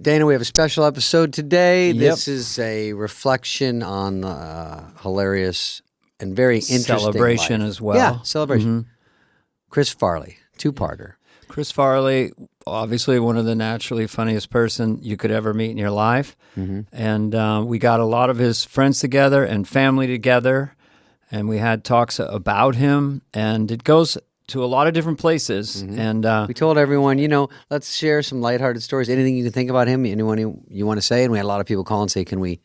Dana, we have a special episode today. Yep. This is a reflection on the hilarious and very interesting celebration life. as well. Yeah, celebration. Chris Farley, two-parter. Chris Farley, obviously one of the naturally funniest person you could ever meet in your life. And we got a lot of his friends together and family together, and we had talks about him, and it goes to a lot of different places. And We told everyone, let's share some lighthearted stories. Anything you can think about him, anyone you want to say. And we had a lot of people call and say, can we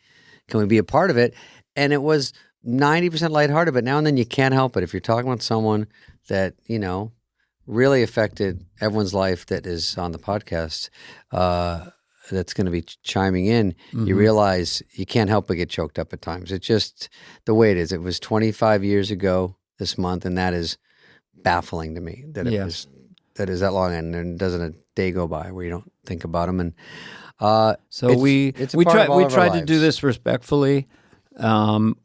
be a part of it? And it was 90% lighthearted, but now and then you can't help it. If you're talking about someone that, really affected everyone's life that is on the podcast, that's going to be chiming in, you realize you can't help but get choked up at times. It's just the way it is. It was 25 years ago this month, and that is baffling to me that it was that long, and there doesn't a day go by where you don't think about them. And so we tried to do this respectfully.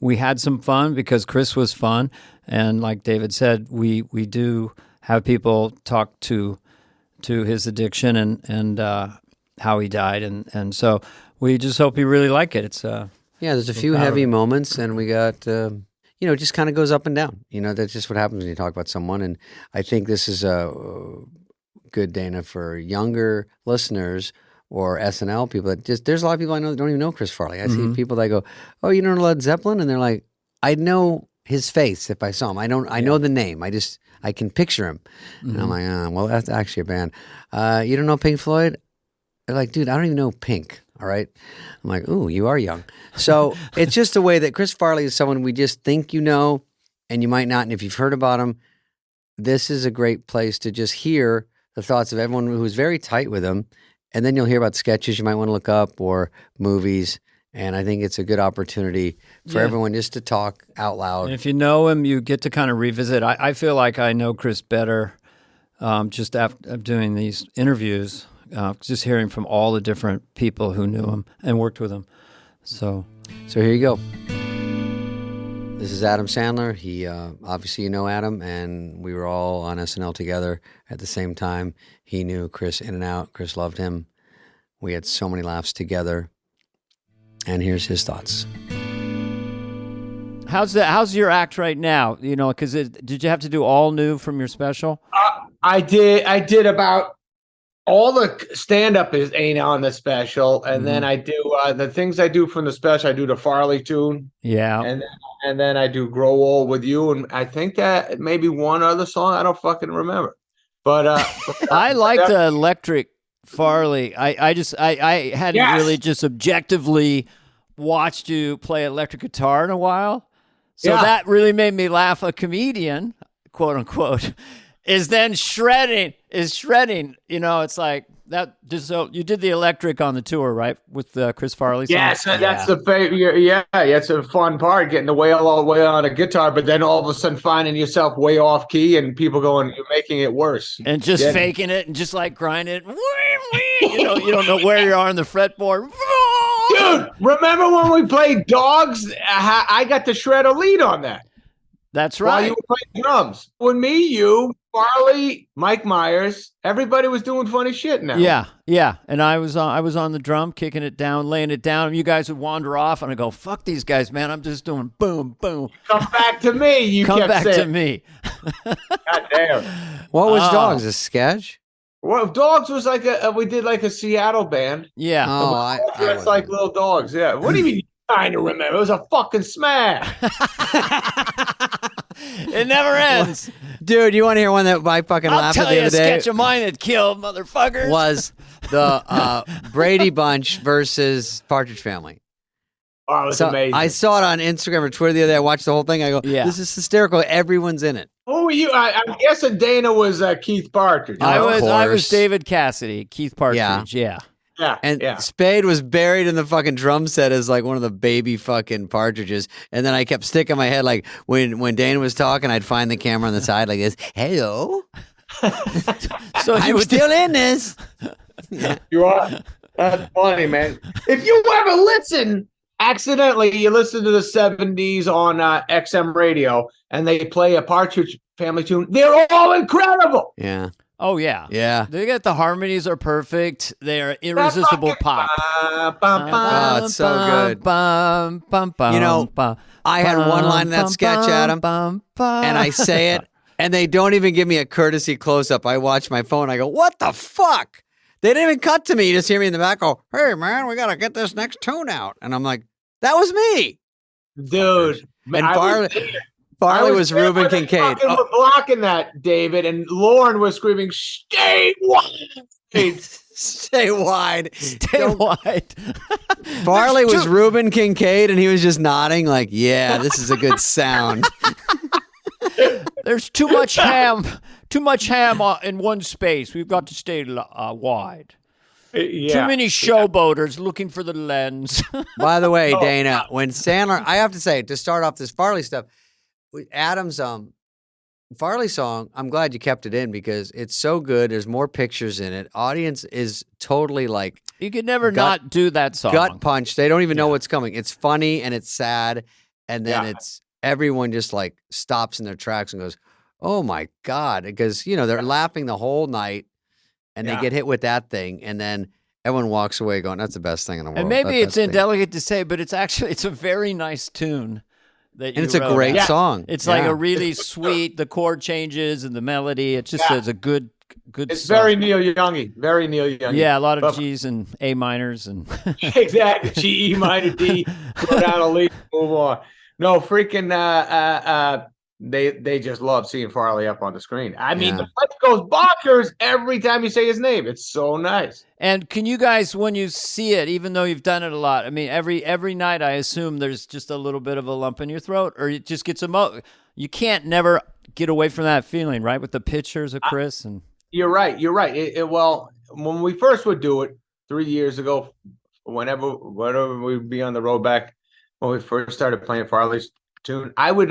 We had some fun because Chris was fun, and like David said, we do have people talk to his addiction and how he died, and so we just hope you really like it. It's there's a few heavy moments, and we got it just kind of goes up and down. That's just what happens when you talk about someone. And I think this is a good, Dana, for younger listeners or SNL people that there's a lot of people I know that don't even know Chris Farley. I see people that go, "Oh, you know Led Zeppelin?" And they're like, "I know his face if I saw him. I know the name. I can picture him." And I'm like, well, that's actually a band. You don't know Pink Floyd? They're like, dude, I don't even know Pink. All right. I'm like, ooh, you are young. So it's just a way that Chris Farley is someone we just think you know, and you might not. And if you've heard about him, this is a great place to just hear the thoughts of everyone who's very tight with him. And then you'll hear about sketches you might want to look up or movies. And I think it's a good opportunity for everyone just to talk out loud. And if you know him, you get to kind of revisit. I feel like I know Chris better just after doing these interviews, just hearing from all the different people who knew him and worked with him. So here you go. This is Adam Sandler. He obviously Adam, and we were all on SNL together at the same time. He knew Chris in and out. Chris loved him. We had so many laughs together. And here's his thoughts. How's your act right now? Because did you have to do all new from your special? I did about all the stand-up ain't on the special, and then I do the things I do from the special. I do the Farley tune, and then I do "Grow Old with You," and I think that maybe one other song I don't fucking remember. But I like the electric Farley. I hadn't really just objectively watched you play electric guitar in a while. So that really made me laugh. A comedian, quote unquote, is shredding. It's like that. So you did the electric on the tour, right? With Chris Farley song? Yes, that's the favorite. Yeah, it's a fun part, getting the way all the way on a guitar, but then all of a sudden finding yourself way off key and people going, "You're making it worse," and just faking it and just like grinding it. You don't know where you are on the fretboard. Dude, remember when we played Dogs? I got the shred a lead on that. That's right. While you were playing drums. When me, you, Farley, Mike Myers, everybody was doing funny shit now. Yeah. And I was on the drum, kicking it down, laying it down. And you guys would wander off, and I go, "Fuck these guys, man! I'm just doing boom, boom. Come back to me." You come kept back saying. to me. God damn. What was Dogs? A sketch? Well, Dogs was like we did like a Seattle band. Yeah. Oh, it's like Little Dogs. Yeah. What do you mean you kind of remember? It was a fucking smash. It never ends. Dude, you want to hear one that I fucking laughed at the other day? I'll tell you a sketch of mine that killed motherfuckers. Was the Brady Bunch versus Partridge Family. Oh, it was amazing. I saw it on Instagram or Twitter the other day. I watched the whole thing. I go, this is hysterical. Everyone's in it. Who were you? I'm guessing Dana was Keith Partridge. I was David Cassidy, Keith Partridge. Yeah. And Spade was buried in the fucking drum set as like one of the baby fucking partridges. And then I kept sticking my head like when Dana was talking, I'd find the camera on the side like this. Hello. So I'm still in this. You are. That's funny, man. If you ever listen, accidentally, you listen to the 70s on XM radio and they play a Partridge Family tune, they're all incredible. Yeah. Oh yeah, yeah. They got the harmonies are perfect. They are irresistible pop. Oh, it's so good. You know, I had one line in that sketch, Adam, and I say it, and they don't even give me a courtesy close up. I watch my phone. I go, "What the fuck?" They didn't even cut to me. You just hear me in the back go, "Hey man, we gotta get this next tune out," and I'm like, "That was me, dude." And Farley was Reuben Kincaid. We're blocking that, David, and Lauren was screaming, "Stay wide, stay wide, stay wide." Farley was Reuben Kincaid, and he was just nodding like, "Yeah, this is a good sound." There's too much ham in one space. We've got to stay wide. Yeah. Too many showboaters looking for the lens. By the way, Dana, when Sandler, I have to say, to start off this Farley stuff, Adam's Farley song, I'm glad you kept it in because it's so good. There's more pictures in it. Audience is totally like you could never not do that song. Gut punch. They don't even know what's coming. It's funny and it's sad, and then it's everyone just like stops in their tracks and goes, "Oh my god!" Because they're laughing the whole night, and they get hit with that thing, and then everyone walks away going, "That's the best thing in the world." And maybe it's indelicate to say, but it's a very nice tune. And it's a great song. It's like a really sweet. The chord changes and the melody. It just is a good. It's song. Very Neil Youngy. Very Neil Youngy. Yeah, a lot of G's and A minors and exactly G, E minor, D. Go down a lead, move on. No freaking. They just love seeing Farley up on the screen. I mean, the place goes bonkers every time you say his name. It's so nice. And can you guys, when you see it, even though you've done it a lot, I mean, every night I assume there's just a little bit of a lump in your throat, or it just gets you can't never get away from that feeling, right? With the pictures of Chris and. You're right. Well, when we first would do it 3 years ago, whenever we'd be on the road back when we first started playing Farley's tune, I would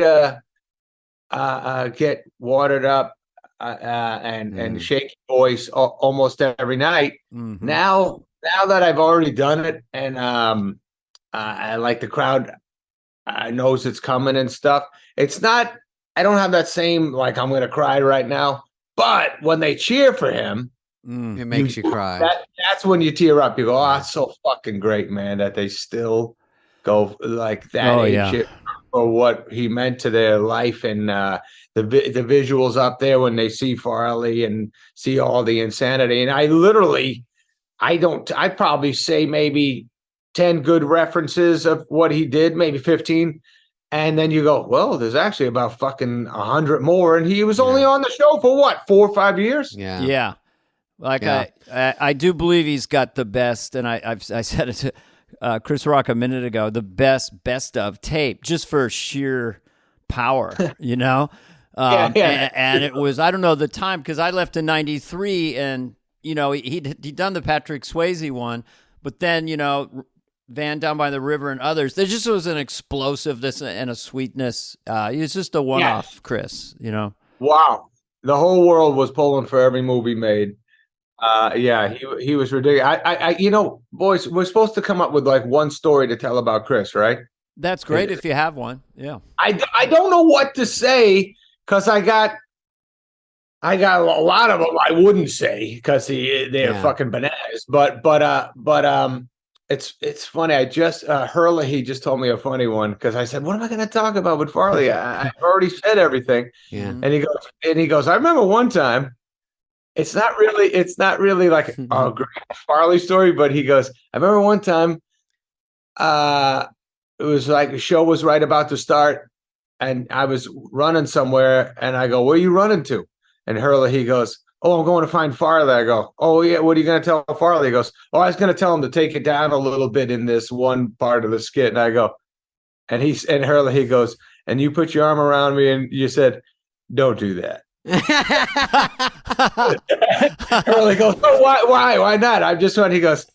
get watered up and shaky voice almost every night. Mm-hmm. Now that I've already done it, and I like the crowd knows it's coming and stuff. It's not. I don't have that same like I'm going to cry right now. But when they cheer for him, it makes you cry. That's when you tear up. You go, "Oh, it's so fucking great, man, that they still go like that shit for what he meant to their life." And the visuals up there when they see Farley and see all the insanity. And I probably say maybe 10 good references of what he did, maybe 15. And then you go, well, there's actually about fucking 100 more. And he was only on the show for what, 4 or 5 years? Yeah. Yeah. Like I do believe he's got the best. And I said it to Chris Rock a minute ago, the best of tape just for sheer power, And it was, I don't know the time, because I left in 93 and, he'd done the Patrick Swayze one, but then, Van Down by the River and others, there just was an explosiveness and a sweetness. It's just a one-off, Chris, Wow. The whole world was pulling for every movie made. He was ridiculous. Boys, we're supposed to come up with like one story to tell about Chris, right? That's great if you have one. Yeah. I don't know what to say because I got a lot of them I wouldn't say because they're fucking bananas. But it's funny. I just Hurley, he just told me a funny one because I said, "What am I going to talk about with Farley? I've already said everything." Yeah. And he goes, "I remember one time. It's not really like a great Farley story, but he goes, I remember one time. It was like the show was right about to start, and I was running somewhere, and I go, 'Where are you running to?' And Hurley, he goes, 'Oh, I'm going to find Farley.' I go, 'Oh yeah, what are you going to tell Farley?' He goes, 'Oh, I was going to tell him to take it down a little bit in this one part of the skit.' And I go, and Hurley, he goes, 'And you put your arm around me and you said, don't do that.'" Hurley goes, "Oh, why not? I'm just one." He goes,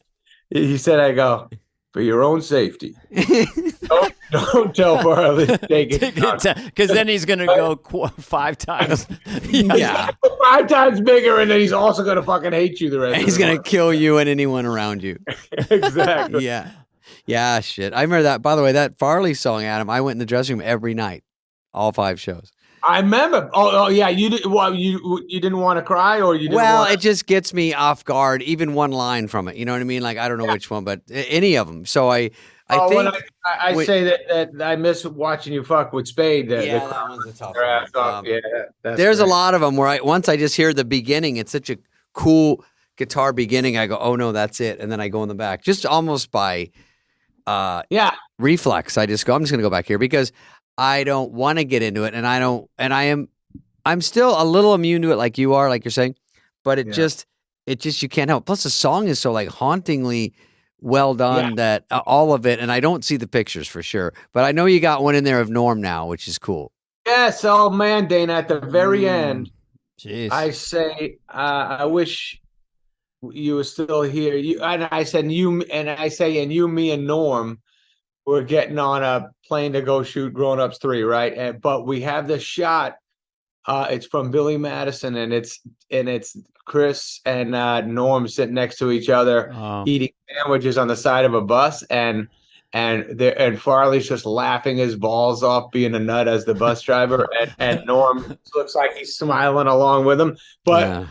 he said, I go, "For your own safety. Don't tell Farley. Take it down." Because then he's going to go 5 times. Yeah. 5 times bigger, and then he's also going to fucking hate you the rest of the time. He's going to kill you and anyone around you. Exactly. Yeah. Yeah, shit. I remember that. By the way, that Farley song, Adam, I went in the dressing room every night, all 5 shows. I remember. Oh, yeah. You did. Well, you didn't want to cry, or you didn't. Well, it just gets me off guard. Even one line from it, you know what I mean? Like I don't know which one, but any of them. So I think when I say that I miss watching you fuck with Spade. That one's a tough one. There's a lot of them where once I just hear the beginning, it's such a cool guitar beginning. I go, oh no, that's it, and then I go in the back, just almost by reflex. I just go, I'm just gonna go back here because I don't want to get into it, and I'm still a little immune to it, like you are, like you're saying, but it just you can't help. Plus, the song is so like hauntingly well done that all of it, and I don't see the pictures for sure, but I know you got one in there of Norm now, which is cool. Yes, oh man, Dana, at the very end, jeez. I say, I wish you were still here. I say, and you, me, and Norm. We're getting on a plane to go shoot Grown Ups 3, right? But we have this shot. It's from Billy Madison, and it's Chris and Norm sitting next to each other, eating sandwiches on the side of a bus, and Farley's just laughing his balls off, being a nut as the bus driver, and Norm looks like he's smiling along with him. But I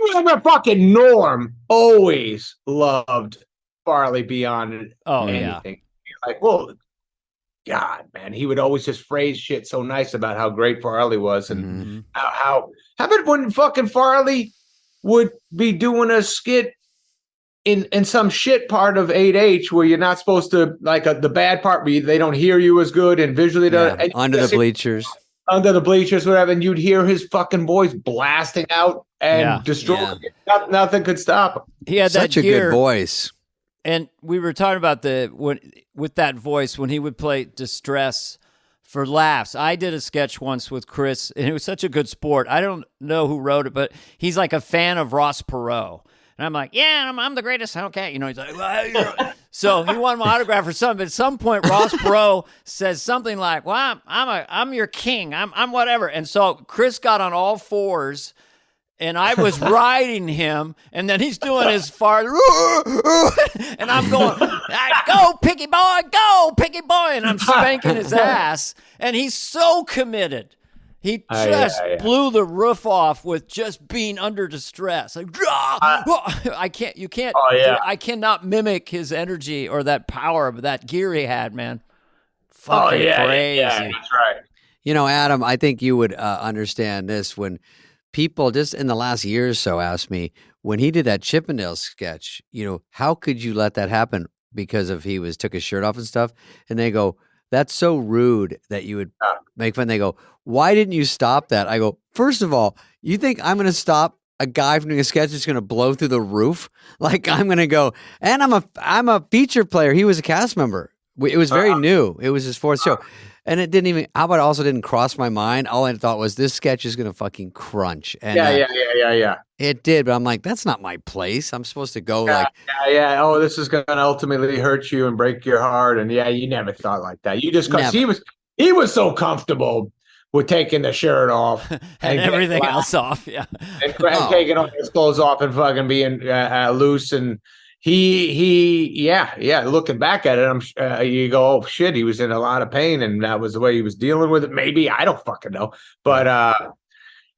remember fucking Norm always loved Farley beyond anything. Like, well, God, man, he would always just phrase shit so nice about how great Farley was, and how about when fucking Farley would be doing a skit in some shit part of 8H where you're not supposed to, like the bad part where they don't hear you as good and visually under the bleachers, whatever, and you'd hear his fucking voice blasting out and destroying it. Nothing could stop him. He had such a good voice. And we were talking about with that voice when he would play Distress for laughs. I did a sketch once with Chris, and it was such a good sport. I don't know who wrote it, but he's like a fan of Ross Perot. And I'm like, yeah, I'm the greatest. Okay. You know, he's like, well, so he wanted my autograph or something. But at some point, Ross Perot says something like, well, I'm your king. I'm whatever. And so Chris got on all fours, and I was riding him, and then he's doing his Farley, and I'm going, go, Picky boy, and I'm spanking his ass, and he's so committed. He just blew the roof off with just being under distress. Like, I cannot mimic his energy or that power, but that gear he had, man. Fucking crazy. Yeah, that's right. You know, Adam, I think you would understand this when people just in the last year or so asked me, when he did that Chippendales sketch, you know, how could you let that happen because of he took his shirt off and stuff? And they go, that's so rude that you would make fun. They go, why didn't you stop that? I go, first of all, you think I'm going to stop a guy from doing a sketch that's going to blow through the roof? Like I'm going to go, and I'm a feature player. He was a cast member. It was very new. It was his fourth show. And it didn't even, how about it also didn't cross my mind? All I thought was this sketch is going to fucking crunch. And, yeah. It did, but I'm like, that's not my place. I'm supposed to go Oh, this is going to ultimately hurt you and break your heart. And you never thought like that. You just, because he was so comfortable with taking the shirt off and everything else off. Yeah. And taking all his clothes off and fucking being loose. And looking back at it, you go, oh shit, he was in a lot of pain, and that was the way he was dealing with it. Maybe, I don't fucking know, but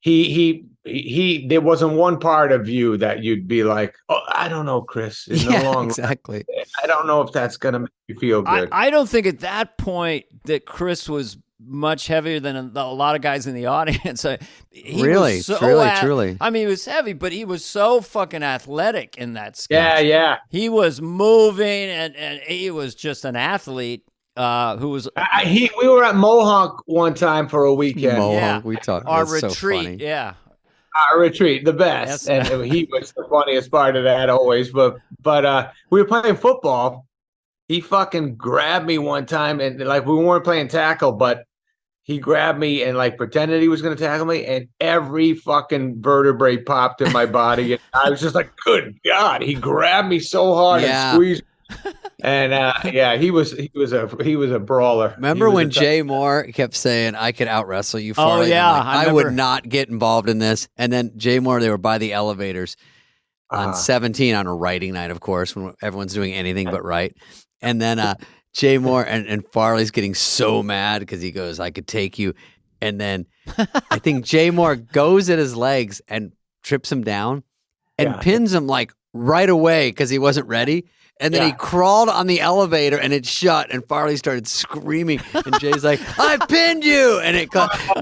there wasn't one part of you that you'd be like, oh, I don't know, Chris. Exactly. I don't know if that's gonna make you feel good. I don't think at that point that Chris was much heavier than a lot of guys in the audience. Truly. I mean, he was heavy, but he was so fucking athletic in that sketch. Yeah. He was moving, and he was just an athlete who was. We were at Mohawk one time for a weekend. We talked. Our That's retreat, so Our retreat, the best, yes. And he was the funniest part of that always. But we were playing football. He fucking grabbed me one time, and like we weren't playing tackle, but he grabbed me and like pretended he was going to tackle me, and every fucking vertebrae popped in my body. And I was just like, good God, he grabbed me so hard and squeezed. And he was a brawler. Remember when Jay Moore kept saying, I could out wrestle you, Farley? Oh, yeah. I would not get involved in this. And then Jay Moore, they were by the elevators on 17 on a writing night, of course, when everyone's doing anything but write. And then Jay Moore and Farley's getting so mad because he goes, I could take you. And then I think Jay Moore goes at his legs and trips him down and pins him like right away because he wasn't ready. And then he crawled on the elevator and it shut and Farley started screaming and Jay's like, I pinned you. And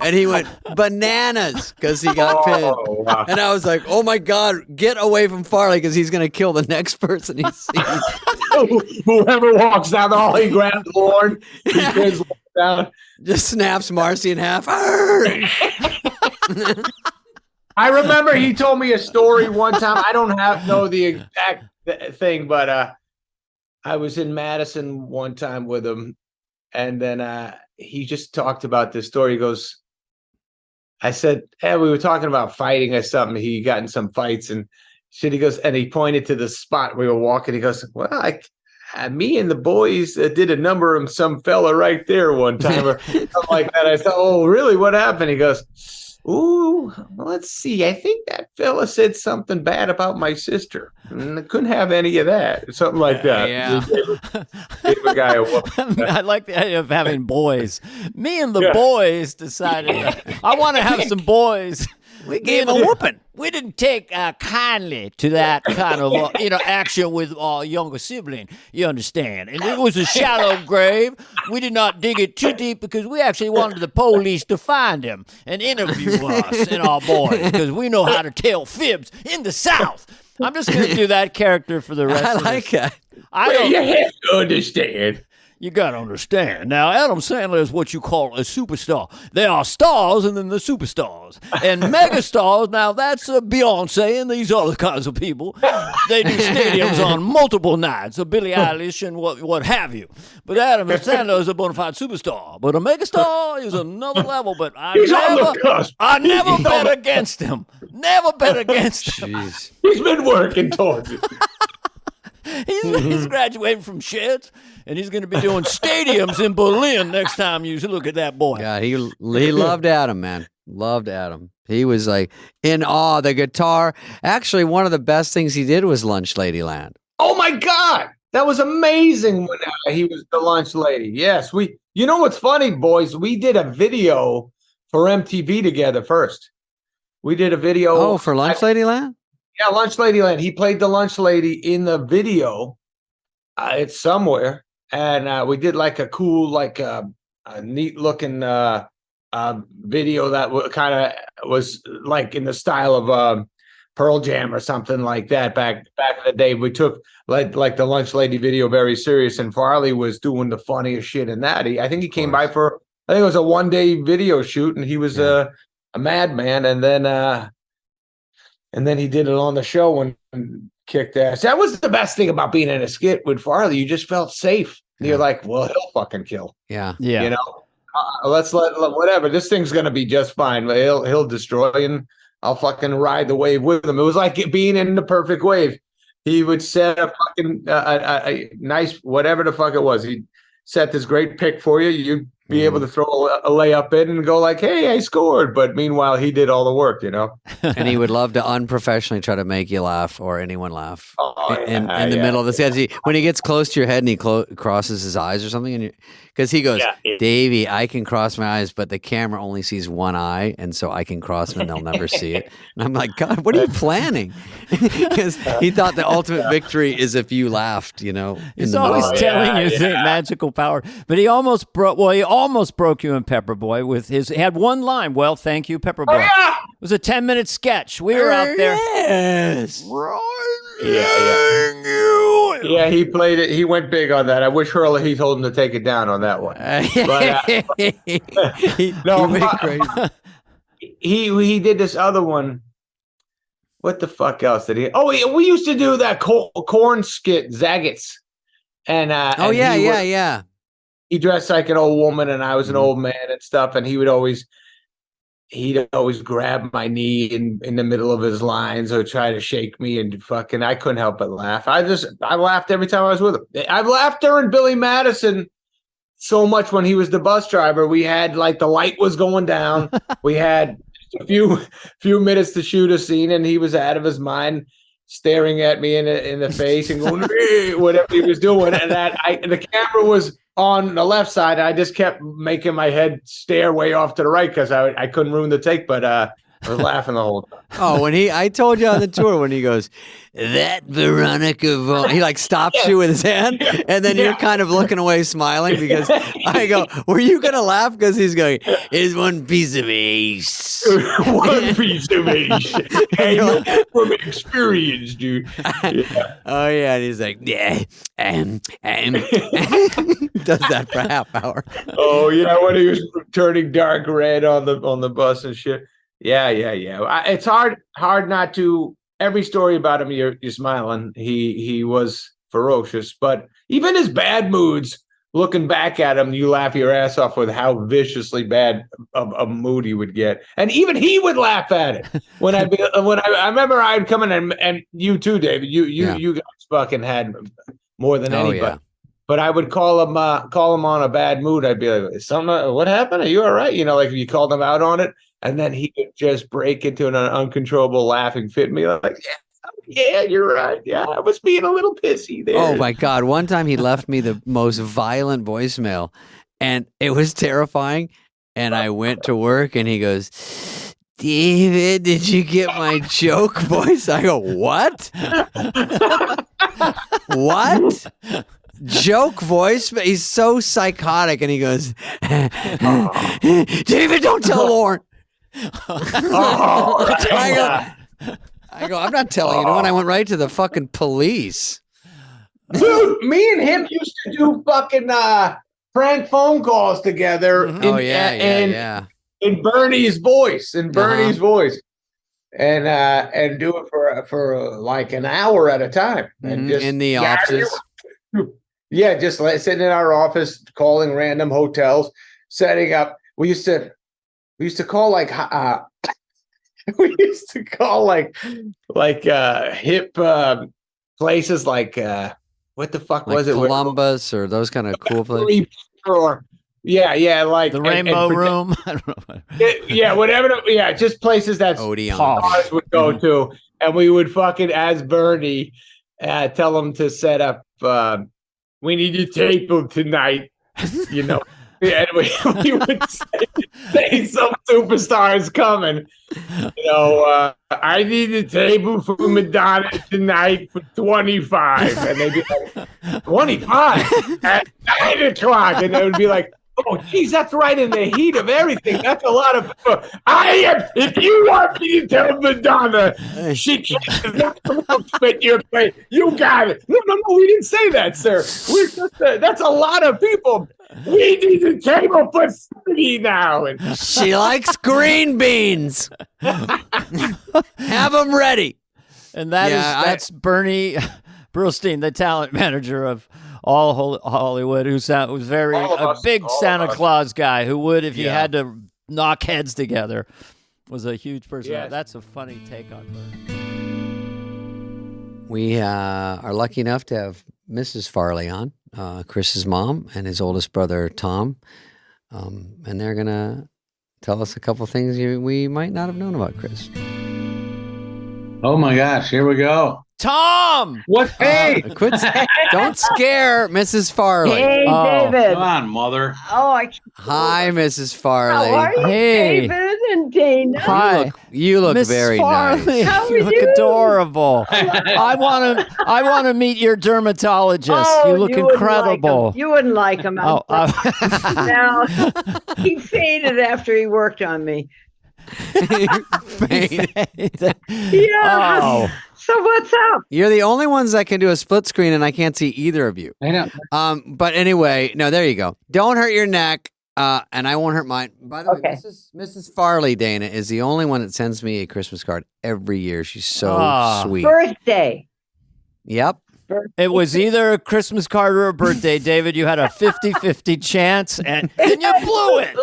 and he went bananas because he got pinned. Wow. And I was like, oh my God, get away from Farley because he's going to kill the next person he sees. Whoever walks down the hall, he grabs Lorne. He pins down. Just snaps Marcy in half. I remember he told me a story one time. I don't know the exact thing, but I was in Madison one time with him, and then he just talked about this story. He goes, I said, hey, we were talking about fighting or something. He got in some fights and shit. He goes, and he pointed to the spot we were walking. He goes, well, me and the boys did a number on some fella right there one time or something like that. I said, oh, really? What happened? He goes, ooh, let's see. I think that fella said something bad about my sister. And I couldn't have any of that. Something like that. Yeah. Gave a guy a whoop. I like the idea of having boys. Me and the boys decided, I want to have some boys. We gave a whooping. We didn't take kindly to that kind of action with our younger sibling. You understand? And it was a shallow grave. We did not dig it too deep because we actually wanted the police to find him and interview us and our boys because we know how to tell fibs in the South. I'm just going to do that character for the rest of I like that. You have to understand. You got to understand. Now, Adam Sandler is what you call a superstar. There are stars and then the superstars. And megastars, now that's Beyonce and these other kinds of people. They do stadiums on multiple nights, Billie Eilish and what have you. But Adam Sandler is a bona fide superstar. But a megastar is another level. But I never bet against him. Never bet against him. Jeez. He's been working towards it. He's graduating from Sheds, and he's going to be doing stadiums in Berlin next time you look at that boy. God, he loved Adam, man. Loved Adam. He was like in awe. The guitar. Actually, one of the best things he did was Lunch Ladyland. Oh my God, that was amazing when he was the lunch lady. Yes, you know what's funny, boys? We did a video for MTV together first. We did a video. Oh, for Lunch Ladyland? Yeah, Lunch Ladyland. He played the lunch lady in the video. It's somewhere. And we did like a cool, like a neat looking video that kind of was like in the style of Pearl Jam or something like that. Back in the day, we took like the lunch lady video very serious, and Farley was doing the funniest shit in that. I think he came by for, I think it was a 1-day video shoot, and he was a madman. And then he did it on the show and kicked ass. That was the best thing about being in a skit with Farley. You just felt safe. You're like, well, he'll fucking kill. Yeah. You know, let's let whatever. This thing's gonna be just fine. He'll destroy, and I'll fucking ride the wave with him. It was like being in the perfect wave. He would set a fucking a nice whatever the fuck it was. He'd set this great pick for you. You'd be able to throw a layup in and go like, hey, I scored. But meanwhile, he did all the work, you know? And he would love to unprofessionally try to make you laugh or anyone laugh in the middle of the sketch. When he gets close to your head and he crosses his eyes or something, because he goes, Davey, I can cross my eyes, but the camera only sees one eye, and so I can cross them and they'll never see it. And I'm like, God, what are you planning? Because he thought the ultimate victory is if you laughed, you know. He's always telling you the magical power. But he almost broke you in Pepperboy with his, he had one line, well, thank you, Pepperboy. Oh, yeah. It was a 10-minute sketch. We were out there. Yes. Yeah, he played it. He went big on that. I wish he told him to take it down on that one. But, he did this other one. What the fuck else did he? Oh, we used to do that corn skit, Zagat's. And yeah. He dressed like an old woman, and I was an old man and stuff. And he'd always grab my knee in the middle of his lines or try to shake me, and fucking I couldn't help but laugh. I laughed every time I was with him. I laughed during Billy Madison so much when he was the bus driver. We had like the light was going down. We had a few minutes to shoot a scene, and he was out of his mind, staring at me in the face and going whatever he was doing. And the camera was on the left side. I just kept making my head stare way off to the right because I couldn't ruin the take, but I was laughing the whole time. Oh, I told you on the tour when he goes, that Veronica Vaughn, he like stops you with his hand, and then you're kind of looking away smiling because I go, were you going to laugh? Because he's going, it's one piece of ace. One piece of ace. Hey, from experience, dude. Yeah. Oh, yeah. And he's like, yeah. Does that for a half hour. Oh, yeah. When he was turning dark red on the bus and shit. Yeah. It's hard not to. Every story about him, you're smiling. He was ferocious, but even his bad moods. Looking back at him, you laugh your ass off with how viciously bad a mood he would get, and even he would laugh at it. When I remember I'd come in and you too, David. You guys fucking had more than anybody. Yeah. But I would call him on a bad mood. I'd be like, "Something? What happened? Are you all right?" Like if you called him out on it. And then he could just break into an uncontrollable laughing fit and be like, yeah, you're right. Yeah, I was being a little pissy there. Oh, my God. One time he left me the most violent voicemail, and it was terrifying. And I went to work, and he goes, David, did you get my joke voice? I go, what? What? Joke voice, but he's so psychotic. And he goes, David, don't tell Lauren. I go, I'm not telling anyone. I went right to the fucking police. Dude, me and him used to do fucking prank phone calls together. In Bernie's voice, and do it for like an hour at a time. And just, in the office. Yeah, just sitting in our office, calling random hotels, setting up. We used to call like hip places like what the fuck was it? Columbus or those kind of cool places. Or like the Rainbow Room. I don't know. Whatever. Just places that stars would go to, and we would fucking as Bernie tell them to set up. We need a table tonight, And we would say some superstars coming. I need a table for Madonna tonight for 25. And they'd be like, 25 at 9 o'clock. And they would be like, oh, geez, that's right in the heat of everything. That's a lot of people. If you want me to tell Madonna she does not fit your plate, you got it. No, we didn't say that, sir. That's a lot of people. We need a table for 30 now. And she likes green beans. Have them ready. And that's Bernie Brillstein, the talent manager of all Hollywood, who's a big Santa Claus guy who would, if he had to knock heads together, was a huge person. Yes. That's a funny take on Bernie. We are lucky enough to have Mrs. Farley on, Chris's mom, and his oldest brother, Tom. And they're going to tell us a couple things we might not have known about Chris. Oh, my gosh. Here we go. Tom! What? Hey! Don't scare Mrs. Farley. Hey, David. Come on, mother. Oh, hi, Mrs. Farley. How are you, David and Dana? Hi. You look Mrs. very Farley. nice. You look adorable. I want to meet your dermatologist. You look incredible. You wouldn't like him. Now, he faded after he worked on me. Yeah. Oh. So what's up? You're the only ones that can do a split screen, and I can't see either of you. I know. But anyway, no, there you go. Don't hurt your neck, and I won't hurt mine. By the way, Mrs. Farley, Dana, is the only one that sends me a Christmas card every year. She's so sweet. Birthday. Yep. It was either a Christmas card or a birthday, David. You had a 50-50 chance, and you blew it.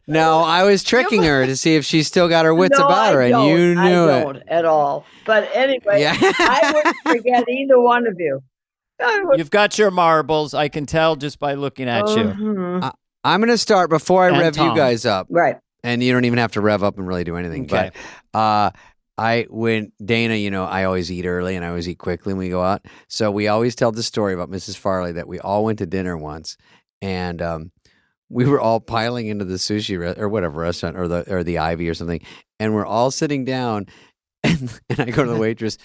No, I was tricking her to see if she still got her wits about her, and you knew it. I don't at all. But anyway, I wouldn't forget either one of you. You've got your marbles. I can tell just by looking at you. I'm going to start before I rev you guys up. Right. And you don't even have to rev up and really do anything. Okay. But when Dana, I always eat early and I always eat quickly when we go out. So we always tell the story about Mrs. Farley that we all went to dinner once, and we were all piling into the sushi or whatever restaurant or the Ivy or something, and we're all sitting down. And I go to the waitress,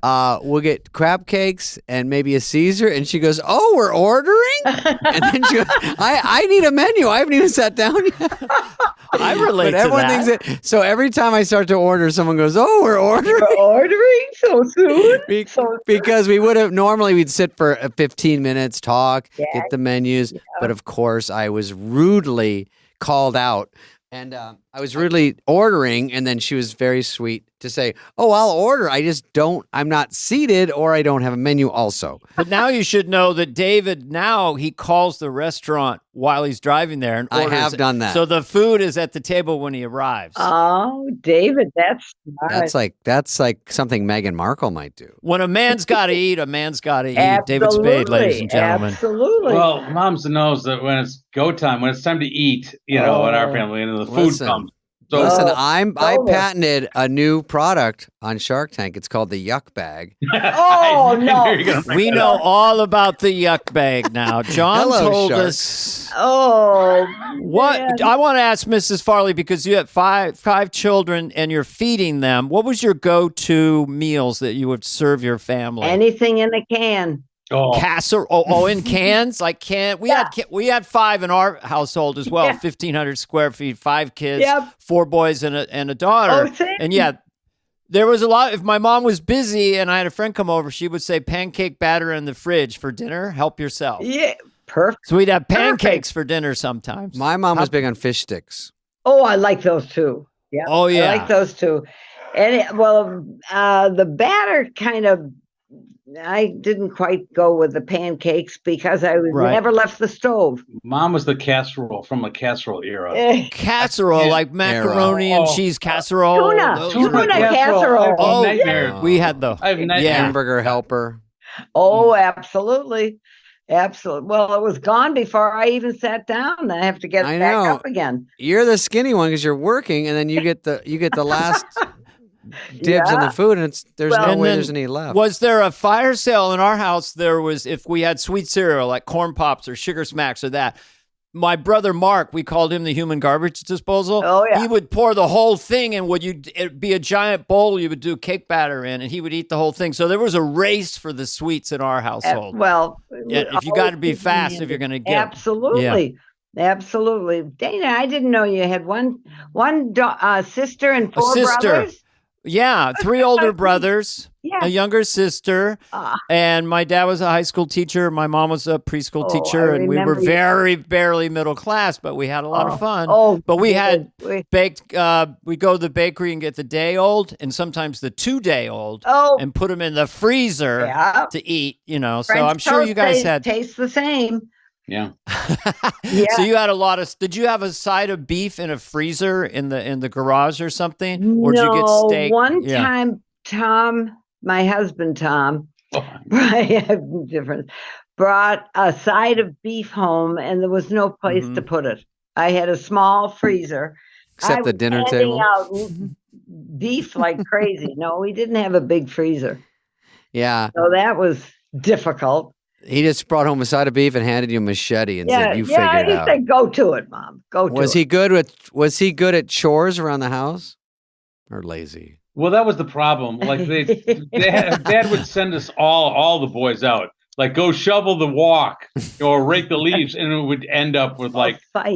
we'll get crab cakes and maybe a Caesar. And she goes, "Oh, we're ordering?" And then she goes, I need a menu. I haven't even sat down yet. I relate but everyone to that. thinks it. So every time I start to order, someone goes, "Oh, we're ordering." We're ordering so soon? Because we'd sit for 15 minutes, talk, get the menus. Yeah. But of course, I was rudely called out. And I was rudely ordering, and then she was very sweet to say, "Oh, I'll order. I'm not seated, or I don't have a menu also." But now you should know that David, now he calls the restaurant while he's driving there and orders. I have done that. So the food is at the table when he arrives. Oh, David, that's smart. That's like something Meghan Markle might do. When a man's got to eat, a man's got to eat. David Spade, ladies and gentlemen. Absolutely. Well, Mom's knows that when it's go time, when it's time to eat, in our family, and the food comes. So listen, I patented a new product on Shark Tank. It's called the Yuck Bag. Oh, no. We know all about the Yuck Bag now. John told Shark. us. Oh, what man. I want to ask Mrs. Farley, because you have five children and you're feeding them. What was your go-to meals that you would serve your family? Anything in a can. Casserole, in cans, like we had 5 in our household as well, 1,500 square feet, 5 kids, 4 boys and a daughter. Oh, same. And there was a lot. If my mom was busy and I had a friend come over, she would say pancake batter in the fridge for dinner. Help yourself. Yeah, perfect. So we'd have pancakes for dinner sometimes. My mom was big on fish sticks. Oh, I like those too. Yeah. Oh yeah, I like those too. And the batter kind of. I didn't quite go with the pancakes because I never left the stove. Mom was the casserole from the casserole era. Casserole, like macaroni and cheese casserole. Tuna casserole. Oh, yeah. We had the hamburger helper. Oh, absolutely. Absolutely. Well, it was gone before I even sat down. I have to get it back up again. You're the skinny one because you're working, and then you get the last dibs on the food, and there's no way there's any left. Was there a fire sale in our house? There was, if we had sweet cereal like Corn Pops or Sugar Smacks or that. My brother Mark, we called him the human garbage disposal. Oh yeah. He would pour the whole thing, and it'd be a giant bowl you would do cake batter in, and he would eat the whole thing. So there was a race for the sweets in our household. If you got to be fast if you're going to get absolutely. Yeah. Absolutely. Dana, I didn't know you had one sister and 4 brothers. Yeah, 3 older brothers, a younger sister, and my dad was a high school teacher. My mom was a preschool teacher, and we were very barely middle class, but we had a lot of fun. But we had baked. We go to the bakery and get the day old, and sometimes the 2-day old, and put them in the freezer to eat. So French I'm sure you guys tastes the same. Yeah. So you had a lot of. Did you have a side of beef in a freezer in the garage or something, or did you get steak? One time, Tom, my husband Tom, brought a side of beef home, and there was no place to put it. I had a small freezer. Except the dinner table. Out beef like crazy. No, we didn't have a big freezer. Yeah. So that was difficult. He just brought home a side of beef and handed you a machete and said, "You figure it out." He said, "Go to it, Mom. Go to it." Was he good at chores around the house, or lazy? Well, that was the problem. Like Dad would send us all the boys out, like go shovel the walk or rake the leaves, and it would end up with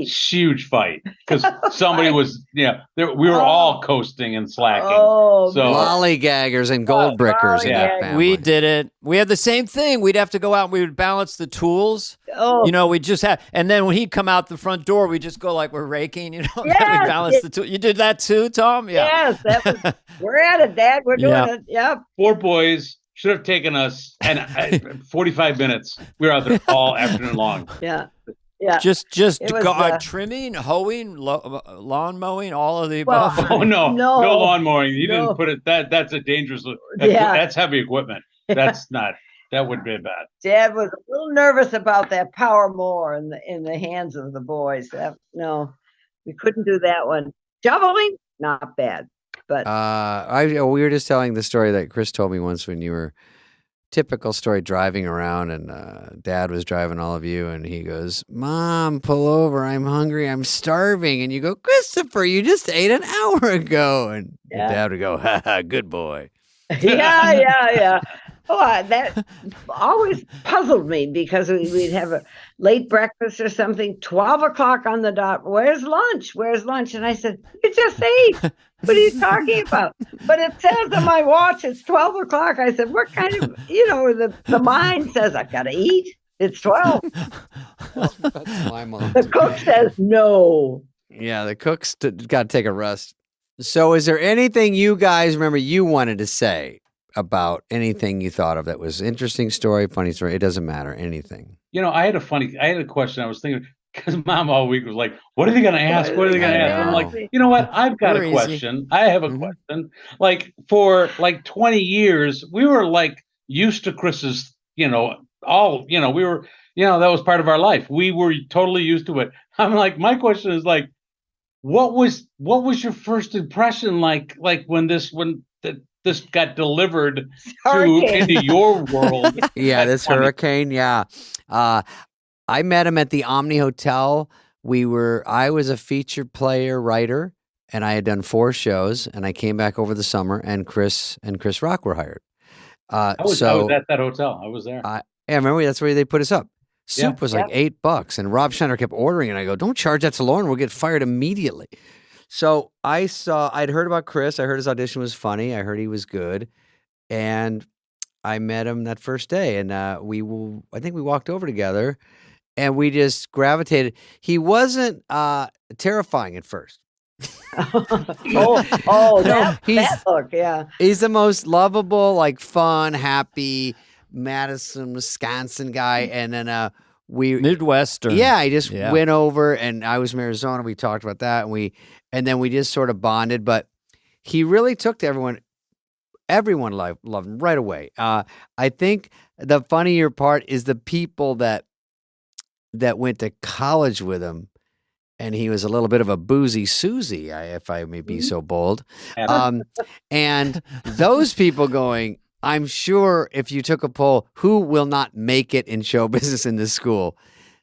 huge fight because somebody was we were all coasting and slacking. Lollygaggers and gold brickers in that family. We did it. We had the same thing. We'd have to go out and we would balance the tools. We just had, and then when he'd come out the front door, we just go like we're raking, we balance the tool. You did that too, Tom? Yeah. Yes, we're at it, Dad. We're doing it. Yep. 4 boys. Should have taken us 45 minutes. We were out there all afternoon long. Yeah. Just trimming, hoeing, lawn mowing, all of the above. No lawn mowing. You didn't put it. That's a dangerous. That's heavy equipment. That's not. That would be bad. Dad was a little nervous about that power mower in the hands of the boys. No, we couldn't do that one. Shoveling, not bad. But we were just telling the story that Chris told me once when you were typical story driving around and Dad was driving all of you and he goes, "Mom, pull over. I'm hungry. I'm starving." And you go, "Christopher, you just ate an hour ago." And your dad would go, "Ha ha, good boy." Yeah. Oh, that always puzzled me because we'd have a late breakfast or something, 12 o'clock on the dot. Where's lunch? And I said, "You just ate. What are you talking about?" But it says on my watch, it's 12 o'clock. I said, what kind of, the mind says, I've got to eat. It's 12. That's my mom. The cook says no. Yeah, the cook's got to take a rest. So is there anything you guys remember you wanted to say about anything you thought of that was interesting story, funny story? It doesn't matter, anything. I had a question I was thinking, because Mom all week was like, what are they going to ask? What are they going to ask? I'm like, you know what? I've got a question. I have a question. Like for 20 years, we were used to Chris's, we were, that was part of our life. We were totally used to it. I'm like, my question is what was your first impression when this got delivered into your world? Yeah, this hurricane. Yeah. I met him at the Omni Hotel. I was a featured player writer and I had done 4 shows and I came back over the summer and Chris Rock were hired. I was at that hotel. I was there. Yeah, remember that's where they put us up. Soup was like $8 and Rob Schneider kept ordering and I go, "Don't charge that to Lauren. We'll get fired immediately." So I'd heard about Chris. I heard his audition was funny. I heard he was good. And I met him that first day and I think we walked over together and we just gravitated. He wasn't terrifying at first. That look, yeah. He's the most lovable, fun, happy Madison, Wisconsin guy. And then Midwestern. Yeah, I just went over and I was from Arizona. We talked about that and then we just sort of bonded. But he really took to everyone. Everyone loved him right away. I think the funnier part is the people that went to college with him, and he was a little bit of a boozy Susie, if I may be so bold. And those people going, I'm sure if you took a poll, who will not make it in show business in this school,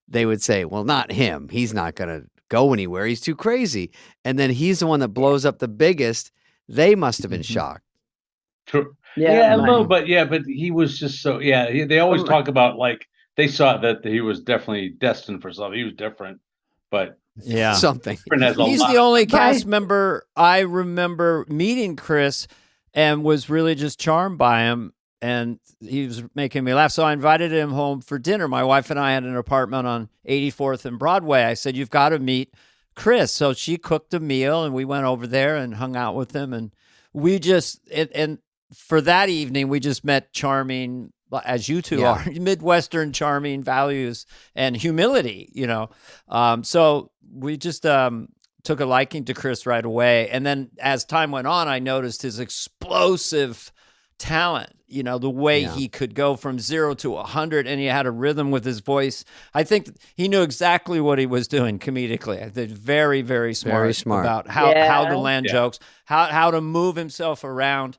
they would say, well, not him. He's not going to go anywhere. He's too crazy. And then he's the one that blows up the biggest. They must have been shocked. True. Yeah, but he was just so, they always talk about they saw that he was definitely destined for something. He was different, but something. He's the only cast member I remember meeting Chris and was really just charmed by him, and he was making me laugh. So I invited him home for dinner. My wife and I had an apartment on 84th and Broadway. I said, "You've got to meet Chris." So she cooked a meal, and we went over there and hung out with him, and we just and for that evening, we just met charming, as you two are, Midwestern charming values and humility, So we just took a liking to Chris right away. And then as time went on, I noticed his explosive talent, the way he could go from 0 to 100 and he had a rhythm with his voice. I think he knew exactly what he was doing comedically. I think very, very smart, about how to land jokes, how to move himself around.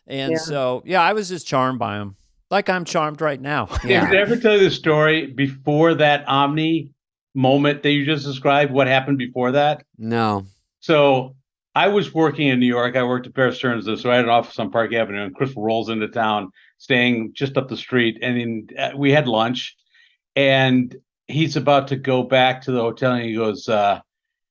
And so, I was just charmed by him, like I'm charmed right now. Did I ever tell you the story before that Omni moment that you just described? What happened before that? No. So I was working in New York. I worked at Bear Stearns, so I had an office on Park Avenue, and Chris rolls into town, staying just up the street. And we had lunch, and he's about to go back to the hotel, and he goes, I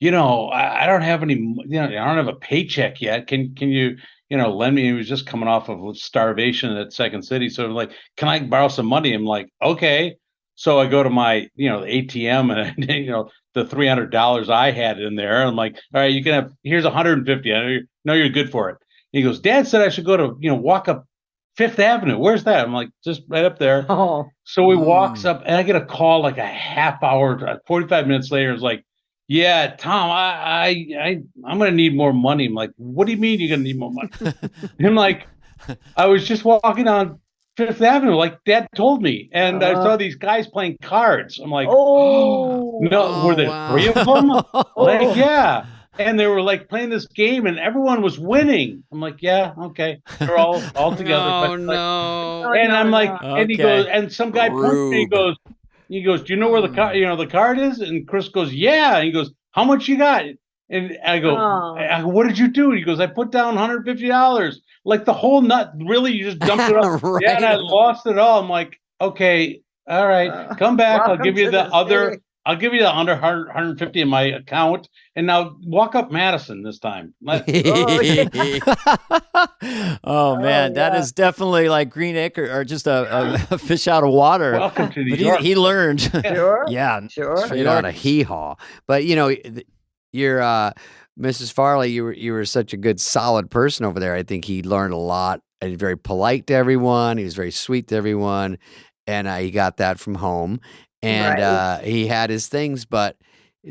don't have any, I don't have a paycheck yet. Can you, lend me? He was just coming off of starvation at Second City. So I'm like, can I borrow some money? I'm like, okay. So I go to my, the ATM and, the $300 I had in there. I'm like, all right, you can have, here's 150. I know you're good for it. He goes, Dad said I should go to, walk up Fifth Avenue. Where's that? I'm like, just right up there. Oh. So he walks up and I get a call like a half hour, 45 minutes later. It's like, yeah, Tom, I'm going to need more money. I'm like, what do you mean you're going to need more money? I'm like, I was just walking on Fifth Avenue, like Dad told me. And I saw these guys playing cards. I'm like, no, were there 3 of them? Like, yeah. and they were like playing this game, and everyone was winning. I'm like, yeah, okay, they're all together. Oh, but no. And I'm like, Okay. and he goes, and some guy punched me. He goes, do you know where the card is? And Chris goes, yeah. And he goes, how much you got? And I go, what did you do? He goes, I put down $150. Like the whole nut, really, you just dumped it up. Right. Yeah, and I lost it all. I'm like, okay, all right, come back. I'll give you the other. I'll give you the under 150 in my account, and now walk up Madison this time. Oh man, that is definitely like Green Acre or just a fish out of water. Welcome to New York. He learned. Sure. Yeah, sure. Straight out of hee-haw. But you're Mrs. Farley. You were such a good, solid person over there. I think he learned a lot. And very polite to everyone. He was very sweet to everyone, and he got that from home. And he had his things, but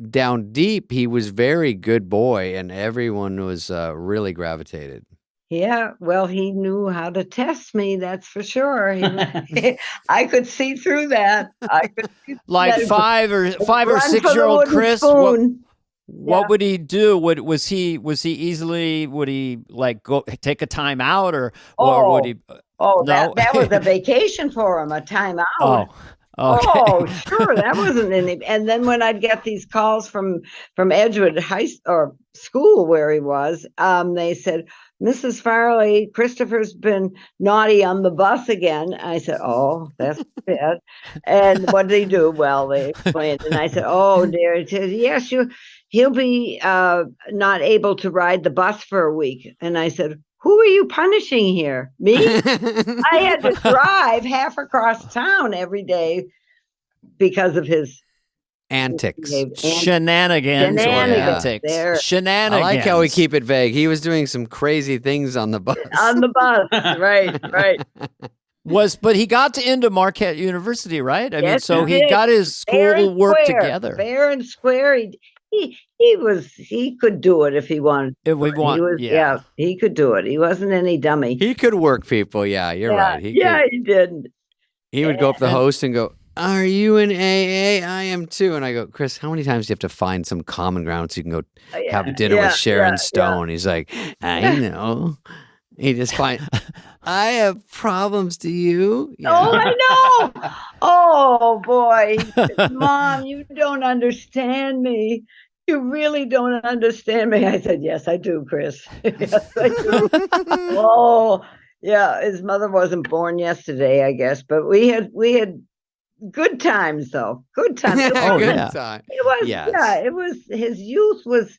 down deep, he was very good boy, and everyone was really gravitated. Yeah, well, he knew how to test me. That's for sure. I could see through that. I could see like 5 or 6-year-old Chris. What would he do? Was he easily? Would he like go take a time out or would he? Oh, no? that was a vacation for him, a time out. Okay. Oh, sure. That wasn't any. And then when I'd get these calls from Edgewood High or school where he was, they said, Mrs. Farley, Christopher's been naughty on the bus again. I said, oh, that's bad. And what did he do? Well, they explained. And I said, oh, dear. He said, yes, he'll be not able to ride the bus for a week. And I said, who are you punishing here? Me? I had to drive half across town every day because of his antics. Shenanigans. I like how we keep it vague. He was doing some crazy things on the bus. On the bus, right. But he got into Marquette University, right? I mean, so he did. got his school work together. Fair and square. He could do it if he wanted. He could do it. He wasn't any dummy. He could work people. Yeah, you're right. He did. He would go up to the host and go, are you in AA? I am too. And I go, Chris, how many times do you have to find some common ground so you can go have dinner with Sharon Stone? He's like, I know. He just I have problems, do you? Yeah. Oh, I know. Oh, boy. Mom, you don't understand me. You really don't understand me. I said, yes, I do, Chris. Yes, I do. Oh, yeah. His mother wasn't born yesterday, I guess, but we had good times, though. Good times. Good time. It was, it was, his youth was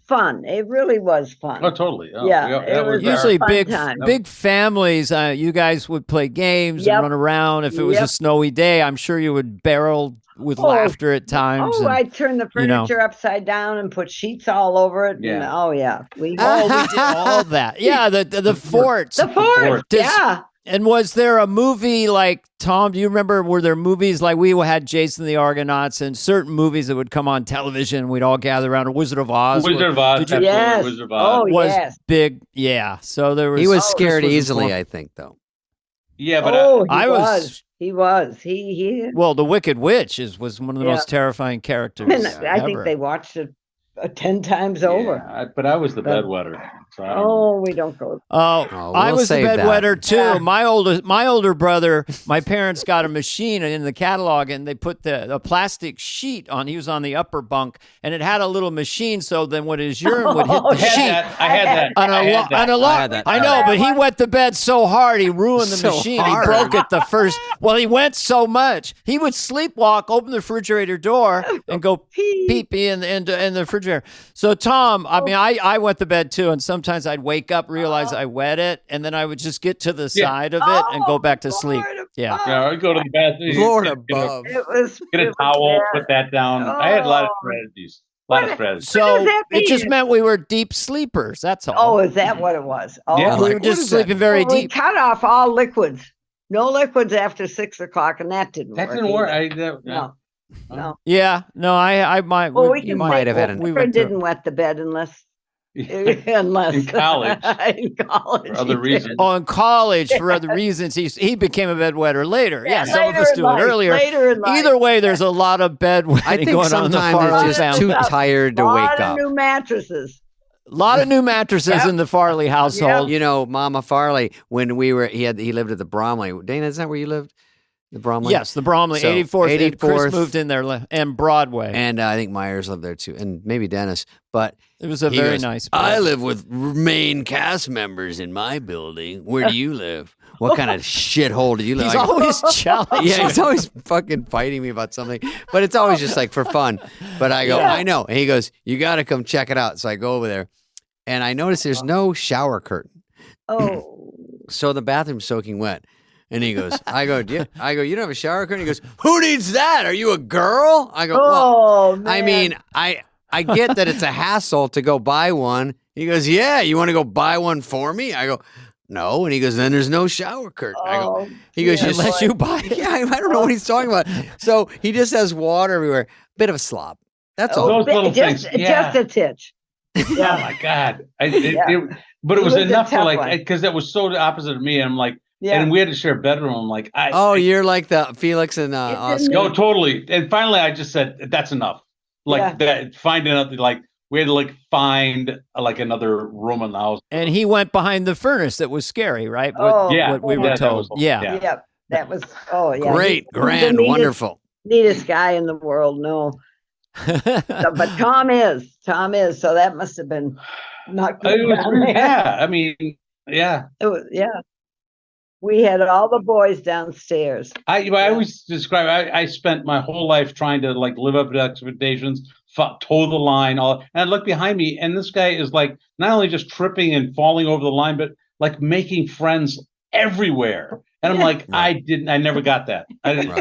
fun. It really was fun. Oh, totally. Oh, it was usually big families. You guys would play games and run around. If it was a snowy day, I'm sure you would barrel with laughter at times. Oh, I'd turn the furniture upside down and put sheets all over it. Yeah. And, we did all that. Yeah, the forts. The forts. Yeah. And was there a movie like, Tom, do you remember, were there movies like we had Jason the Argonauts and certain movies that would come on television? We'd all gather around. Wizard of Oz. Wizard of Oz. Yes. Wizard of Oz. Oh, was big. Yeah. So there was. He was scared easily, I think, though. Yeah, but he was. He. Well, the Wicked Witch was one of the most terrifying characters. I think they watched it 10 times over. But I was the bedwetter. So we don't go. I was the bedwetter too. Yeah. My older brother, my parents got a machine in the catalog, and they put the plastic sheet on. He was on the upper bunk, and it had a little machine. So then, when his urine would hit the sheet, I had that. I know, but he wet the bed so hard he ruined the machine. Hard. He broke it the first. Well, he went so much. He would sleepwalk, open the refrigerator door, and go pee in the refrigerator. So Tom, I mean, I wet the bed too, and sometimes I'd wake up, realize I wet it, and then I would just get to the side of it and go back to sleep. Yeah, I'd go to the bathroom. Lord above. Get a towel, put that down. I had a lot of strategies. So it just meant we were deep sleepers. That's all. Oh, is that what it was? Oh, yeah, we were just sleeping very deep. We cut off all liquids. No liquids after 6 o'clock, and that didn't work. That didn't work. No. Yeah, no, I might. Well, you might have had an. Didn't wet the bed unless Unless in college. In college. For other reasons. Oh, in college for other reasons. He became a bedwetter later. Yeah, some of us do it earlier. Later in life. Either way, there's a lot of bedwetting going on in the Farley it's just too tired to wake up. A lot of new mattresses. A lot of new mattresses in the Farley household. You know, Mama Farley, when we were, he lived at the Bromley. Dana, is that where you lived? The Bromley? Yes, the Bromley, so, 84th. Chris moved in there, and Broadway. And I think Myers lived there too, and maybe Dennis. But it was a very nice place. I live with main cast members in my building. Where do you live? What kind of shithole do you live? He's always challenging. Yeah, he's always fucking fighting me about something. But it's always just like for fun. But I go, I know. And he goes, you got to come check it out. So I go over there, and I notice there's no shower curtain. Oh. So the bathroom's soaking wet. And he goes, I go, you don't have a shower curtain? He goes, who needs that? Are you a girl? I go, well, man. I mean, I get that it's a hassle to go buy one. He goes, yeah, you want to go buy one for me? I go, no. And he goes, then there's no shower curtain. I go, he goes, unless you buy it. Yeah, I don't know what he's talking about. So he just has water everywhere. Bit of a slob. That's all. Those little things. Just a titch. Yeah. Oh my God. But it was enough for like, because that was so the opposite of me. And I'm like, and we had to share a bedroom. I'm like, you're like the Felix and Oscar. No, totally. And finally, I just said, that's enough. Like that, finding out, like, we had to like find like another room in the house. And he went behind the furnace. That was scary, right? What we were told. Yeah. That was, great, grand, wonderful. Neatest guy in the world. No. But Tom is. So that must have been not good. I mean, yeah. It was, we had all the boys downstairs. I always describe. I spent my whole life trying to like live up to expectations, toe the line. And I look behind me, and this guy is like not only just tripping and falling over the line, but like making friends everywhere. And I'm like, I never got that. I didn't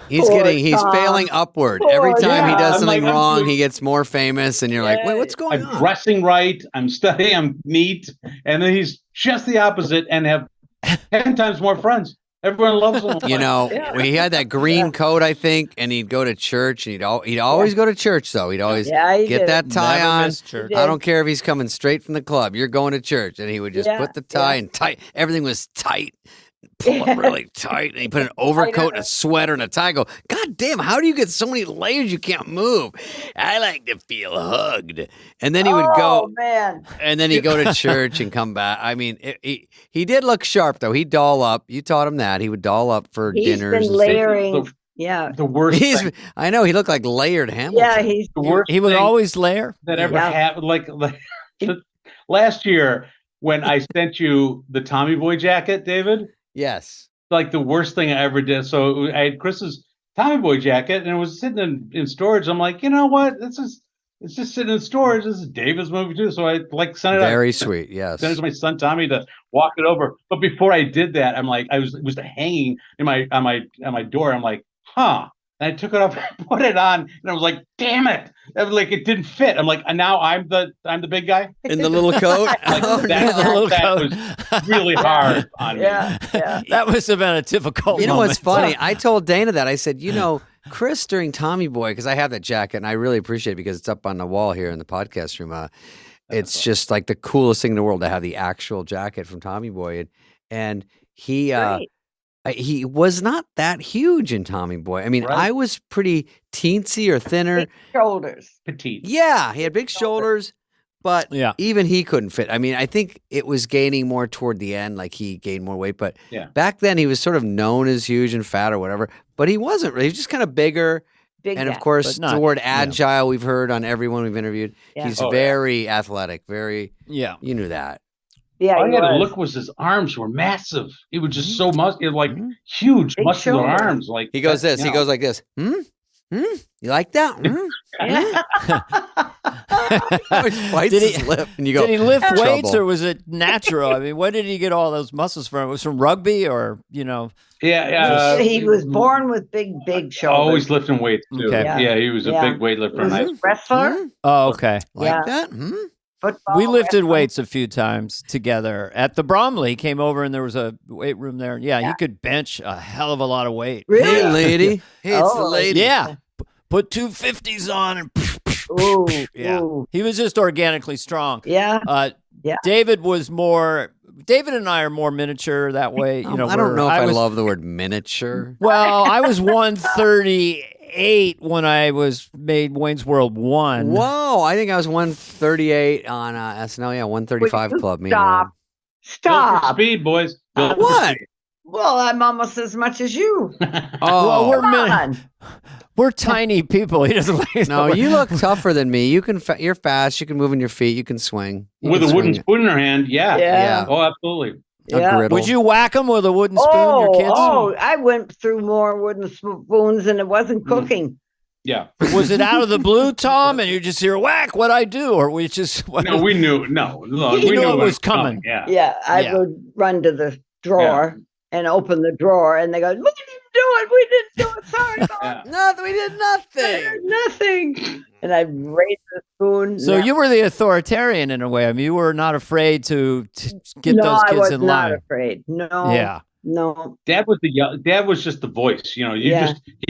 he's failing upward. Every time he does something wrong, he gets more famous. And you're like, wait, what's going on? I'm dressing right. I'm studying. I'm neat. And then he's just the opposite and have 10 times more friends. Everyone loves him. You know, he had that green coat, I think, and he'd go to church, and he'd always go to church, though. He'd always get that tie on. I don't care if he's coming straight from the club. You're going to church. And he would just put the tie and tight. Everything was tight. Pull up really tight. And he put an overcoat and a sweater and a tie. I go, God damn, how do you get so many layers you can't move? I like to feel hugged. And then he would go. Man. And then he'd go to church and come back. I mean, he did look sharp, though. He'd doll up. You taught him that. He would doll up for dinners. He's been layering. The worst thing. I know. He looked like layered Hamilton. Yeah, he's the worst. He would always layer. That ever happened. Like last year when I sent you the Tommy Boy jacket, David. Yes. Like the worst thing I ever did. So I had Chris's Tommy Boy jacket and it was sitting in storage. I'm like, you know what? It's just sitting in storage. This is David's movie too. So I like sent it Very sweet. Yes. Sent it to my son Tommy to walk it over. But before I did that, I'm like, it was hanging in on my door. I'm like, huh. And I took it off and put it on, and I was like, "Damn it!" I was like, it didn't fit. I'm like, now I'm the big guy in the little coat. That was really hard on me. Yeah. That must have been a difficult. You know moment. what's funny? I told Dana that. I said, Chris during Tommy Boy, because I have that jacket, and I really appreciate it because it's up on the wall here in the podcast room. It's just like the coolest thing in the world to have the actual jacket from Tommy Boy, and he. He was not that huge in Tommy Boy. I mean, I was pretty teensy or thinner. Big shoulders. Petite. Yeah, he had big shoulders, but even he couldn't fit. I mean, I think it was gaining more toward the end, like he gained more weight. But back then he was sort of known as huge and fat or whatever. But he wasn't really. He was just kind of bigger. And of course, the word agile we've heard on everyone we've interviewed. Yeah. He's very athletic, very, you knew that. Yeah, all I had to look was his arms were massive. He was just so muscular, like huge, big muscular arms. Like he goes this, he goes like this. You like that? He bites his lip, and you go. Did he lift weights, or was it natural? I mean, where did he get all those muscles from? It was from rugby, or Yeah, he was born with big shoulders. Always lifting weights too. Okay. Yeah, he was a big weightlifter. Was he a wrestler? Oh, okay. Like that? Football, we lifted weights a few times together at the Bromley. He came over and there was a weight room there. Yeah, he could bench a hell of a lot of weight. Really? Hey, lady. Hey, it's the lady. Yeah. Put 250s on and Ooh, yeah. ooh. He was just organically strong. Yeah. Yeah. David and I are more miniature that way. You know, I don't know if I love the word miniature. Well, I was 138 when I was made Wayne's World 1. Whoa, I think I was 138 on SNL. Yeah, 135 Club. Stop. Speed, boys. What? Well, I'm almost as much as you. Well, we're tiny people. He doesn't like. No, you look tougher than me. You're fast. You can move in your feet. You can swing. With a wooden spoon in her hand. Yeah. Oh, absolutely. Yeah. Would you whack them with a wooden spoon, your kids? Oh, I went through more wooden spoons and it wasn't cooking. Yeah. Was it out of the blue, Tom? And you just hear whack? What I do, or we just? No, we knew. No, we knew it was coming. Yeah. Yeah, I would run to the drawer and open the drawer, and they go, "We didn't do it. We didn't do it. Sorry, Mom. No, we did nothing. Nothing." And I raised the spoon. So you were the authoritarian in a way. I mean, you were not afraid to get those kids in line. No, I was not afraid. No. Yeah. No. Dad was just the voice. You know, he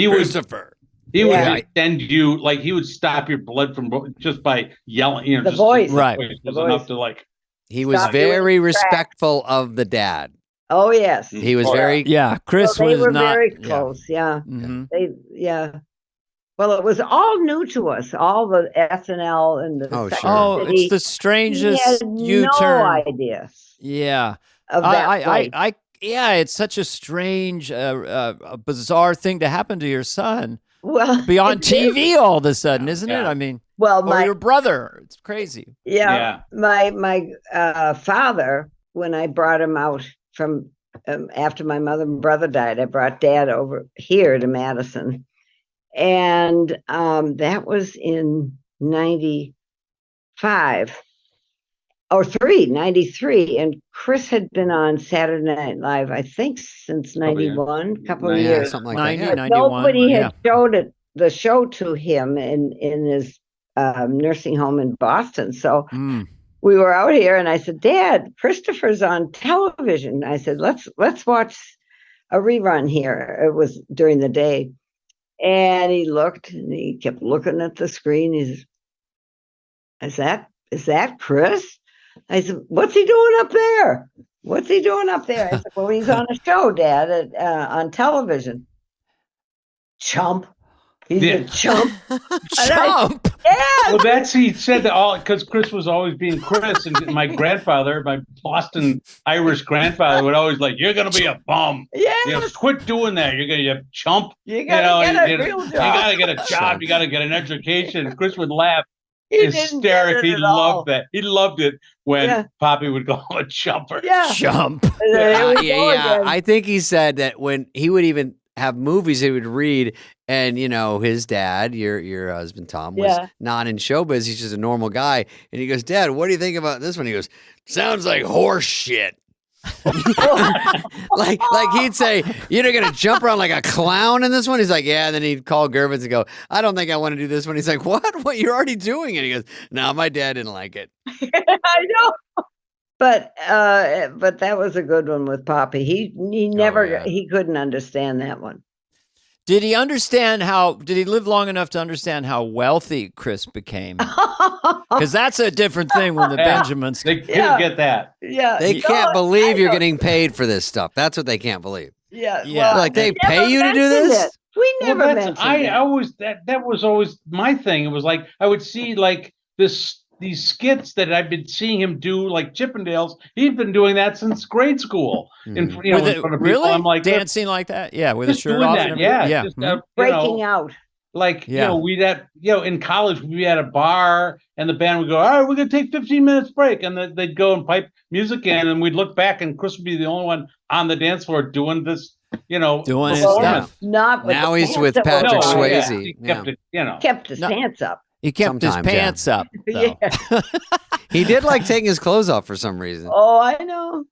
was Christopher. He would send you, like, he would stop your blood from just by yelling. You know, the voice. Right. Was enough to, like. He was very respectful of the dad. Oh, yes. He was very. Yeah. Chris they was were not. very close. Yeah. Mm-hmm. Well, it was all new to us, all the SNL and the. It's the strangest U-turn. No idea. Yeah. Of that it's such a strange, bizarre thing to happen to your son. Well, be on TV all of a sudden, isn't it? I mean, or your brother. It's crazy. Yeah. My father, when I brought him out from after my mother and brother died, I brought Dad over here to Madison, and that was in 95. Or 93, and Chris had been on Saturday Night Live, I think, since 91, a couple of years. Something like that. 91. Nobody had showed the show to him in his nursing home in Boston. So we were out here, and I said, "Dad, Christopher's on television." I said, "Let's watch a rerun here." It was during the day, and he looked, and he kept looking at the screen. He said, "Is that Chris?" I said, "What's he doing up there? What's he doing up there?" I said, "Well, he's on a show, Dad, on television." Chump. He's a chump. Chump. Yeah. Well, he said that all because Chris was always being Chris, and my grandfather, my Boston Irish grandfather, would always like, "You're gonna be a bum. Yeah. Quit doing that. You're gonna chump. You gotta get a real job. You gotta get a job. You gotta get an education." Chris would laugh. Hysterical. He loved that. He loved it when Poppy would call him a chumper. Yeah. Chump. I think he said that when he would even have movies he would read, and his dad, your husband Tom, was not in showbiz. He's just a normal guy, and he goes, "Dad, what do you think about this one?" He goes, "Sounds like horse shit." like he'd say, "You're gonna jump around like a clown in this one." He's like, "Yeah." And then he'd call Gervitz and go, "I don't think I want to do this one." He's like, What you're already doing it?" He goes, "No, my dad didn't like it." I know, but that was a good one with Poppy. He never he couldn't understand that one. Did he live long enough to understand how wealthy Chris became? Because that's a different thing when the Benjamins. They couldn't get that. Yeah. They can't believe you're getting paid for this stuff. That's what they can't believe. Yeah. Well, like, they pay you to do this? We never mentioned it. I always that was always my thing. It was like I would see like these skits that I've been seeing him do, like Chippendales. He's been doing that since grade school. In front of people. Really? I'm like dancing like that? Yeah, with a shirt off. That, yeah. Just, breaking out. Like, we'd at, in college, we'd be at a bar and the band would go, "All right, we're going to take 15 minutes break." And they'd go and pipe music in, and we'd look back, and Chris would be the only one on the dance floor doing this, doing his stuff. Now he's with Patrick Swayze. He kept it, kept his pants up. He kept his pants up. Yeah. He did like taking his clothes off for some reason. Oh, I know.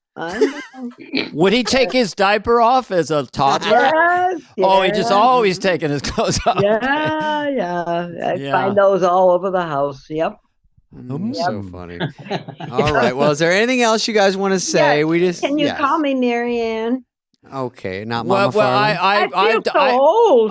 Would he take his diaper off as a toddler? Yes, Oh, he just always taking his clothes off. Yeah. I find those all over the house. Yep. So funny. All right. Well, is there anything else you guys want to say? Can you call me Marianne? Okay, not Mama well, Farley.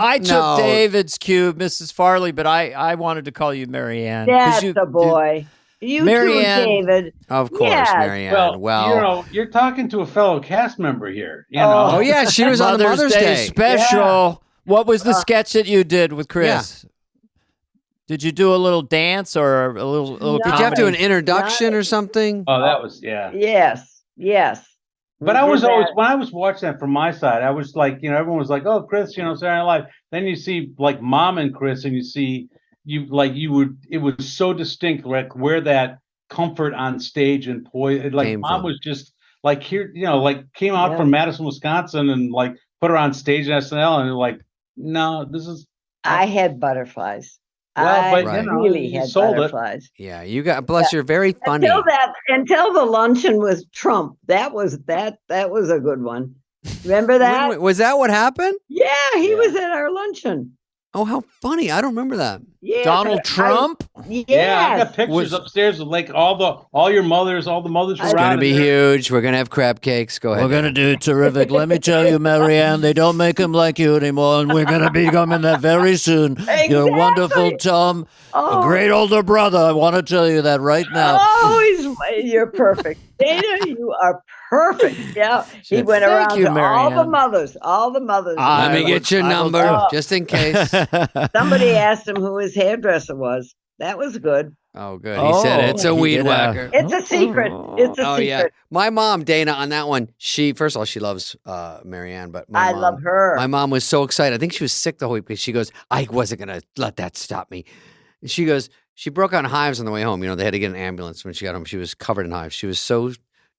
I took David's cue, Mrs. Farley, but I wanted to call you Marianne. That's the boy. You Marianne, too, David. Of course, Marianne. Well, you're talking to a fellow cast member here. You know. Oh yeah, she was on the Mother's Day special. Yeah. What was the sketch that you did with Chris? Yeah. Did you do a little dance or a little? Did you have to do an introduction or something? Oh, that was Yes. But I was always, when I was watching that from my side, I was like, everyone was like, "Oh, Chris, Saturday Night Live." Then you see like Mom and Chris, and you see it was so distinct, like where that comfort on stage and poise, like Mom was just like here, like came out from Madison, Wisconsin, and like put her on stage in SNL, and you're like, no, this is. I had butterflies. Well, but I really had butterflies. Yeah, you got. Plus, you're very funny. Until the luncheon was Trump. That was a good one. Remember that? Wait, was that what happened? Yeah, he was at our luncheon. Oh, how funny! I don't remember that. Yeah, Donald Trump. Yeah, I got pictures upstairs of like all your mothers, all the mothers. It's going to be huge. We're going to have crab cakes. Go ahead. We're going to do terrific. Let me tell you, Marianne, they don't make them like you anymore, and we're going to be coming there very soon. Exactly. You're wonderful, Tom. A great older brother. I want to tell you that right now. Oh, you're perfect, Dana. You are perfect. Yeah, he went around to all the mothers. Let me get your number, just in case. Somebody asked him who his hairdresser was. That was good. Oh, good. He said it's a weed whacker. It's a secret. It's a secret. Yeah. My mom, Dana, on that one, first of all, she loves Marianne, but I love her. My mom was so excited. I think she was sick the whole week because she goes, I wasn't going to let that stop me. And she goes, she broke out in hives on the way home. They had to get an ambulance when she got home. She was covered in hives. She was so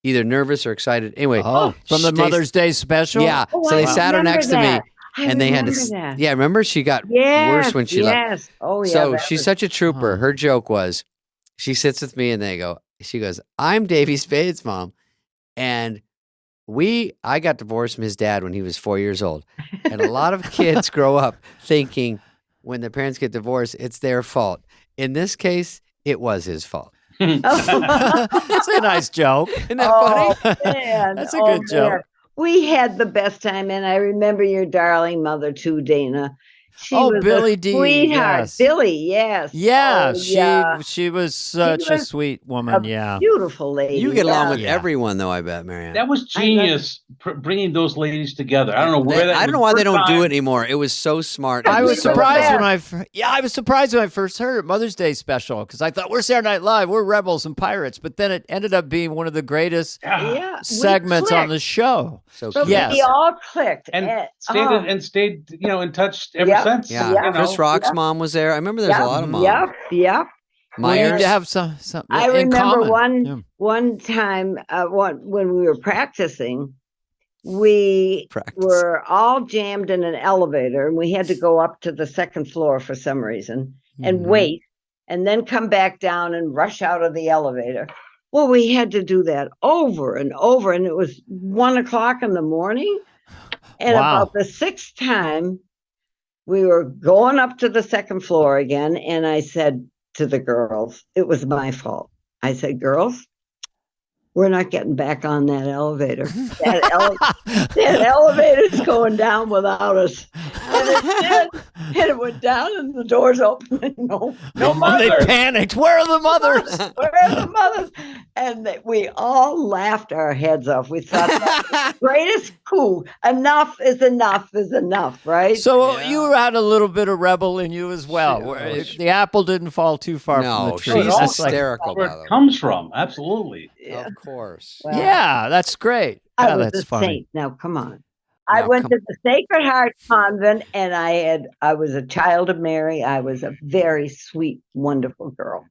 either nervous or excited. Anyway. From the Mother's Day special? Yeah. So they sat her next to me. And they had to, remember she got worse when she left. Oh, yeah. So she's such a trooper. Her joke was, she sits with me and she goes, I'm Davey Spade's mom. And I got divorced from his dad when he was 4 years old. And a lot of kids grow up thinking when their parents get divorced, it's their fault. In this case, it was his fault. That's a nice joke. Isn't that funny? Man. That's a good joke. We had the best time, and I remember your darling mother too, Dana. She was Billy a sweetheart. Yes. Billy, yes. Yeah, she was such a sweet woman. Beautiful lady. You get along with everyone, though. I bet, Marianne. That was genius, bringing those ladies together. I don't know where I don't know why they don't do it anymore. It was so smart. I was surprised when I first heard it, Mother's Day special, because I thought we're Saturday Night Live, we're rebels and pirates, but then it ended up being one of the greatest segments on the show. So we all clicked and stayed in touch ever since. Yeah, Chris Rock's mom was there. I remember there's a lot of moms. Yep. Myers. You have some I remember one time when we were practicing, we were all jammed in an elevator, and we had to go up to the second floor for some reason and wait, and then come back down and rush out of the elevator. Well, we had to do that over and over, and it was 1:00 in the morning. And about the sixth time, we were going up to the second floor again, and I said to the girls, it was my fault. I said, girls, we're not getting back on that elevator. That elevator's going down without us. And it did. And it went down, and the doors opened. No mothers. They panicked. Where are the mothers? Where are the mothers? And we all laughed our heads off. We thought that was the greatest coup. Enough is enough, right? So you had a little bit of rebel in you as well. The apple didn't fall too far from the tree. She's hysterical. Where it comes from, absolutely. Yeah. Of course. Well, yeah, that's great. I was that's a funny. saint. Now, come on. I went to the Sacred Heart Convent, and I was a child of Mary. I was a very sweet, wonderful girl.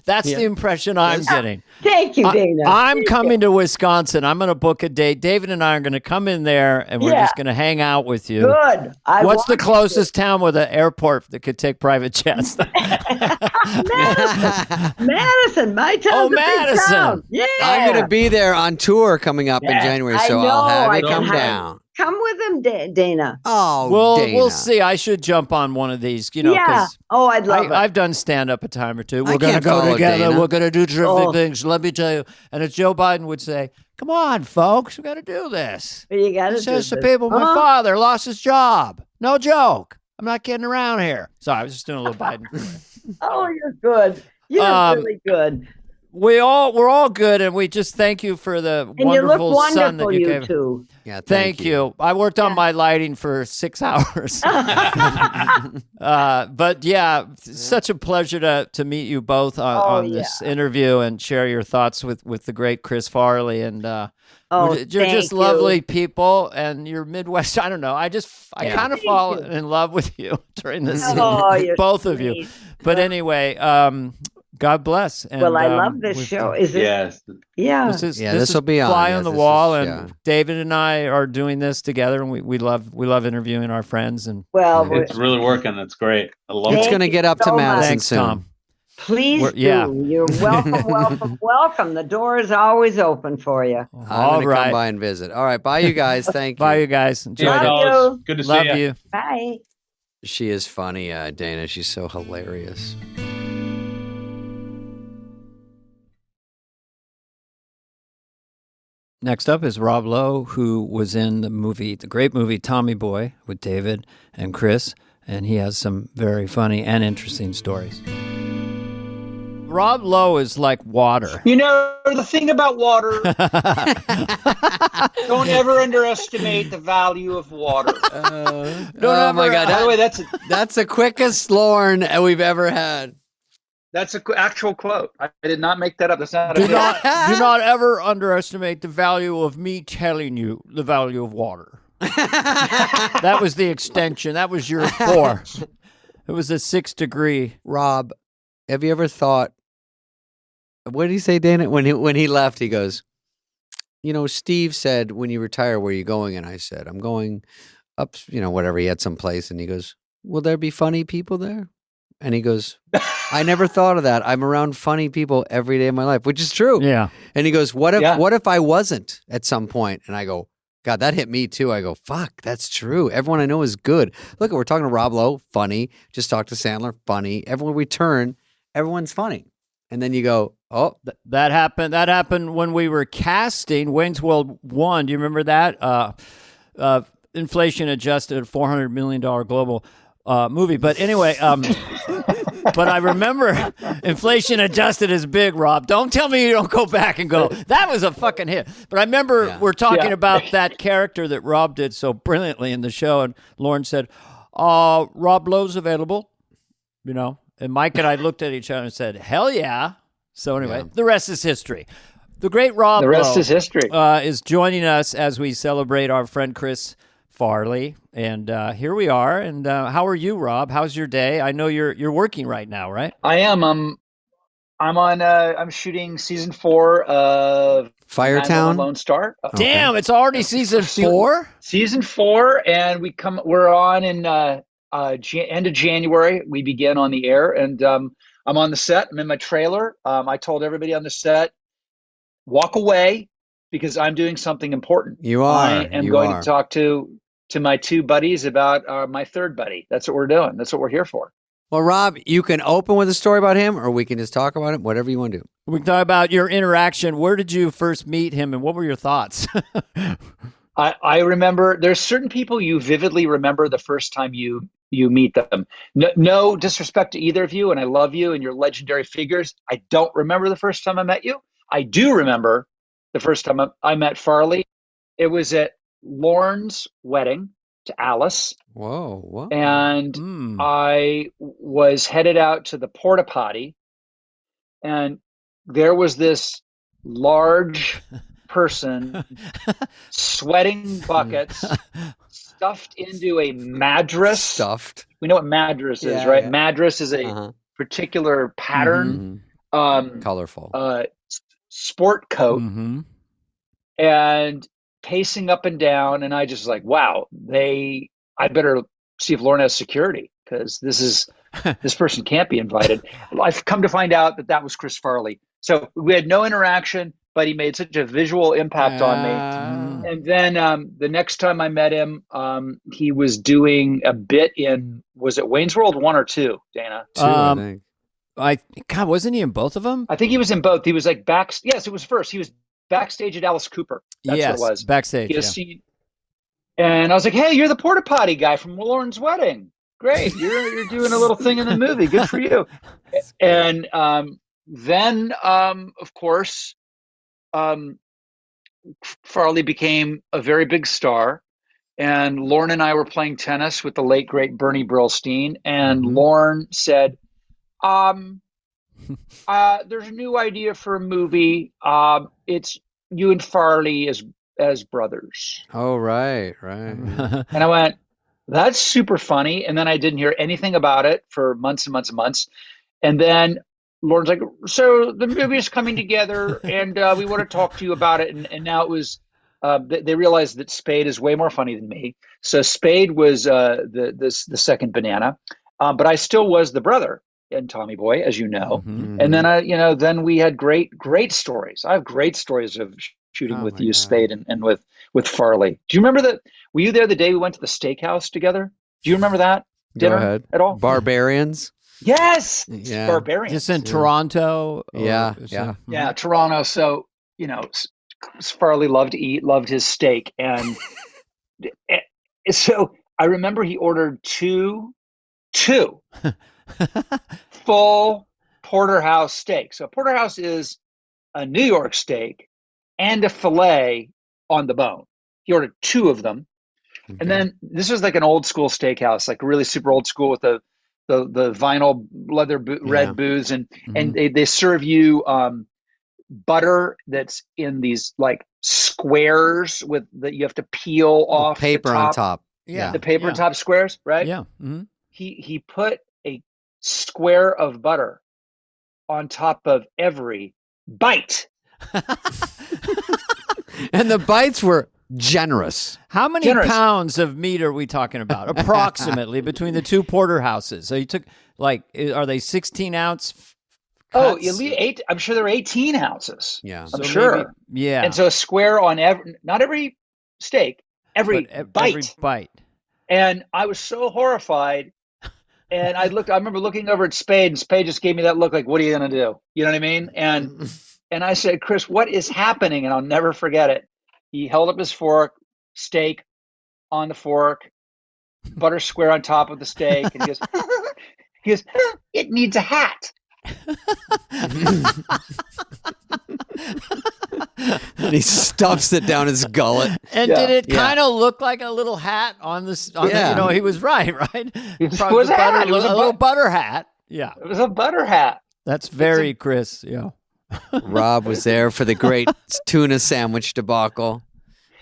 That's the impression I'm getting. Thank you, Dana. I'm coming to Wisconsin. I'm going to book a date. David and I are going to come in there, and we're just going to hang out with you. Good. What's the closest town with an airport that could take private jets? Madison. My town. Oh, Madison. Town. Yeah. I'm going to be there on tour coming up in January, so I'll have you come down. come with him, Dana. Oh, Dana. We'll see. I should jump on one of these, you know. Yeah. Oh, I'd love it. I've done stand-up a time or two. We're going to go together. Dana. We're going to do terrific things. Let me tell you. And as Joe Biden would say, come on, folks, we got to do this. You got to do this. He says to people, my father lost his job. No joke. I'm not kidding around here. Sorry, I was just doing a little Biden. Oh, you're good. You're really good. We're all good, and we just thank you for the wonderful sun that you gave. Too. Yeah, thank you. I worked on my lighting for 6 hours. But yeah, such a pleasure to meet you both on this interview and share your thoughts with the great Chris Farley. And you're just lovely people, and you're Midwest. I don't know. I kind of fall in love with you during this. Both of you. But anyway, God bless. And, I love this show. Is it? Yes. Yeah. This will be on. Fly on the Wall, and David and I are doing this together, and we love interviewing our friends. And it's really working. It's great. I love it. It's going to get up to Madison soon. Tom. Please do. You're welcome. The door is always open for you. I'm going to come by and visit. All right. Bye, you guys. Thank you. Bye, you guys. Enjoy it. Good to love see you. Bye. She is funny, Dana. She's so hilarious. Next up is Rob Lowe, who was in the great movie Tommy Boy with David and Chris, and he has some very funny and interesting stories. Rob Lowe is like water. You know, the thing about water, don't ever underestimate the value of water. Oh my God. By the way, that's the quickest Lorne we've ever had. That's an actual quote. I did not make that up. That's not. Do not ever underestimate the value of me telling you the value of water. That was the extension. That was your 4. It was a 6 degree. Rob, have you ever thought? What did he say, Dana? When he left, he goes, "You know, Steve said when you retire, where are you going?" And I said, "I'm going up. You know, whatever." He had some place, and he goes, "Will there be funny people there?" And he goes, I never thought of that. I'm around funny people every day of my life, which is true. Yeah. And he goes, what if I wasn't at some point? And I go, God, that hit me too. I go, fuck, that's true. Everyone I know is good. Look, we're talking to Rob Lowe, funny. Just talked to Sandler, funny. Everyone we turn, everyone's funny. And then you go, oh. That happened. That happened when we were casting Wayne's World 1. Do you remember that? Inflation adjusted $400 million global movie. But anyway, but I remember inflation adjusted is big, Rob. Don't tell me you don't go back and go, that was a fucking hit. But I remember we're talking about that character that Rob did so brilliantly in the show. And Lauren said, Rob Lowe's available, you know. And Mike and I looked at each other and said, hell yeah. So anyway, the rest is history. The great Rob Lowe is history. Is joining us as we celebrate our friend Chris Farley. And here we are. And how are you, Rob? How's your day? I know you're working right now, right? I am. I'm shooting season 4 of Firetown Lone Star. Damn, it's already season 4? Season 4, and we're on in end of January. We begin on the air, and I'm on the set. I'm in my trailer. I told everybody on the set, walk away because I'm doing something important. You are. I am going to talk to my 2 buddies about my 3rd buddy. That's what we're doing. That's what we're here for. Well, Rob, you can open with a story about him, or we can just talk about it, whatever you want to do. We can talk about your interaction. Where did you first meet him, and what were your thoughts? I remember there's certain people you vividly remember the first time you meet them. No disrespect to either of you, and I love you, and you're legendary figures. I don't remember the first time I met you. I do remember the first time I met Farley. It was at Lorne's wedding to Alice. Whoa. And I was headed out to the porta potty, and there was this large person sweating buckets stuffed into a madras. Stuffed. We know what madras is, right? Yeah. Madras is a particular pattern. Colorful. Sport coat. And pacing up and down, and I just like, wow, I better see if Lauren has security, because this person can't be invited. I've come to find out that was Chris Farley. So we had no interaction, but he made such a visual impact on me And then the next time I met him, he was doing a bit in, was it Wayne's World 1 or 2, Dana? 2, I think. God, wasn't he in both of them? I think he was in both. He was like yes, it was first. He was backstage at Alice Cooper. That's what it was. Backstage. And I was like, hey, you're the porta potty guy from Lauren's wedding. Great. You're doing a little thing in the movie. Good for you. And then, of course, Farley became a very big star. And Lauren and I were playing tennis with the late, great Bernie Brillstein. And Lauren said, there's a new idea for a movie. It's you and Farley as brothers. Oh, right. And I went, that's super funny. And then I didn't hear anything about it for months and months and months. And then Lauren's like, so the movie is coming together and we want to talk to you about it. And now it was, they realized that Spade is way more funny than me. So Spade was the second banana, but I still was the brother in Tommy Boy, as you know. And then then we had great stories. I have great stories of shooting with you, Spade, and with Farley. Do you remember that? Were you there the day we went to the steakhouse together? Do you remember that dinner at all? Barbarians. Yes, yeah. Barbarians. Just in Toronto. Yeah, Toronto. So Farley loved to eat, loved his steak, and so I remember he ordered two full porterhouse steaks. So porterhouse is a New York steak and a fillet on the bone. He ordered 2 of them. Okay. And then this was like an old school steakhouse, like really super old school with the vinyl leather red booths. And they serve you butter that's in these like squares that you have to peel off paper on top. Yeah. The paper on top squares, right? Yeah. He put a square of butter on top of every bite. And the bites were generous. How many pounds of meat are we talking about, approximately, between the 2 porterhouses? So you took, are they 16-ounce cuts? Oh, at least 8. I'm sure they're 18 ounces. Yeah. I'm sure. Maybe, yeah. And so a square on not every steak, every bite. Every bite. And I was so horrified. And I remember looking over at Spade, and Spade just gave me that look like, what are you going to do? You know what I mean? And I said, Chris, what is happening? And I'll never forget it. He held up his fork, steak on the fork, butter square on top of the steak. And he goes, it needs a hat. And he stuffs it down his gullet. And did it kind of look like a little hat on this? He was right? It was a little butter hat. Yeah. It was a butter hat. That's very Chris. Yeah. Rob was there for the great tuna sandwich debacle.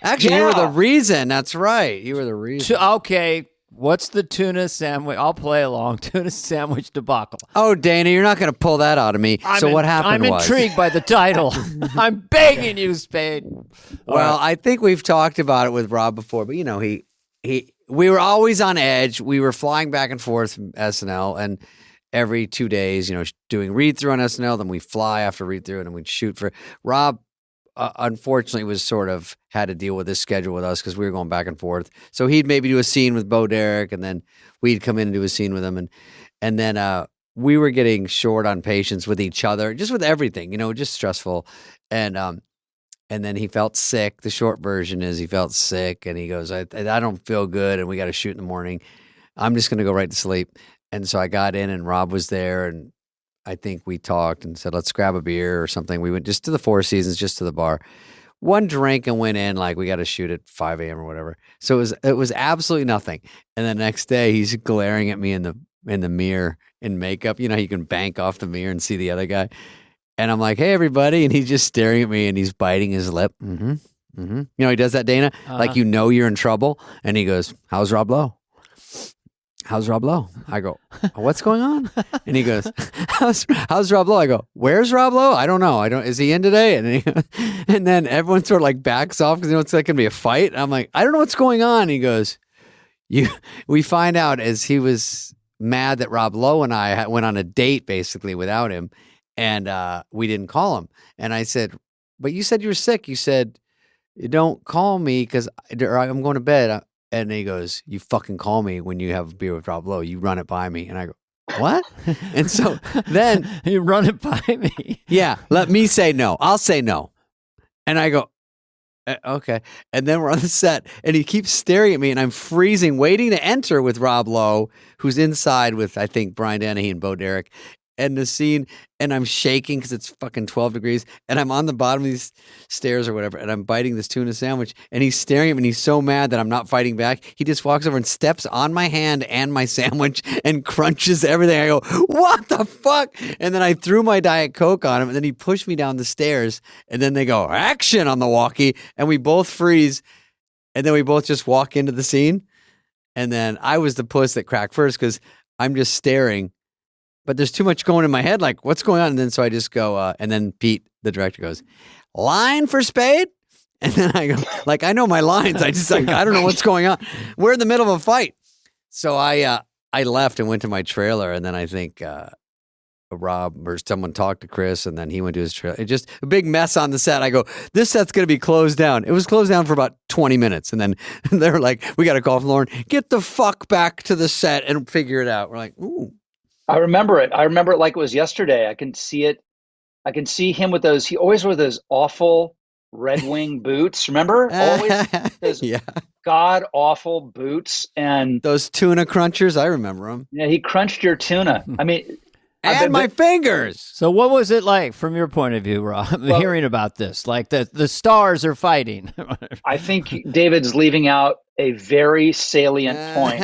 Actually, you were the reason. That's right. You were the reason. Okay. What's the tuna sandwich? I'll play along. Tuna sandwich debacle. Oh, Dana, you're not going to pull that out of me. What happened I'm intrigued by the title. I'm begging you, Spade. Well, I think we've talked about it with Rob before, but we were always on edge. We were flying back and forth from SNL, and every 2 days, doing read through on SNL, then we fly after read through, and then we'd shoot for Rob. Unfortunately, was sort of had to deal with this schedule with us because we were going back and forth. So he'd maybe do a scene with Bo Derek, and then we'd come in and do a scene with him, and then we were getting short on patience with each other, just with everything, just stressful. And then he felt sick. The short version is he felt sick, and he goes, "I don't feel good, and we got to shoot in the morning. I'm just going to go right to sleep." And so I got in, and Rob was there, and I think we talked and said, let's grab a beer or something. We went just to the Four Seasons, just to the bar. One drink and went in like we got to shoot at 5 a.m. or whatever. So it was absolutely nothing. And the next day he's glaring at me in the mirror in makeup. You can bank off the mirror and see the other guy. And I'm like, hey, everybody. And he's just staring at me and he's biting his lip. He does that, Dana. Like, you're in trouble. And he goes, how's Rob Lowe? How's Rob Lowe? I go, what's going on? And he goes, how's Rob Lowe? I go, where's Rob Lowe? I don't know. Is he in today? And then everyone sort of like backs off because it's like going to be a fight. And I'm like, I don't know what's going on. And he goes, we find out as he was mad that Rob Lowe and I went on a date basically without him. And we didn't call him. And I said, but you said you were sick. You said, don't call me because I'm going to bed. And he goes, you fucking call me when you have a beer with Rob Lowe. You run it by me. And I go, what? And so then you run it by me. Yeah, let me say no. I'll say no. And I go, okay. And then we're on the set, and he keeps staring at me, and I'm freezing, waiting to enter with Rob Lowe, who's inside with, I think, Brian Dennehy and Bo Derek. And the scene, and I'm shaking because it's fucking 12 degrees, and I'm on the bottom of these stairs or whatever, and I'm biting this tuna sandwich, and he's staring at me, and he's so mad that I'm not fighting back. He just walks over and steps on my hand and my sandwich and crunches everything. I go, what the fuck? And then I threw my Diet Coke on him, and then he pushed me down the stairs, and then they go, action on the walkie, and we both freeze, and then we both just walk into the scene, and then I was the puss that cracked first because I'm just staring. But there's too much going in my head, like, what's going on? And then so I just go, and then Pete, the director, goes, line for Spade? And then I go, like, I know my lines. I just, like, I don't know what's going on. We're in the middle of a fight. So I left and went to my trailer, and then I think Rob or someone talked to Chris, and then he went to his trailer. It just a big mess on the set. I go, this set's going to be closed down. It was closed down for about 20 minutes. And then they were like, we got to call Lauren, get the fuck back to the set and figure it out. We're like, ooh. I remember it. I remember it like it was yesterday. I can see it. I can see him with those. He always wore those awful Red Wing boots. Remember? Always those god awful boots and those tuna crunchers. I remember them. Yeah, he crunched your tuna. I mean, and my fingers. So what was it like from your point of view, Rob, hearing about this? Like the stars are fighting. I think David's leaving out a very salient point.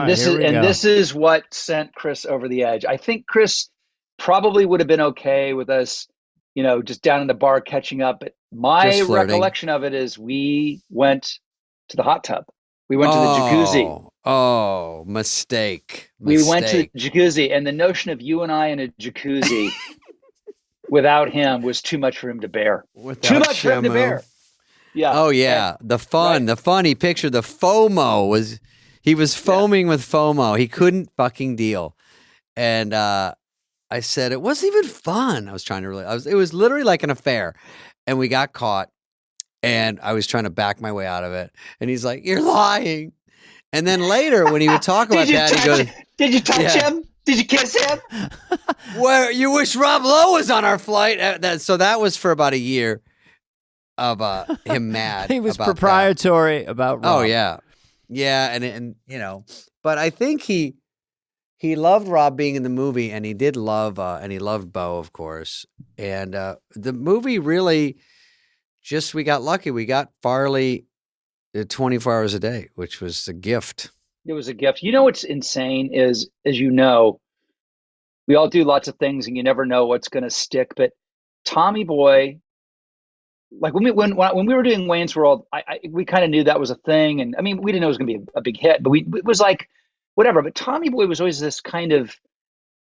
This is what sent Chris over the edge. I think Chris probably would have been okay with us, just down in the bar catching up. But my recollection of it is we went to the hot tub. We went to the jacuzzi. Oh, mistake. We went to the jacuzzi, and the notion of you and I in a jacuzzi without him was too much for him to bear. Too much for him to bear. Yeah. Oh yeah. The funny picture, the FOMO he was foaming with FOMO. He couldn't fucking deal. And I said, it wasn't even fun. I was trying to it was literally like an affair. And we got caught, and I was trying to back my way out of it. And he's like, you're lying. And then later when he would talk about that, he goes, did you touch him? Did you kiss him? Where you wish Rob Lowe was on our flight. So that was for about a year of him mad. He was proprietary about Rob. Oh yeah. Yeah. And but I think he loved Rob being in the movie, and he did love, and he loved Bo, of course. And the movie really we got lucky. We got Farley 24 hours a day, which was a gift. It was a gift. You know what's insane is, as you know, we all do lots of things, and you never know what's going to stick. But Tommy Boy, like when we were doing Wayne's World, we kind of knew that was a thing, and I mean, we didn't know it was going to be a big hit, but it was like whatever. But Tommy Boy was always this kind of.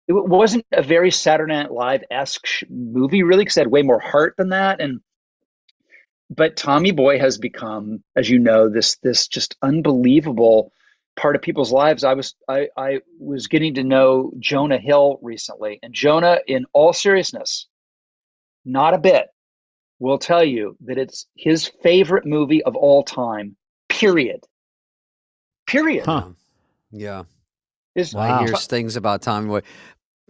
It wasn't a very Saturday Night Live-esque movie, really, because it had way more heart than that, But Tommy Boy has become, as you know, this just unbelievable part of people's lives. I was getting to know Jonah Hill recently, and Jonah, in all seriousness, not a bit, will tell you that it's his favorite movie of all time. Period. Huh. Yeah. I hear things about Tommy Boy.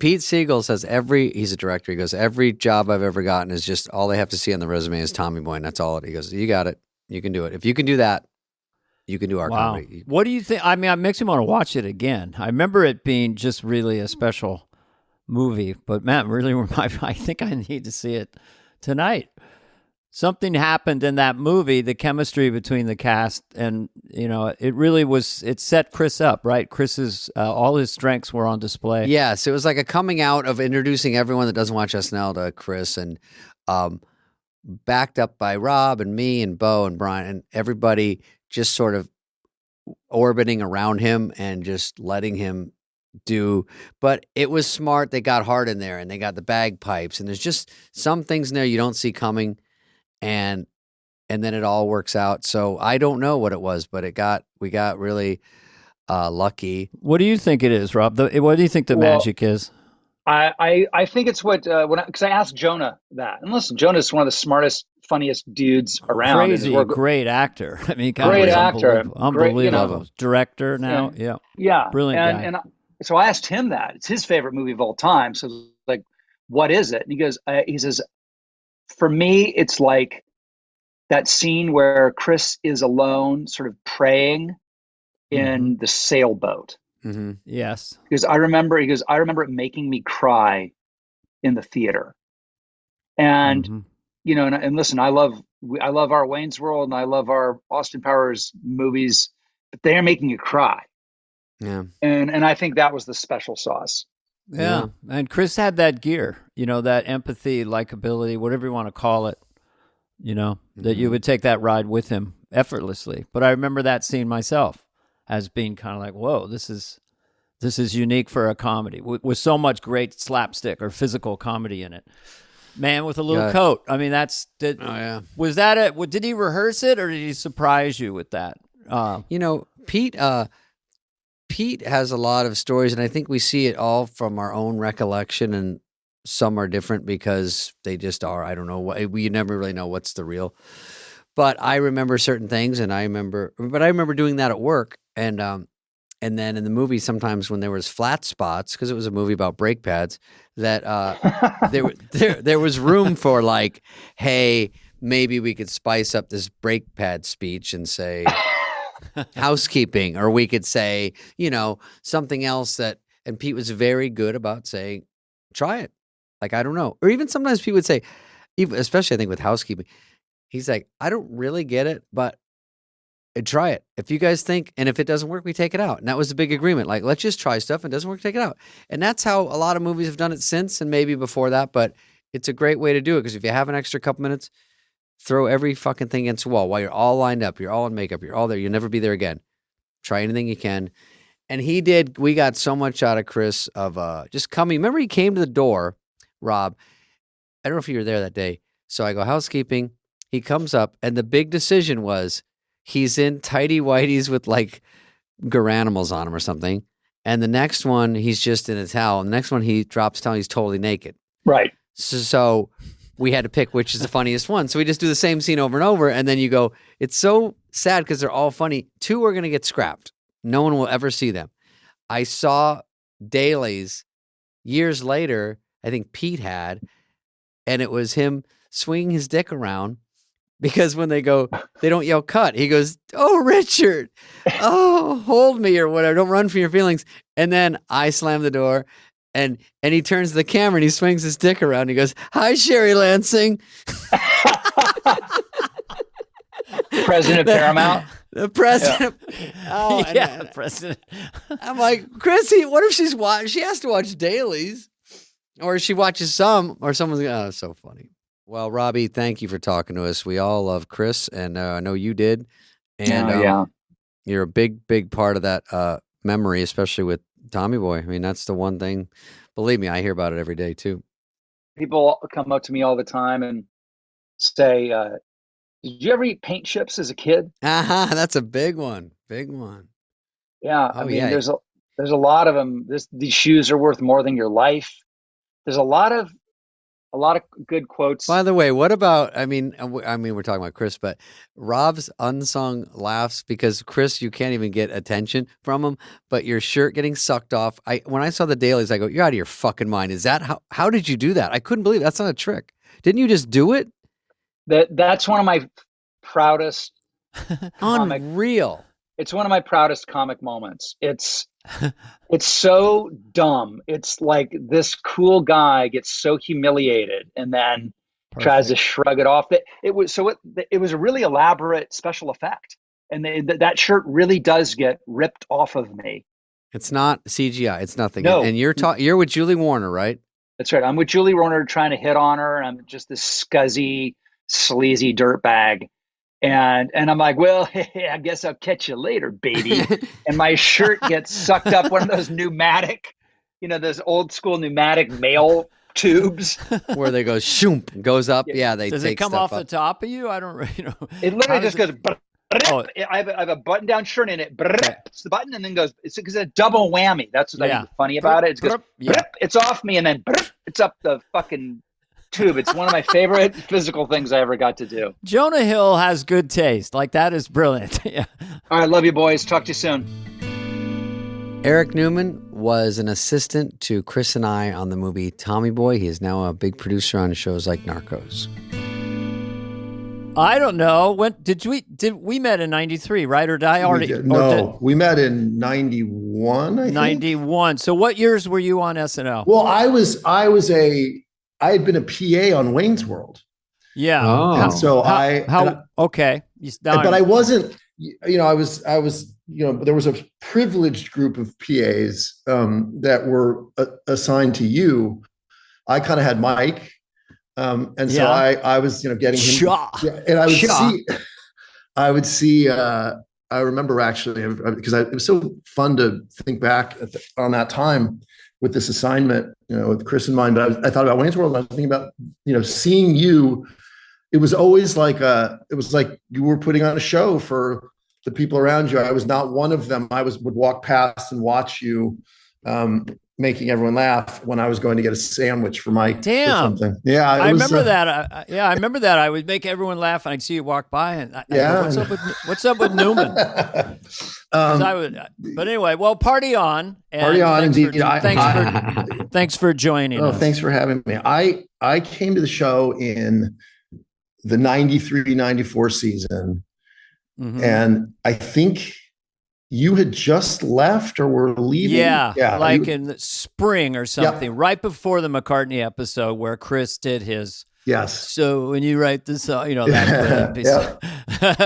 Pete Siegel says he's a director. He goes, every job I've ever gotten is just all they have to see on the resume is Tommy Boy, and that's all. He goes, you got it. You can do it. If you can do that, you can do our comedy. What do you think? I mean, it makes me want to watch it again. I remember it being just really a special movie, but man, really, I think I need to see it tonight. Something happened in that movie, the chemistry between the cast, and it really was. It set Chris up, right? Chris's all his strengths were on display. Yes, it was like a coming out of introducing everyone that doesn't watch SNL to Chris, and backed up by Rob and me and Bo and Brian and everybody just sort of orbiting around him and just letting him do. But it was smart. They got hard in there, and they got the bagpipes, and there's just some things in there you don't see coming. And then it all works out. So I don't know what it was, but we got really lucky. What do you think it is, Rob? What do you think the magic is? I think it's what because I asked Jonah that, and listen, Jonah's one of the smartest, funniest dudes around. Crazy, great actor. I mean, great actor, unbelievable. Great, director now. Yeah, brilliant guy. And so I asked him that. It's his favorite movie of all time. So like, what is it? And he goes, he says, for me, it's like that scene where Chris is alone, sort of praying in the sailboat. Mm-hmm. Yes. Because I remember it making me cry in the theater. And, you know, and listen, I love our Wayne's World and I love our Austin Powers movies, but they're making you cry. Yeah. And I think that was the special sauce. Yeah. And Chris had that gear, you know, that empathy, likability, whatever you want to call it, you know, that you would take that ride with him effortlessly. But I remember that scene myself as being kind of like, whoa, this is unique for a comedy with so much great slapstick or physical comedy in it. Man with a little coat. I mean, was that did he rehearse it or did he surprise you with that? You know, Pete has a lot of stories, and I think we see it all from our own recollection, and some are different because they just are. I don't know. We never really know what's the real. But I remember certain things, and I remember doing that at work, and then in the movie, sometimes when there was flat spots, because it was a movie about brake pads, that there was room for like, hey, maybe we could spice up this brake pad speech and say housekeeping, or we could say, you know, something else that. And Pete was very good about saying, try it. Like, I don't know. Or even sometimes Pete would say, especially I think with housekeeping, he's like, I don't really get it, but try it. If you guys think, and if it doesn't work, we take it out. And that was the big agreement. Like, let's just try stuff. And it doesn't work, take it out. And that's how a lot of movies have done it since, and maybe before that. But it's a great way to do it, because if you have an extra couple minutes, throw every fucking thing against the wall while you're all lined up. You're all in makeup. You're all there. You'll never be there again. Try anything you can. And he did. We got so much out of Chris of just coming. Remember, he came to the door, Rob. I don't know if you were there that day. So I go, housekeeping. He comes up, and the big decision was he's in tighty whities with like garanimals on him or something. And the next one, he's just in a towel. And the next one, he drops down, he's totally naked. Right. So we had to pick which is the funniest one. So we just do the same scene over and over. And then you go, it's so sad because they're all funny. 2 are going to get scrapped. No one will ever see them. I saw dailies years later, I think Pete had, and it was him swinging his dick around, because when they go, they don't yell cut. He goes, oh, Richard, oh, hold me or whatever. Don't run from your feelings. And then I slam the door, and he turns to the camera and he swings his dick around. And he goes, hi, Sherry Lansing. President of Paramount. The president. Yeah. Oh, yeah, the president. I'm like, Chrissy, what if she has to watch dailies, or she watches some, or someone's going, oh, it's so funny. Well, Robbie, thank you for talking to us. We all love Chris, and I know you did. And you're a big, big part of that memory, especially with Tommy Boy. I mean, that's the one thing. Believe me, I hear about it every day, too. People come up to me all the time and say, did you ever eat paint chips as a kid? That's a big one. Big one. Yeah. I mean, there's a lot of them. These shoes are worth more than your life. There's a lot of good quotes. By the way, what about, I mean, we're talking about Chris, but Rob's unsung laughs, because Chris, you can't even get attention from him, but your shirt getting sucked off. When I saw the dailies, I go, you're out of your fucking mind. Is that how did you do that? I couldn't believe it. That's not a trick. Didn't you just do it? That's one of my proudest. Unreal. It's one of my proudest comic moments. It's so dumb. It's like this cool guy gets so humiliated and then tries to shrug it off. It was a really elaborate special effect, and that shirt really does get ripped off of me. It's not CGI. It's nothing. No. And you're with Julie Warner, right? That's right. I'm with Julie Warner trying to hit on her, and I'm just this scuzzy, sleazy dirtbag. And I'm like, well, hey, I guess I'll catch you later, baby. And my shirt gets sucked up one of those pneumatic, those old school pneumatic mail tubes. Where they go, shoomp, goes up. Yeah, they Does take it come stuff off up. the top of you? I don't really know. It literally just goes, I have a button down shirt in it. It's the button and then goes. It's a double whammy. That's what I think is funny about it. It goes. It's off me and then it's up the fucking tube. It's one of my favorite physical things I ever got to do. Jonah Hill has good taste. Like, that is brilliant. Yeah. All right, love you, boys. Talk to you soon. Eric Newman was an assistant to Chris and I on the movie Tommy Boy. He is now a big producer on shows like Narcos. I don't know. When did we met in 93, right? Or did I already? We met in 91, I think. 91. So what years were you on SNL? Well, I had been a PA on Wayne's World. Yeah. Oh. And so okay. But I wasn't, I was, there was a privileged group of PAs that were assigned to you. I kind of had Mike. And so I was, getting him. And I would see, I remember actually, because it was so fun to think back on that time with this assignment, with Chris in mind. But I thought about Wayne's World. And I was thinking about, seeing you. It was always like it was like you were putting on a show for the people around you. I was not one of them. I would walk past and watch you, making everyone laugh when I was going to get a sandwich for Mike. Damn. Or something. Yeah, I remember that. I remember that. I would make everyone laugh, and I'd see you walk by, and I'd go, what's up with Newman? But anyway, well, party on. Party on, indeed. Thanks for joining us. Thanks for having me. I came to the show in the 93-94 season, and I think you had just left or were leaving. Yeah, in the spring or something, right before the McCartney episode where Chris did his. Yes. So when you write this, that.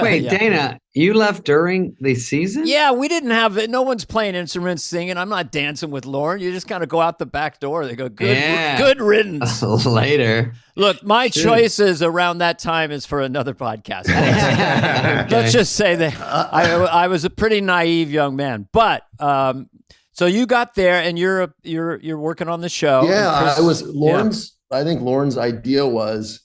Wait, Dana, you left during the season? Yeah, we didn't have it. No one's playing instruments, singing. I'm not dancing with Lauren. You just kind of go out the back door. They go, good riddance. Later. Look, my choices around that time is for another podcast. Let's just say that I was a pretty naive young man, but so you got there and you're working on the show. Yeah, I was Lauren's. I think Lauren's idea was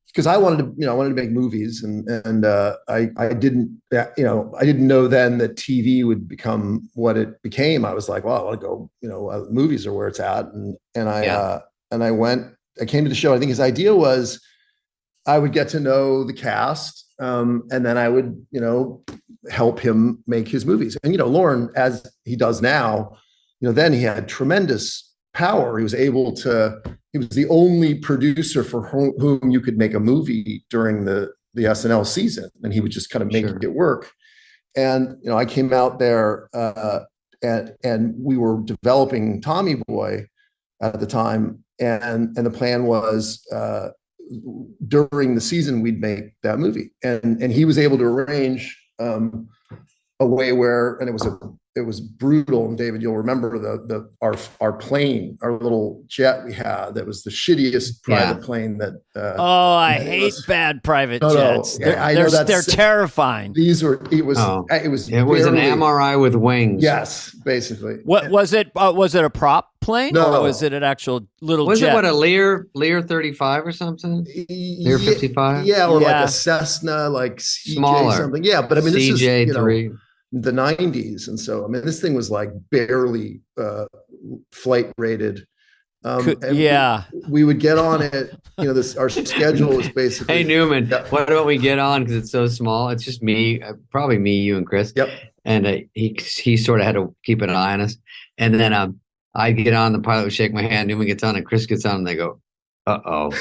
because I wanted to make movies, and I didn't know then that TV would become what it became. I was like, well, I want to go, movies are where it's at, and I came to the show. I think his idea was I would get to know the cast, and then I would help him make his movies. And Lauren, as he does now, then he had tremendous power. He was the only producer for whom you could make a movie during the SNL season, and he would just kind of make it work. And I came out there and we were developing Tommy Boy at the time, and the plan was during the season we'd make that movie, and he was able to arrange a way where, and it was brutal. And David, you'll remember our plane, our little jet we had that was the shittiest private plane that. I hate bad private jets. They're terrifying. It was an MRI with wings. Yes, basically. What was it? Was it a prop plane, or was it an actual little jet? Was it a Lear 35 or something? Lear 55? Yeah, or like a Cessna, like CJ smaller something. Yeah, but I mean, this CJ3. The 90s, and so this thing was like barely flight rated. We would get on it. Our schedule was basically. Hey Newman, why don't we get on because it's so small? It's just me, probably me, you, and Chris. Yep. And he sort of had to keep an eye on us. And then I get on, the pilot would shake my hand. Newman gets on, and Chris gets on, and they go, "Uh-oh."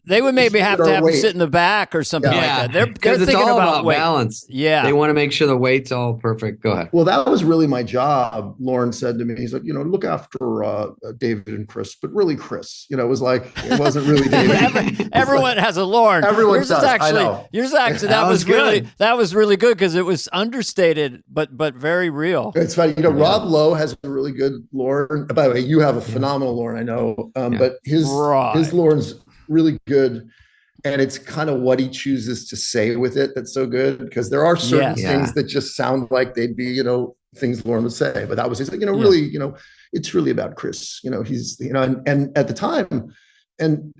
They would maybe have to have them sit in the back or something like that. They're thinking about weight. balance. Yeah. They want to make sure the weight's all perfect. Go ahead. Well, that was really my job. Lauren said to me, he's like, look after David and Chris, but really Chris. It was like, it wasn't really David. Everyone has a Lauren. Everyone does. I know. Yours actually, that was really good because it was understated, but very real. It's funny. Rob Lowe has a really good Lauren. By the way, you have a phenomenal Lauren, I know. But his Lauren's really good, and it's kind of what he chooses to say with it that's so good, because there are certain things that just sound like they'd be things Lauren would say, but that was he's like really it's really about Chris. He's and at the time, and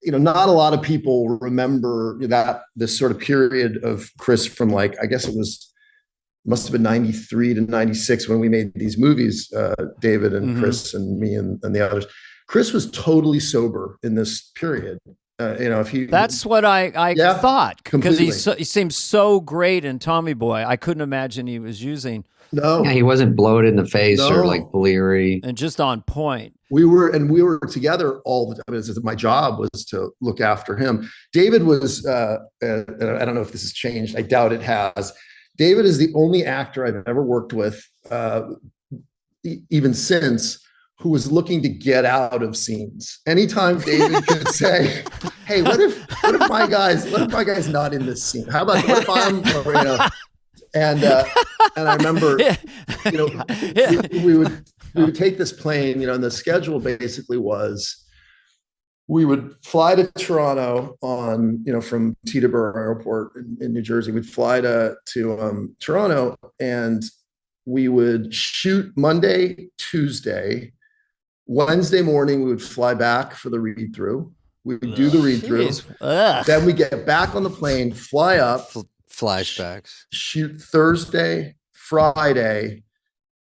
not a lot of people remember this sort of period of Chris from like, I guess must have been 93 to 96 when we made these movies, David and Chris and me and the others. Chris was totally sober in this period. That's what I thought, because he seems so great in Tommy Boy. I couldn't imagine he was using. No, he wasn't bloated in the face or like bleary, and just on point. We were together all the time. My job was to look after him. David was, I don't know if this has changed. I doubt it has. David is the only actor I've ever worked with, even since, who was looking to get out of scenes. Anytime David could say, "Hey, what if my guy's not in this scene? How about what if I'm?" And I remember, we would take this plane, and the schedule basically was, we would fly to Toronto on, from Teterboro Airport in New Jersey. We'd fly to Toronto, and we would shoot Monday, Tuesday. Wednesday morning, we would fly back for the read-through. We would do the read-through. Then we get back on the plane, fly up. Flashbacks. Shoot Thursday, Friday.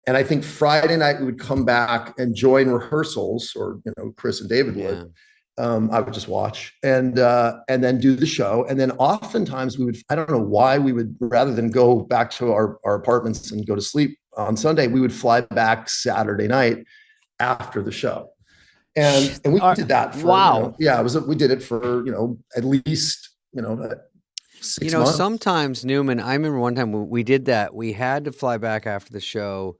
And I think Friday night we would come back and join rehearsals, or, Chris and David would. I would just watch and then do the show. And then oftentimes I don't know why we would, rather than go back to our apartments and go to sleep on Sunday, we would fly back Saturday night after the show. And we did that for, we did it for, at least, 6 months. Sometimes, Newman, I remember one time we did that. We had to fly back after the show.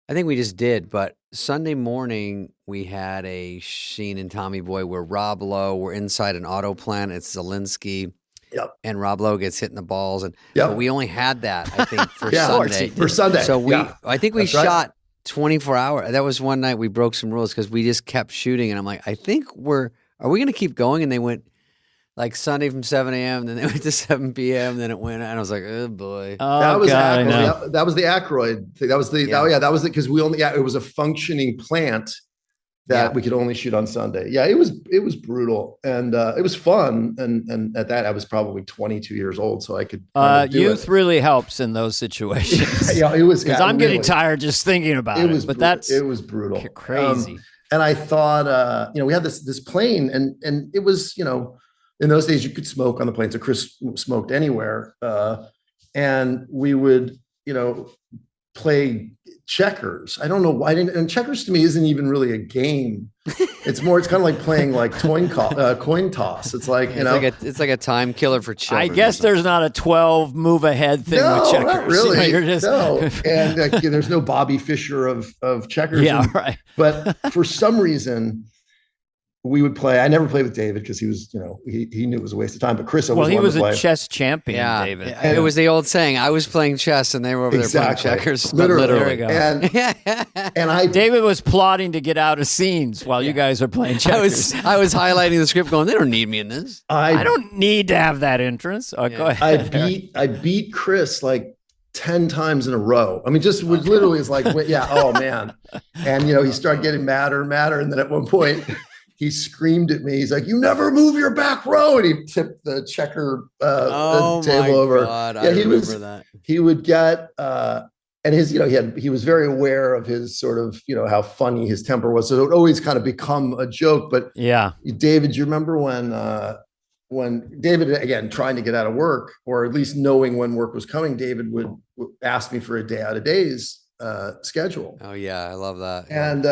I think we just did, but Sunday morning we had a scene in Tommy Boy where Rob Lowe, we're inside an auto plant. It's Zelensky. Yep. And Rob Lowe gets hit in the balls. And but we only had that, I think, for Sunday. For Sunday. So I think we shot 24 hours. That was one night we broke some rules because we just kept shooting. And I'm like, I think are we going to keep going? And they went like Sunday from 7 a.m. Then they went to 7 p.m. Then it went, and I was like, oh boy. That was the Aykroyd thing. That was the because we only it was a functioning plant that we could only shoot on Sunday. Yeah, it was brutal, and it was fun. And at that, I was probably 22 years old, so I could. Youth really helps in those situations. It was because I'm getting tired just thinking about it. It was brutal, crazy. And I thought, we had this plane, and it was, in those days you could smoke on the plane. So Chris smoked anywhere, and we would, play checkers. I don't know why. And checkers to me isn't even really a game. It's kind of like playing like coin toss. It's like, it's like a time killer for children. I guess there's not a 12 move ahead thing with checkers. Not really. No. And there's no Bobby Fischer of checkers. Yeah, right. But for some reason, we would play. I never played with David because he was, he knew it was a waste of time. But Chris always he wanted was to play. a chess champion, David. It was the old saying, I was playing chess and they were over there playing checkers. Literally. There we go. And David was plotting to get out of scenes while you guys are playing checkers. I was highlighting the script going, they don't need me in this. I don't need to have that entrance. Oh, go ahead. I beat Chris like 10 times in a row. I mean, just literally is like, oh man. And, he started getting madder and madder. And then at one point, he screamed at me. He's like, "You never move your back row!" And he tipped the checker table over. God, I remember that. He would get, and his, he was very aware of his sort of, how funny his temper was. So it would always kind of become a joke. But David, do you remember when David, again, trying to get out of work, or at least knowing when work was coming, David would ask me for a day out of days schedule. Oh yeah, I love that. And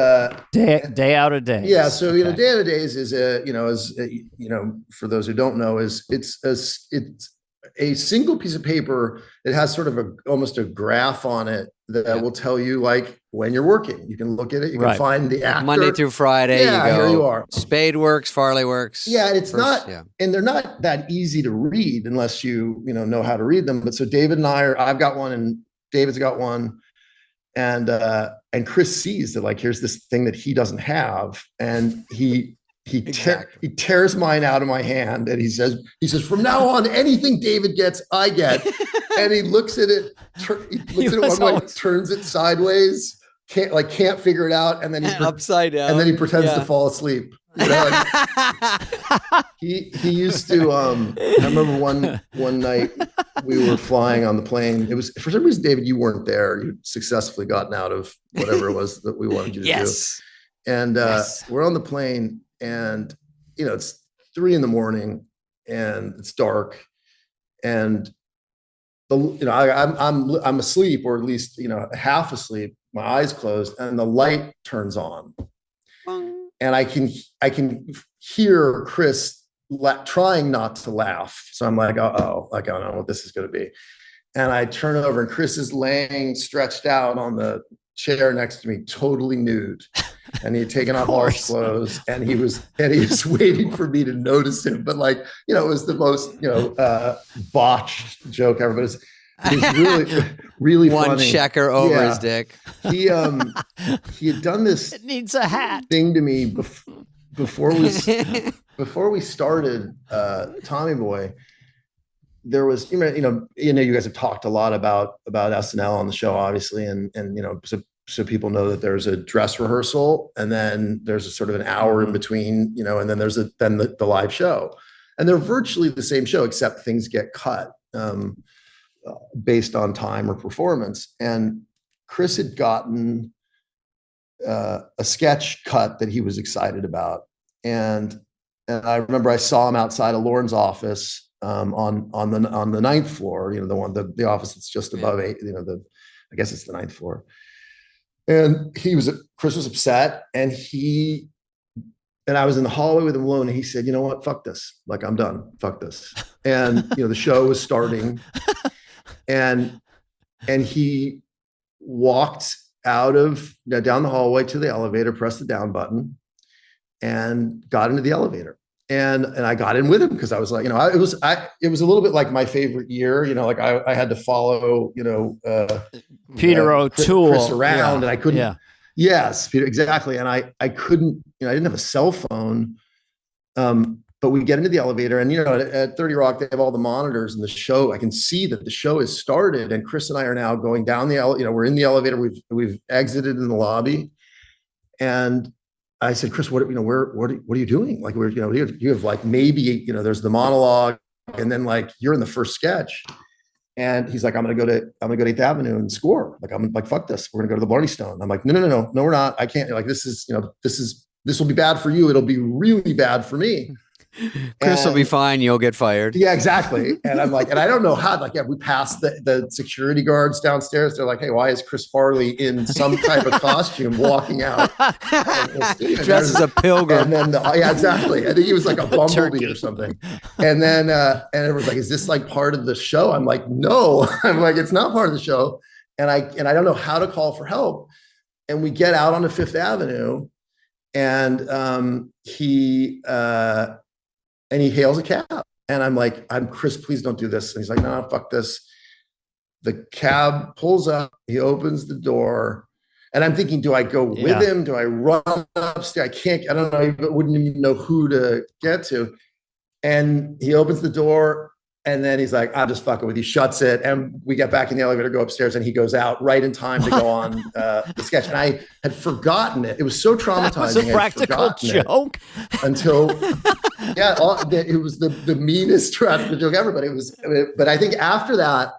day out of days. Yeah, so day out of days is for those who don't know, it's a single piece of paper that has sort of almost a graph on it that will tell you like when you're working. You can look at it. You can find the actor. Monday through Friday. Yeah, you go, here you are. Spade works, Farley works. Yeah, and they're not that easy to read unless you know how to read them. But so David and I've got one, and David's got one. And Chris sees that like here's this thing that he doesn't have, and he tears mine out of my hand, and he says from now on anything David gets I get. And he looks at it, one way, turns it sideways, can't figure it out, and then he upside down, and then he pretends to fall asleep. He used to. I remember one night we were flying on the plane. It was for some reason, David, you weren't there. You'd successfully gotten out of whatever it was that we wanted you to do. And we're on the plane, and it's 3 a.m. and it's dark, and I'm asleep, or at least half asleep, my eyes closed, and the light turns on, and I can hear Chris trying not to laugh. So I'm like, oh, like, I don't know what this is going to be. And I turn over, and Chris is laying stretched out on the chair next to me, totally nude. And he had taken off all his clothes, and he was waiting for me to notice him. But it was the most, botched joke ever. But it was really, really one funny. checker over his dick. He had done this. It needs a hat Thing to me before we started Tommy Boy. There was, you guys have talked a lot about SNL on the show, obviously, and so people know that there's a dress rehearsal, and then there's a sort of an hour in between, and then there's the live show, and they're virtually the same show, except things get cut based on time or performance. And Chris had gotten a sketch cut that he was excited about, and I remember I saw him outside of Lauren's office on the 9th floor, the office that's just above 8, I guess it's the 9th floor. And Chris was upset, and I was in the hallway with him alone, and he said, "You know what? Fuck this. Like, I'm done. Fuck this." And, the show was starting, and he walked out of down the hallway to the elevator, pressed the down button, and got into the elevator. And I got in with him because I was like, it was a little bit like my favorite year, like I had to follow, Peter O'Toole Chris around, and I couldn't. Yeah. Yes, Peter, exactly. And I couldn't, I didn't have a cell phone. But we get into the elevator, and at 30 Rock, they have all the monitors in the show. I can see that the show has started, and Chris and I are now going down the elevator. We're in the elevator. We've exited in the lobby, and I said, "Chris, what are you doing? Like, you have like maybe, there's the monologue, and then like you're in the first sketch." And he's like, I'm gonna go to 8th Avenue and score. Like, I'm like, fuck this. We're gonna go to the Barney Stone. I'm like, no, we're not. I can't. Like, this will be bad for you. It'll be really bad for me. Chris will be fine. You'll get fired. Yeah, exactly. And I'm like, and I don't know how. Like, we passed the security guards downstairs. They're like, hey, why is Chris Farley in some type of costume walking out? Dressed as a pilgrim. And then exactly. I think he was like a bumblebee or something. And then everyone's like, is this like part of the show? I'm like, no. I'm like, it's not part of the show. And I don't know how to call for help. And we get out onto 5th Avenue, and he hails a cab, and I'm like, I'm Chris, please don't do this. And he's like, no, fuck this. The cab pulls up, he opens the door, and I'm thinking, do I go with him? Do I run upstairs? I don't know, I wouldn't even know who to get to. And he opens the door, and then he's like, I'm just fucking with you, shuts it. And we get back in the elevator, go upstairs, and he goes out right in time to go on the sketch. And I had forgotten it. It was so traumatizing. That was a practical joke. Until, it was the meanest practical joke ever. But I think after that,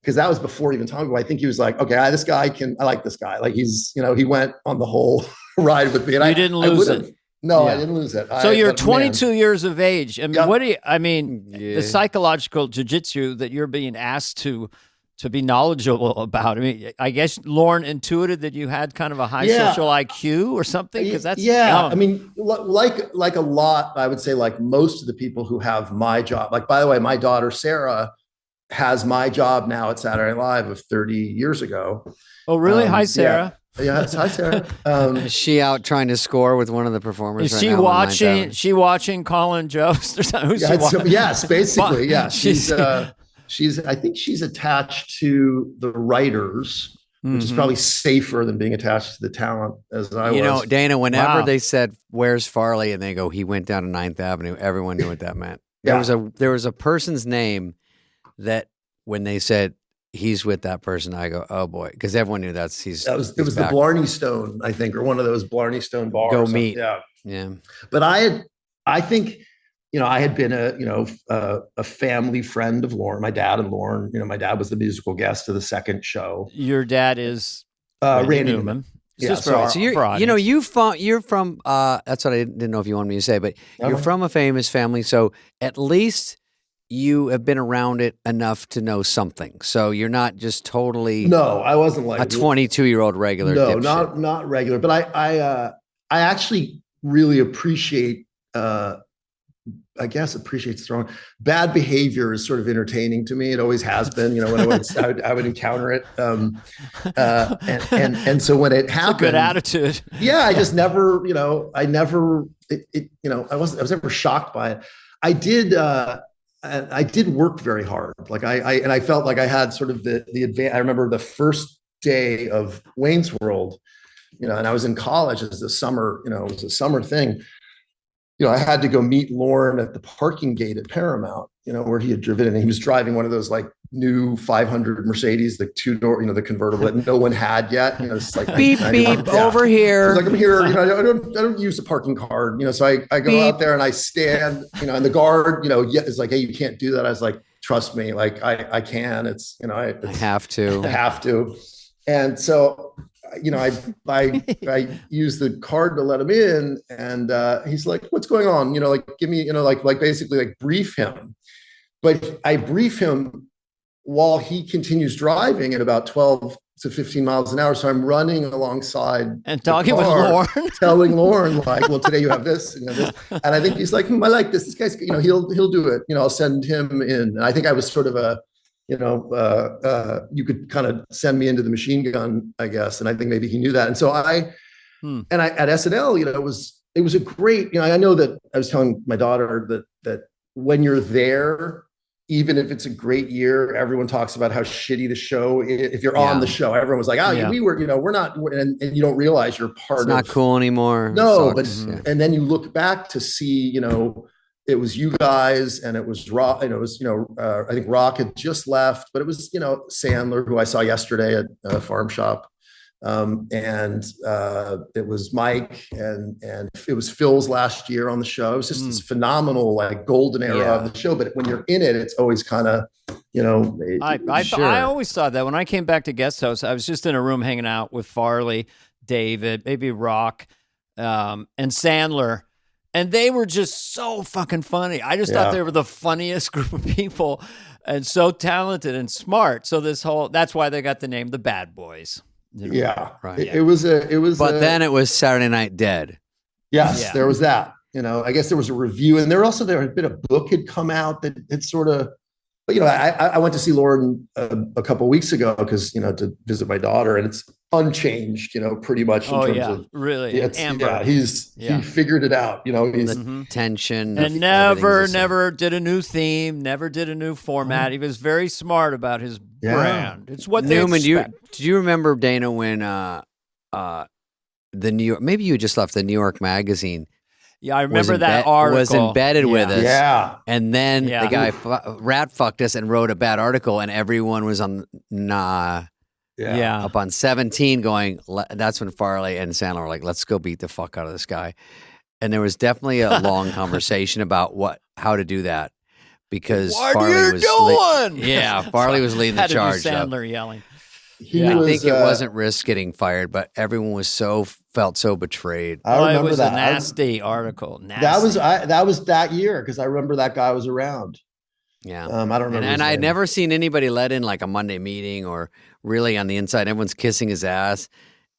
because that was before even Tommy Boy, I think he was like, okay, I like this guy. Like, he's, he went on the whole ride with me. And you didn't lose it. No, I didn't lose it. So you're 22 years of age. I mean, the psychological jiu-jitsu that you're being asked to be knowledgeable about. I mean, I guess Lauren intuited that you had kind of a high social IQ or something, because that's I mean, like a lot, I would say, like most of the people who have my job. Like, by the way, my daughter Sarah has my job now at Saturday Night Live of 30 years ago. Oh, really? Hi, Sarah. Yeah, hi Sarah. Is she out trying to score with one of the performers? Is she watching? She watching Colin Jost or something? Yes, basically. Yeah, she's. I think she's attached to the writers, which is probably safer than being attached to the talent. As I was. Dana. Whenever they said, "Where's Farley?" and they go, "He went down to 9th Avenue," everyone knew what that meant. There was a person's name that when they said, he's with that person, I go, oh boy, because everyone knew it was the Blarney Stone, I think, or one of those Blarney Stone bars. Go meet. Yeah. But I think, I had been a family friend of Lorne, my dad and Lorne. My dad was the musical guest of the second show. Your dad is Randy Newman. Yeah, so you're from that's what I didn't know if you wanted me to say, but you're from a famous family, so at least you have been around it enough to know something. So you're not just totally I wasn't like a 22-year-old regular. No, dipshit. not regular. But I actually really appreciate I guess appreciate's strong. Bad behavior is sort of entertaining to me. It always has been, when I would encounter it. And so when it happened, it's a good attitude. Yeah. I just never, I was never shocked by it. I did work very hard. Like I felt like I had sort of the advantage. I remember the first day of Wayne's World, and I was in college as the summer, it was a summer thing. I had to go meet Lorne at the parking gate at Paramount, where he had driven in. And he was driving one of those like new 500 Mercedes, the 2-door, the convertible that no one had yet. It's like beep beep over here. Like I'm here. I don't use a parking card. So I go out there and I stand. And the guard, is like, hey, you can't do that. I was like, trust me, like I can. I have to. I have to. And so I use the card to let him in, and he's like, "What's going on?" Like give me, like basically like brief him. But I brief him while he continues driving at about 12 to 15 miles an hour. So I'm running alongside and talking with Lorne, telling Lorne like, "Well, today you have this, this." And I think he's like, I like this. This guy's, he'll do it. I'll send him in. And I think I was sort of a you could kind of send me into the machine gun, I guess. And I think maybe he knew that. And so at SNL, it was a great, I know that I was telling my daughter that when you're there, even if it's a great year, everyone talks about how shitty the show is. If you're on the show, everyone was like, we were, we're not, and you don't realize you're part of it. It's not cool anymore. No, and then you look back to see, it was you guys, and it was Rock, and it was, I think Rock had just left, but it was, Sandler, who I saw yesterday at Farm Shop. And it was Mike, and it was Phil's last year on the show. It was just this phenomenal, like golden era of the show. But when you're in it, it's always kind of, I always thought that when I came back to guest host, I was just in a room hanging out with Farley, David, maybe Rock, and Sandler. And they were just so fucking funny. I just thought they were the funniest group of people and so talented and smart. So that's why they got the name the Bad Boys. Yeah. Right. It was. But then it was Saturday Night Dead. Yes, there was that. I guess there was a review, and there had been a book had come out that had sort of, but I went to see Lorne a couple of weeks ago because to visit my daughter, and it's unchanged, pretty much in terms of really. He figured it out, he's the tension and never did a new theme, never did a new format. He was very smart about his brand. It's what Newman. Do you remember, Dana, when the New York? Maybe you just left the New York Magazine. Yeah, I remember that article was embedded with us. Yeah, and then the guy rat fucked us and wrote a bad article, and everyone was on up on 17 going. That's when Farley and Sandler were like, "Let's go beat the fuck out of this guy." And there was definitely a long conversation about how to do that because Farley was leading the charge. Sandler yelling. I think it wasn't Risk getting fired, but everyone was felt so betrayed. I remember it was that. A nasty article. Nasty. That was that year because I remember that guy was around. Yeah, I don't remember. And I'd never seen anybody let in like a Monday meeting or really on the inside. Everyone's kissing his ass,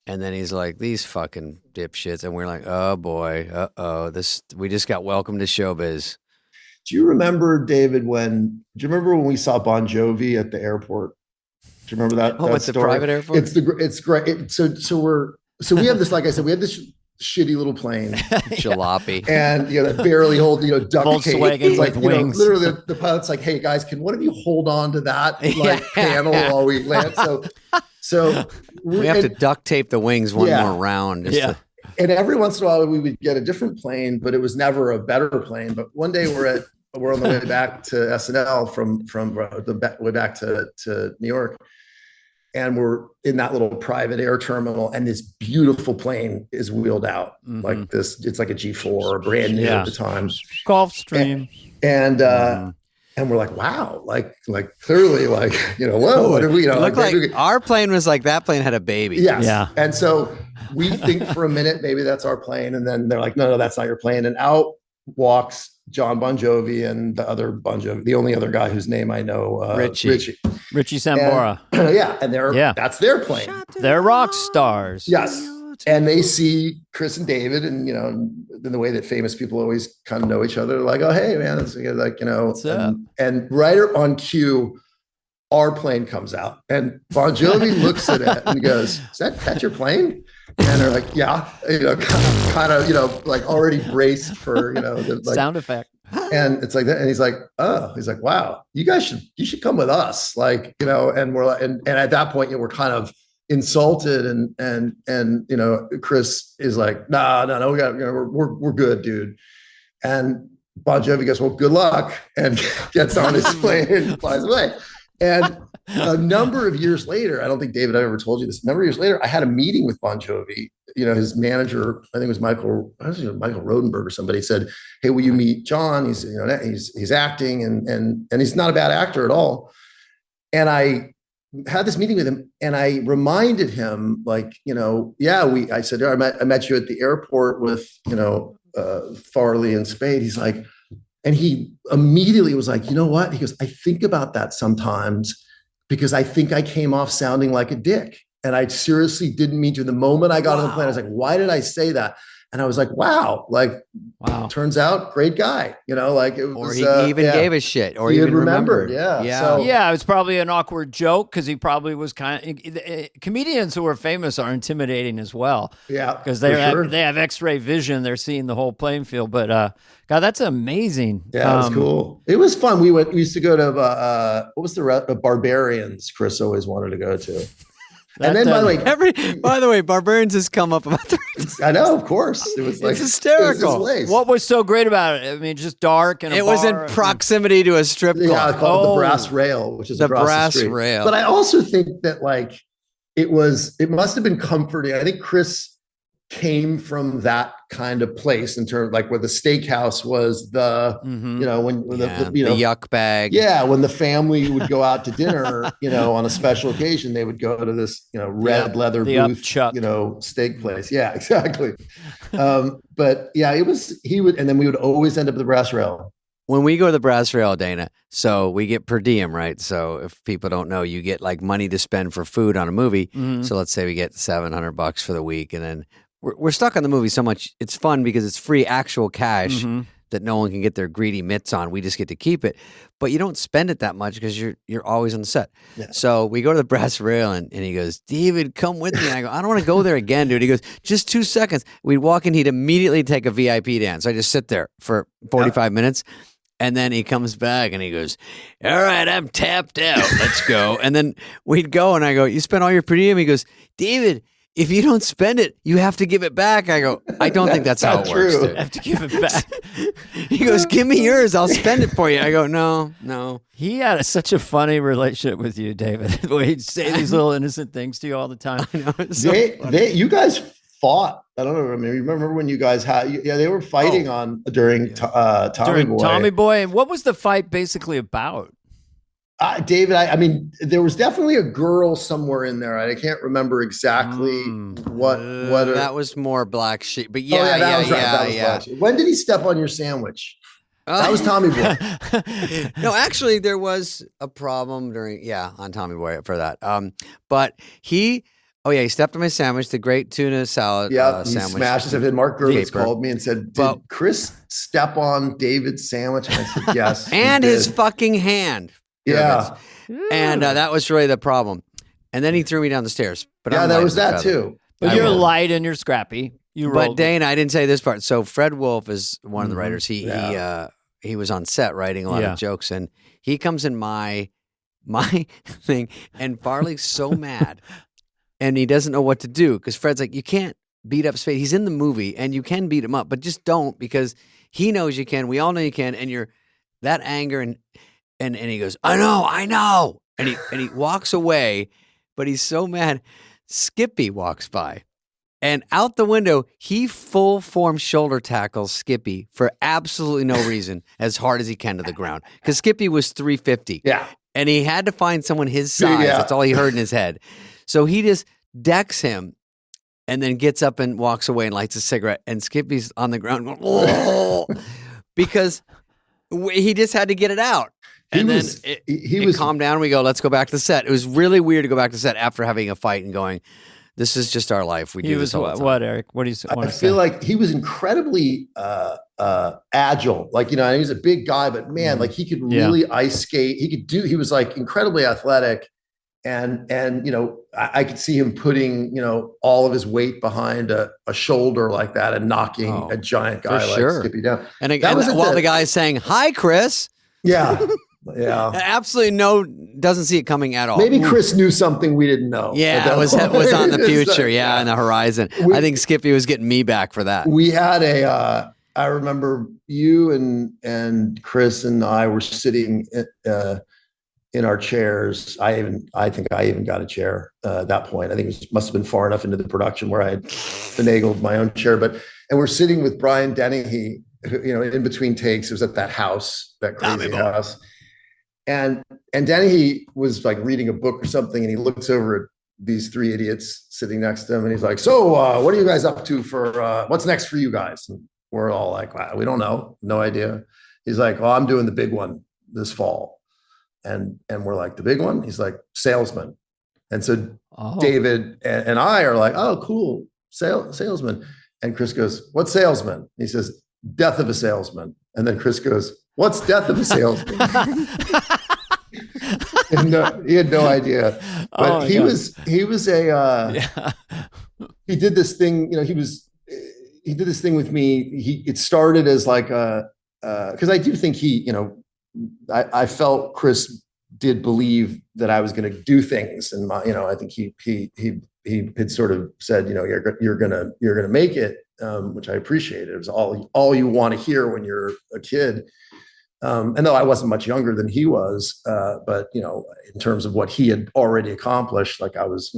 and then he's like, "These fucking dipshits," and we're like, "Oh boy, we just got welcomed to showbiz." Do you remember, David? Do you remember when we saw Bon Jovi at the airport? Do you remember that? Oh, at the private airport? It's great. So we have this, like I said, we have this shitty little plane, jalopy, and that barely hold duct Volkswagen tape. It's like wings. Literally, the pilot's like, "Hey guys, can one of you hold on to that panel while we land?" So we have to duct tape the wings one more round. And every once in a while we would get a different plane, but it was never a better plane. But one day we're we're on the way back to SNL from the way back to New York. And we're in that little private air terminal, and this beautiful plane is wheeled out like this. It's like a G4, brand new at the time. Gulfstream. And we're like, wow, like clearly, like, whoa, what did we, look like our plane was like that plane had a baby. Yes. Yeah. And so we think for a minute, maybe that's our plane. And then they're like, no, that's not your plane. And out walks John Bon Jovi and the other Bon Jovi, the only other guy whose name I know, Richie Sambora. And, that's their plane. They're rock stars. Yes. And they see Chris and David, and in the way that famous people always kind of know each other, like, oh, hey man, it's like, what's up? And right on cue, our plane comes out, and Bon Jovi looks at it and goes, "Is that your plane?" And they're like, "Yeah," kind of, like already braced for, the like, sound effect. And it's like that, and he's like, "Wow, you should come with us," like, and we're like, and at that point, we're kind of insulted, and Chris is like, no, we got, we're good, dude. And Bon Jovi goes, well, good luck, and gets on his plane and flies away. And a number of years later, I don't think David, I ever told you this. A number of years later, I had a meeting with Bon Jovi. His manager, I think it was Michael Rodenberg or somebody, said, "Hey, will you meet John? He's he's acting and he's not a bad actor at all." And I had this meeting with him, and I reminded him, like, I said, I met you at the airport with Farley and Spade. He's like, and he immediately was like, you know what? He goes, I think about that sometimes because I think I came off sounding like a dick. And I seriously didn't mean to. The moment I got on the plane, I was like, why did I say that? And I was like, wow, turns out great guy, like it was. Or he even gave a shit, or he even remembered. Yeah. It was probably an awkward joke because he probably was comedians who are famous are intimidating as well. Yeah. Because they have X-ray vision. They're seeing the whole playing field. But God, that's amazing. Yeah, it was cool. It was fun. We used to go to, what was the Barbarians Chris always wanted to go to. And then, by the way, Barbarians has come up about I know, of course. It was like, it's hysterical. What was so great about it? I mean, just dark and it was in proximity to a strip club. Yeah, called the Brass Rail, which is the across Brass the street. Rail. But I also think that it must have been comforting. I think Chris came from that kind of place in terms where the steakhouse was the the yuck bag. Yeah, when the family would go out to dinner, on a special occasion, they would go to this red leather booth, steak place. Yeah, exactly. But yeah, and then we would always end up at the Brass Rail. When we go to the Brass Rail, Dana, so we get per diem, right? So if people don't know, you get money to spend for food on a movie. Mm-hmm. So let's say we get $700 for the week, and then we're stuck on the movie so much. It's fun because it's free actual cash that no one can get their greedy mitts on. We just get to keep it, but you don't spend it that much because you're always on the set. Yeah. So we go to the Brass Rail, and he goes, David, come with me. And I go, I don't want to go there again, dude. He goes, just 2 seconds. We'd walk in, he'd immediately take a VIP dance. So I just sit there for 45 minutes. And then he comes back and he goes, all right, I'm tapped out. Let's go. And then we'd go, and I go, you spent all your per diem? He goes, David, if you don't spend it, you have to give it back. I go, I don't think that's how it works, dude. I have to give it back. He goes, give me yours. I'll spend it for you. I go, no. He had such a funny relationship with you, David. He'd say these little innocent things to you all the time. I know, you guys fought. I don't know. I mean, remember when you guys had? Yeah, they were fighting during Tommy Boy. Tommy Boy, and what was the fight basically about? David, I mean, there was definitely a girl somewhere in there. I can't remember exactly what. That was more Black Sheep, but that was Black Sheep. When did he step on your sandwich? That was Tommy Boy. No, actually, there was a problem on Tommy Boy for that. But he stepped on my sandwich, the great tuna salad sandwich. He smashed it. Mark Gervitz called me and said, did Chris step on David's sandwich? And I said, yes. And his fucking hand. Yeah. And that was really the problem. And then he threw me down the stairs. But there was that too. But you're light and you're scrappy. But Dana, I didn't say this part. So Fred Wolf is one of the writers. He was on set writing a lot of jokes, and he comes in my thing, and Farley's so mad. And he doesn't know what to do because Fred's like, you can't beat up Spade. He's in the movie and you can beat him up, but just don't, because he knows you can. We all know you can. And that anger, and he goes, I know. And he walks away, but he's so mad. Skippy walks by. And out the window, he full form shoulder tackles Skippy for absolutely no reason, as hard as he can to the ground. Because Skippy was 350. Yeah. And he had to find someone his size. Yeah. That's all he heard in his head. So he just decks him and then gets up and walks away and lights a cigarette. And Skippy's on the ground going, oh, because he just had to get it out. And then it calmed down. We go, let's go back to the set. It was really weird to go back to the set after having a fight and going, this is just our life. We do this all the time. What, Eric? What do you say? I feel like he was incredibly agile. Like, he was a big guy, but man, like he could really ice skate. He was like incredibly athletic. And I could see him putting, all of his weight behind a shoulder like that and knocking a giant guy like Skippy down. And while the guy is saying, hi, Chris. Yeah. Yeah. Absolutely doesn't see it coming at all. Maybe Chris knew something we didn't know. Yeah, it was on the future. On the horizon. I think Skippy was getting me back for that. We had I remember you and Chris and I were sitting in our chairs. I think I even got a chair at that point. I think it must have been far enough into the production where I had finagled my own chair. And we're sitting with Brian Dennehy, in between takes. It was at that house, that crazy house. And Dennehy was like reading a book or something, and he looks over at these three idiots sitting next to him, and he's like, so what are you guys up to for what's next for you guys? And we're all like, wow, we don't know, no idea. He's like, well, I'm doing the big one this fall. And we're like, the big one? He's like, salesman. And so David and I are like, oh, cool, salesman. And Chris goes, what's salesman? He says, death of a salesman. And then Chris goes, what's death of a salesman? He had no idea. But he was he did this thing, he did this thing with me. It started as like because I do think I felt Chris did believe that I was going to do things, and I think he had sort of said, you're gonna make it, which I appreciated. It was all you want to hear when you're a kid. And though I wasn't much younger than he was, but in terms of what he had already accomplished, like I was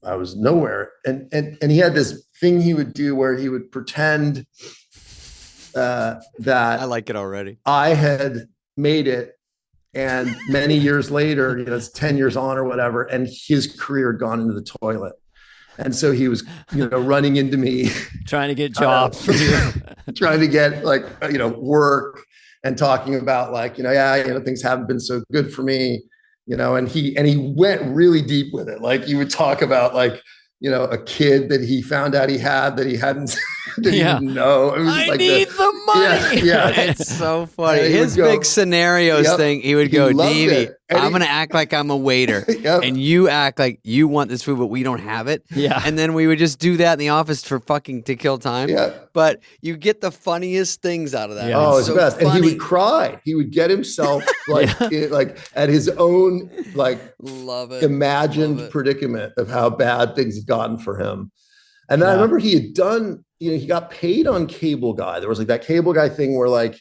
nowhere. And he had this thing he would do where he would pretend that I like it already. I had made it, and many years later, it's 10 years on or whatever, and his career had gone into the toilet. And so he was, running into me, trying to get jobs, trying to get work, and talking about like, things haven't been so good for me, and he went really deep with it. Like, you would talk about like, a kid that he found out he had that he hadn't, that he didn't know. It was I need the money. Yeah. It's so funny. His big scenarios thing, he would go, Davey, I'm going to act like I'm a waiter, and you act like you want this food, but we don't have it. Yeah. And then we would just do that in the office for fucking to kill time. Yeah. But you get the funniest things out of that. Yeah. Oh, it's so the best. funny. And he would cry. He would get himself like at his own love it. imagined predicament of how bad things had gotten for him. And then I remember he had done, he got paid on Cable Guy. There was like that Cable Guy thing where like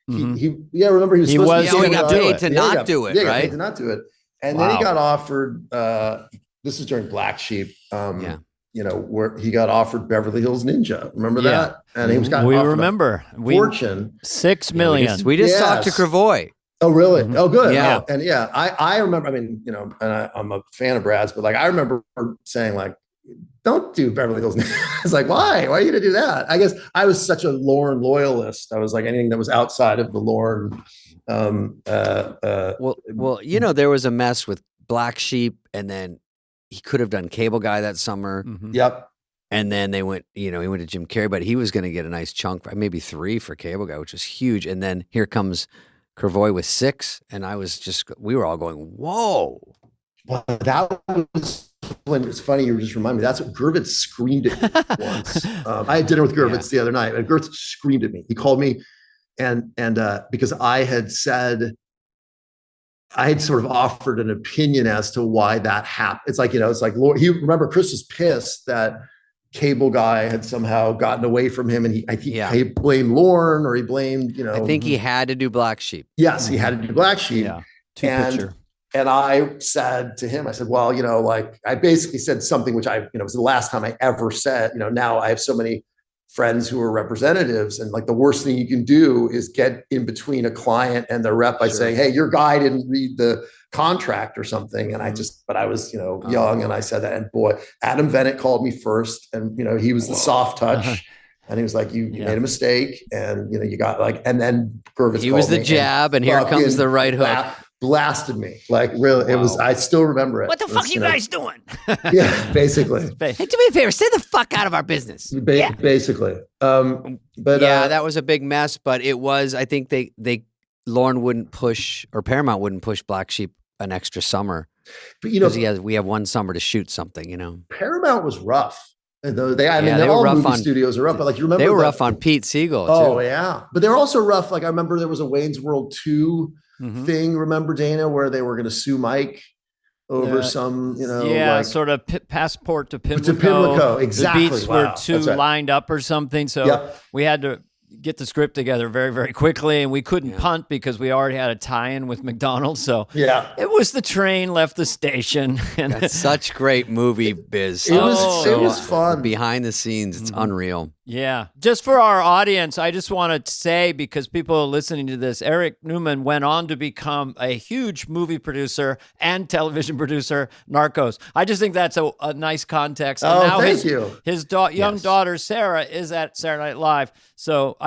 remember he was got paid to not do it, right? Paid to not do it. And then he got offered this is during Black Sheep. Where he got offered Beverly Hills Ninja. Remember that? And he was got remember fortune. $6 million. We just talked to Carvey. Oh, really? Mm-hmm. Oh, good. Yeah. And I remember, and I'm a fan of Brad's, but like, I remember saying like, don't do Beverly Hills Ninja. It's like, why? Why are you going to do that? I guess I was such a Lorne loyalist. I was like, anything that was outside of the Lorne. There was a mess with Black Sheep, and then he could have done Cable Guy that summer. Mm-hmm. Yep. And then he went to Jim Carrey, but he was going to get a nice chunk, maybe 3 for Cable Guy, which was huge. And then here comes Carvey with 6, and we were all going, whoa. Well, that was when it's funny. You just remind me. That's what Gervitz screamed at me once. I had dinner with Gervitz the other night, and Gervitz screamed at me. He called me, and because I had said, I had sort of offered an opinion as to why that happened. It's like, Lord, remember Chris was pissed that cable guy had somehow gotten away from him, and he blamed Lorne, or he blamed, I think he had to do Black Sheep. Yes, he had to do Black Sheep. Yeah, two-picture. And I said to him, I said, well, like I basically said something which was the last time I ever said, now I have so many friends who are representatives, and like the worst thing you can do is get in between a client and their rep by saying, hey, your guy didn't read the contract or something. And but I was, young, and I said that, and boy, Adam Bennett called me first, and, he was the soft touch. And he was like, you made a mistake, and, you got and then Gervitz he was the jab, and here comes the right hook. Blasted me, like, really. It was, I still remember it. What the fuck are you guys doing? Yeah, basically. Hey, do me a favor, stay the fuck out of our business. Basically. But that was a big mess, but it was, I think Lorne wouldn't push, or Paramount wouldn't push Black Sheep an extra summer. But we have one summer to shoot something, Paramount was rough. They all rough movie on studios are rough, but like, you remember they were rough on Pete Segal too. Oh yeah, but they were also rough. Like, I remember there was a Wayne's World 2 thing. Remember, Dana, where they were going to sue Mike over some, sort of passport to Pimlico. To Pimlico, exactly. The beats were too lined up or something, so we had to get the script together very, very quickly, and we couldn't punt because we already had a tie-in with McDonald's. So it was the train left the station. And that's such great movie biz. It was fun. Behind the scenes, it's unreal. Yeah. Just for our audience, I just want to say, because people are listening to this, Eric Newman went on to become a huge movie producer and television producer, Narcos. I just think that's a nice context. And now thank you. His young daughter, Sarah, is at Saturday Night Live. So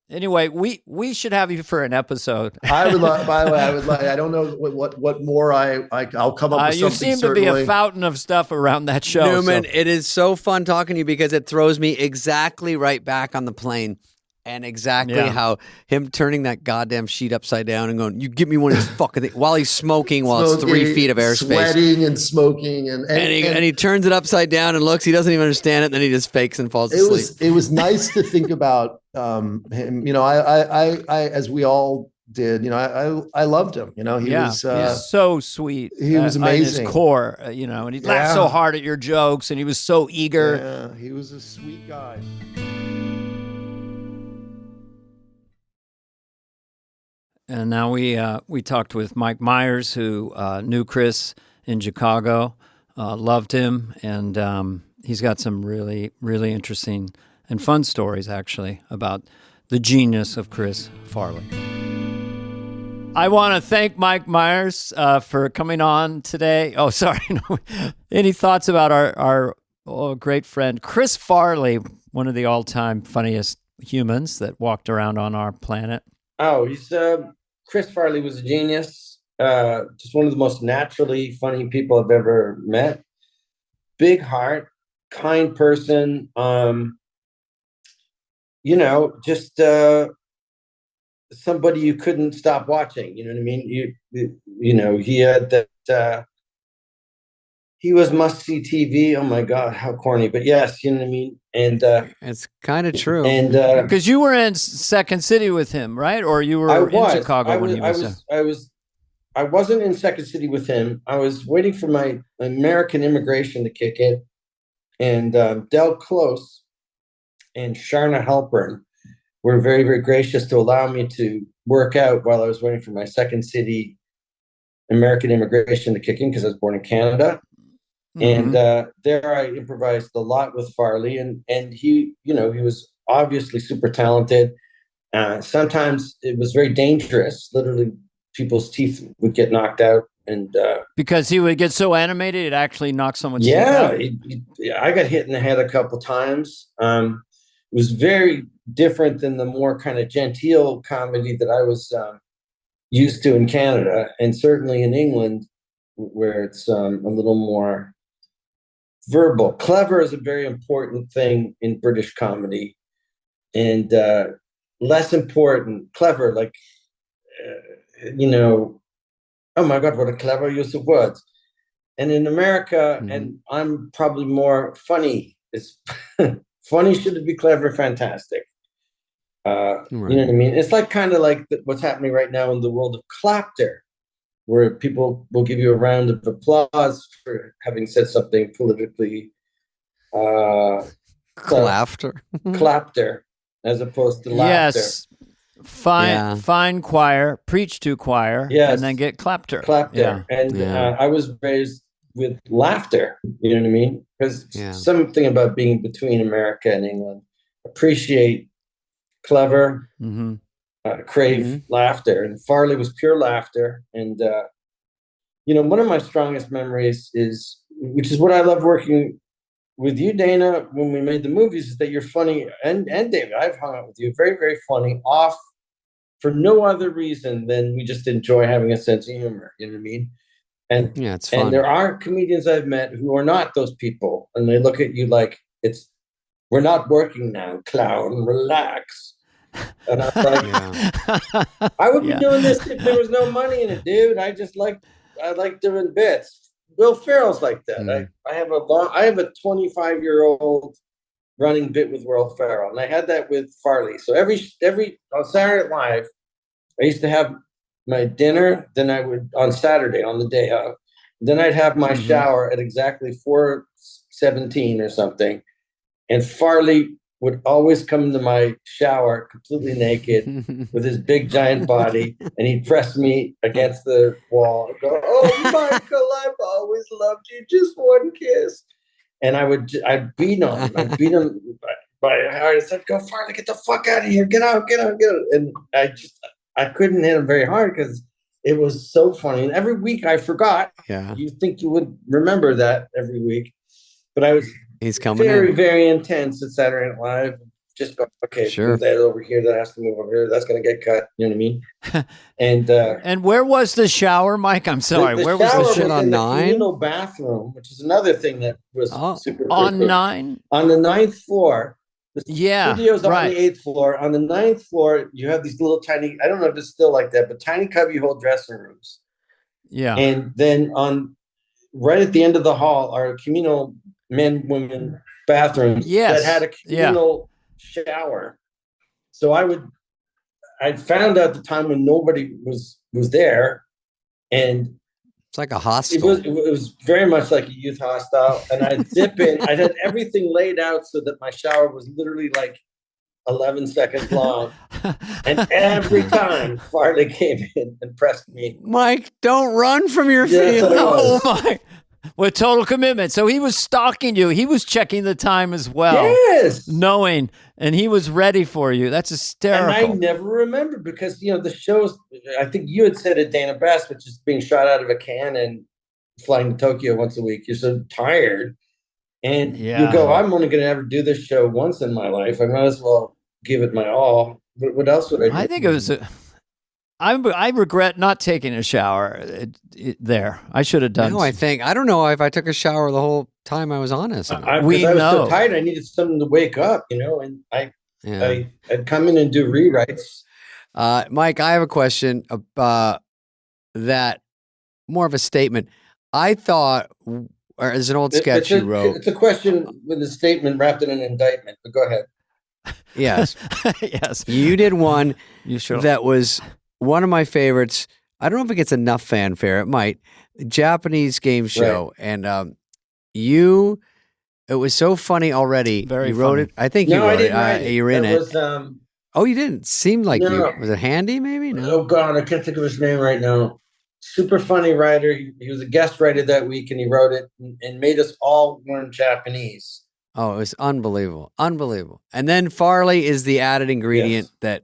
anyway, we should have you for an episode. I would like, by the way, I don't know what more I'll come up with something. You seem to be a fountain of stuff around that show. Newman, it is so fun talking to you because it throws me exactly right back on the plane, and exactly how him turning that goddamn sheet upside down and going, you give me one of these fucking things, while he's smoking it's 3 feet of airspace. Sweating and smoking. And he turns it upside down and looks, he doesn't even understand it, and then he just fakes and falls asleep. It was nice to think about him. I as we all did, I loved him. He was so sweet. He was amazing. At his core, and he laughed so hard at your jokes, and he was so eager. Yeah, he was a sweet guy. And now we talked with Mike Myers, who knew Chris in Chicago, loved him, and he's got some really, really interesting and fun stories, actually, about the genius of Chris Farley. I want to thank Mike Myers for coming on today. Oh, sorry. Any thoughts about our great friend Chris Farley, one of the all-time funniest humans that walked around on our planet? Oh, Chris Farley was a genius. Just one of the most naturally funny people I've ever met. Big heart, kind person. Just somebody you couldn't stop watching. You know what I mean? He had that. He was must-see TV. Oh my God, how corny! But yes, you know what I mean. And it's kind of true. And because you were in Second City with him, right? Or you were in Chicago when he was. I wasn't in Second City with him. I was waiting for my American immigration to kick in, and Del Close and Sharna Halpern were very, very gracious to allow me to work out while I was waiting for my Second City American immigration to kick in, because I was born in Canada. And there I improvised a lot with Farley, and he, he was obviously super talented. Sometimes it was very dangerous. Literally, people's teeth would get knocked out, and because he would get so animated, it actually knocked someone's teeth out. I got hit in the head a couple times. It was very different than the more kind of genteel comedy that I was used to in Canada, and certainly in England, where it's a little more verbal. Clever is a very important thing in British comedy, and less important, clever, like, oh my God, what a clever use of words. And in America, and I'm probably more funny. It's funny should be clever, fantastic. Right. You know what I mean? It's like kind of like what's happening right now in the world of clapter, where people will give you a round of applause for having said something politically Clapter. Clapter, as opposed to laughter. Yes. Fine choir, preach to choir, and then get clapter. Clapter. Yeah. And I was raised with laughter, you know what I mean? Because something about being between America and England. Appreciate clever, crave laughter. And Farley was pure laughter. And, one of my strongest memories which is what I love working with you, Dana, when we made the movies, is that you're funny. And David, I've hung out with you. Very, very funny, off for no other reason than we just enjoy having a sense of humor. You know what I mean? And it's fun. And there are comedians I've met who are not those people, and they look at you like we're not working now, clown. Relax. And I'm like, I would be doing this if there was no money in it, dude. I like doing bits. Will Ferrell's like that. I have a 25-year-old running bit with Will Ferrell, and I had that with Farley. So every on Saturday Night Live, I used to have my dinner. Then I would on Saturday on the day of. Then I'd have my shower at exactly 4:17 or something, and Farley would always come into my shower completely naked with his big giant body, and he'd press me against the wall and go, "Oh, Michael, I've always loved you. Just one kiss." And I'd beat him. I'd beat him by heart. I said, "Go, Farley, get the fuck out of here. Get out. And I couldn't hit him very hard because it was so funny. And every week I forgot. Yeah. You think you would remember that every week. But he's coming very, in. very intense at Saturday Night Live. Just go, okay, move that over here. That has to move over here. That's going to get cut. You know what I mean? And where was the shower, Mike? I'm sorry. Where was the shit on 9? The communal bathroom, which is another thing that was super on cool. 9? On the 9th floor. The studio's on the 8th floor. On the 9th floor, you have these little tiny, I don't know if it's still like that, but tiny cubbyhole dressing rooms. Yeah. And then right at the end of the hall are communal men, women bathrooms that had a communal shower. So I found out the time when nobody was there, and it's like a hostel. It was very much like a youth hostel, and I'd zip in. I had everything laid out so that my shower was literally like 11 seconds long, and every time Farley came in and pressed me, Mike, don't run from your feelings. Oh my. With total commitment. So he was stalking you. He was checking the time as well. Yes. Knowing, and he was ready for you. That's hysterical. And I never remembered because, the shows, I think you had said it, Dana Best, which is being shot out of a can and flying to Tokyo once a week. You're so tired. And you go, I'm only going to ever do this show once in my life. I might as well give it my all. But what else would I do? I think it was... I regret not taking a shower there. I should have done. No, I don't know if I took a shower the whole time I was on this. I was so tired. I needed something to wake up, and I'd come in and do rewrites. Mike, I have a question about that, more of a statement. I thought, or as an old sketch you wrote. It's a question with a statement wrapped in an indictment, but go ahead. Yes. Yes. You did one that was one of my favorites. I don't know if it gets enough fanfare. It might. Japanese game show. Right. And it was so funny already. Very you wrote funny. it. I think you wrote it. You were in it. Was, oh, you didn't? Seemed like you. Was it Handy maybe? No. Oh, God. I can't think of his name right now. Super funny writer. He was a guest writer that week, and he wrote it and made us all learn Japanese. Oh, it was unbelievable. Unbelievable. And then Farley is the added ingredient that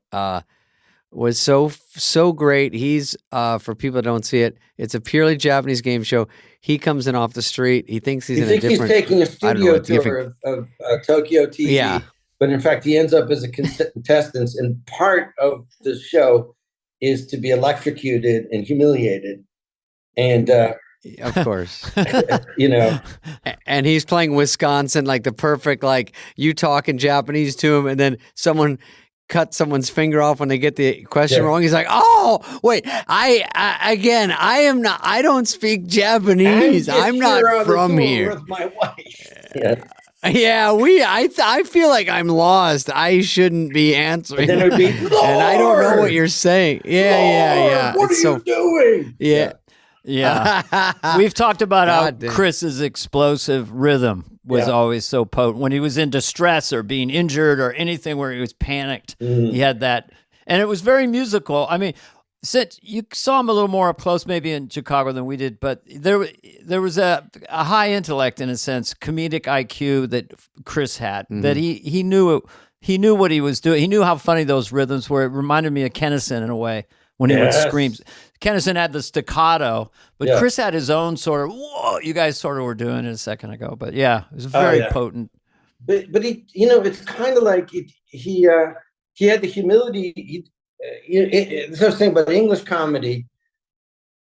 was so great. He's, for people that don't see it, it's a purely Japanese game show. He comes in off the street. He thinks he's he's taking a studio tour of Tokyo TV. Yeah. But in fact, he ends up as a contestant. And part of the show is to be electrocuted and humiliated. And... of course. And he's playing Wisconsin, like the perfect, like you talking Japanese to him, and then someone cut someone's finger off when they get the question wrong. He's like, "Oh, wait, I don't speak Japanese. I'm not from here." With my wife. I feel like I'm lost. I shouldn't be answering. And then it would be, and I don't know what you're saying. Yeah. What are you doing? Yeah. Yeah. We've talked about Chris's explosive rhythm was always so potent. When he was in distress or being injured or anything where he was panicked, he had that. And it was very musical. I mean, since you saw him a little more up close maybe in Chicago than we did, but there was a high intellect, in a sense, comedic IQ that Chris had, that he knew what he was doing. He knew how funny those rhythms were. It reminded me of Kennison in a way when he would scream. Kennison had the staccato, but Chris had his own sort of, whoa, you guys sort of were doing it a second ago. But yeah, it was very potent. But he, it's kind of like he had the humility. So I was saying about English comedy,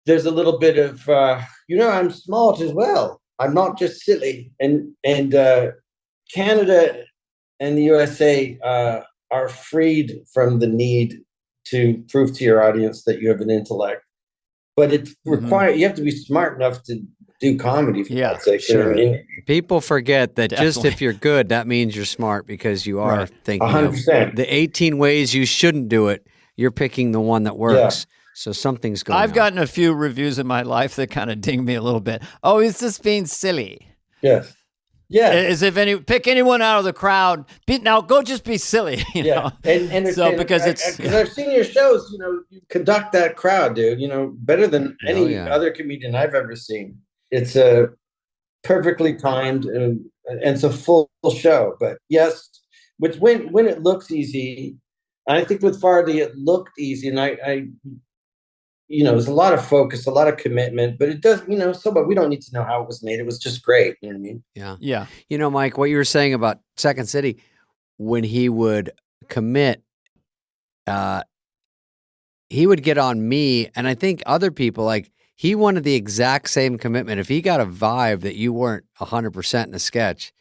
there's a little bit of, I'm smart as well. I'm not just silly. And Canada and the USA are freed from the need to prove to your audience that you have an intellect. But it's required, you have to be smart enough to do comedy. For God's sake, sure. People forget that just if you're good, that means you're smart, because you are thinking 100%. Of the 18 ways you shouldn't do it. You're picking the one that works. Yeah. So something's going on. I've gotten a few reviews in my life that kind of ding me a little bit. Oh, he's just being silly. Yes. Yeah. As if pick anyone out of the crowd. Now go just be silly. You know? And so because I've seen your shows, you conduct that crowd, dude, better than any other comedian I've ever seen. It's a perfectly timed and it's a full show. But yes, which when it looks easy, I think with Farley it looked easy, and I there's a lot of focus, a lot of commitment, but it does, but we don't need to know how it was made. It was just great. You know what I mean? Yeah. Yeah. Mike, what you were saying about Second City, when he would commit, he would get on me, and I think other people, like, he wanted the exact same commitment. If he got a vibe that you weren't 100% in a sketch,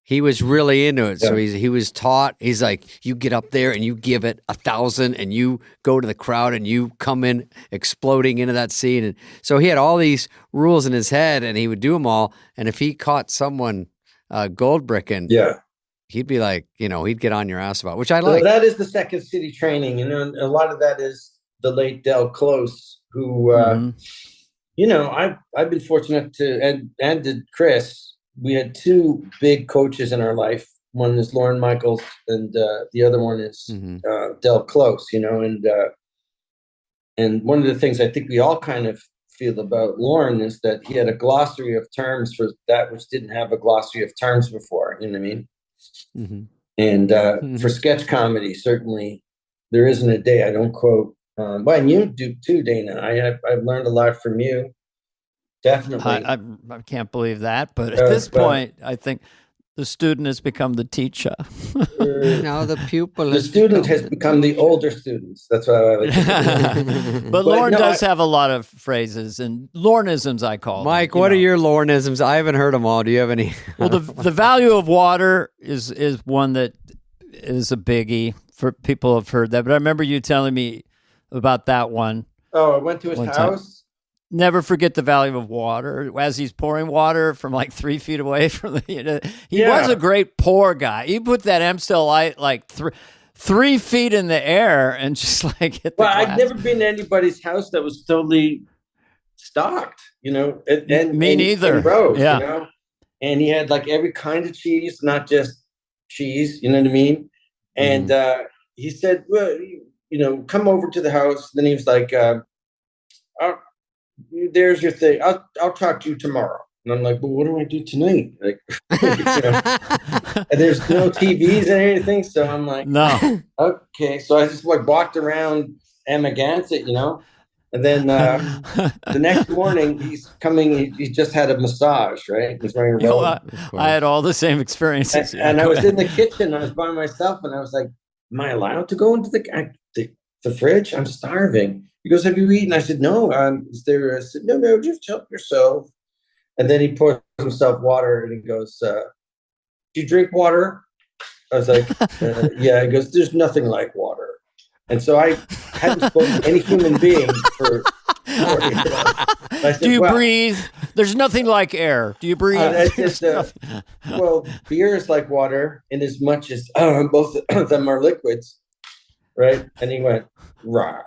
he was really into it. So he was taught, he's like, you get up there and you give it 1,000 and you go to the crowd and you come in exploding into that scene. And so he had all these rules in his head and he would do them all. And if he caught someone gold bricking, he'd be like, he'd get on your ass about, which I like. That is the Second City training. And a lot of that is the late Del Close, who, I've been fortunate to, and did Chris. We had two big coaches in our life. One is Lorne Michaels, and the other one is Del Close. And one of the things I think we all kind of feel about Lorne is that he had a glossary of terms for that which didn't have a glossary of terms before. You know what I mean? And for sketch comedy, certainly there isn't a day I don't quote. And you do too, Dana. I've learned a lot from you. Definitely. I can't believe that, but at this point, I think the student has become the teacher. Now the pupil. The student has become the older students. That's what I would But Lorne does have a lot of phrases and Lornisms, I call them. Mike, what are your Lornisms? I haven't heard them all. Do you have any? Well, the value of water is one that is a biggie for people who have heard that. But I remember you telling me about that one. Oh, I went to his house. Never forget the value of water as he's pouring water from like 3 feet away from the. He was a great pour guy. He put that Amstel light like 3 feet in the air and just like hit the glass. I've never been to anybody's house that was totally stocked. Me neither. And rows, and he had like every kind of cheese, not just cheese. You know what I mean? And he said, "Well, come over to the house." Then he was like, there's your thing. I'll talk to you tomorrow. And I'm like, well, what do I do tonight? Like, and there's no TVs and anything. So I'm like, no. Okay. So I just walked around Amagansett, and then the next morning he's coming. He just had a massage, right? He's wearing a robe. I had all the same experiences. And I was in the kitchen. I was by myself, and I was like, am I allowed to go into the fridge? I'm starving. He goes, have you eaten? I said, no. Is there? I said, no, just help yourself. And then he pours himself water and he goes, do you drink water? I was like, yeah. He goes, there's nothing like water. And so I hadn't spoken to any human being for 40 years. Said, do you breathe? There's nothing like air. Do you breathe? Well, beer is like water in as much as both of them are liquids, right? And he went, right.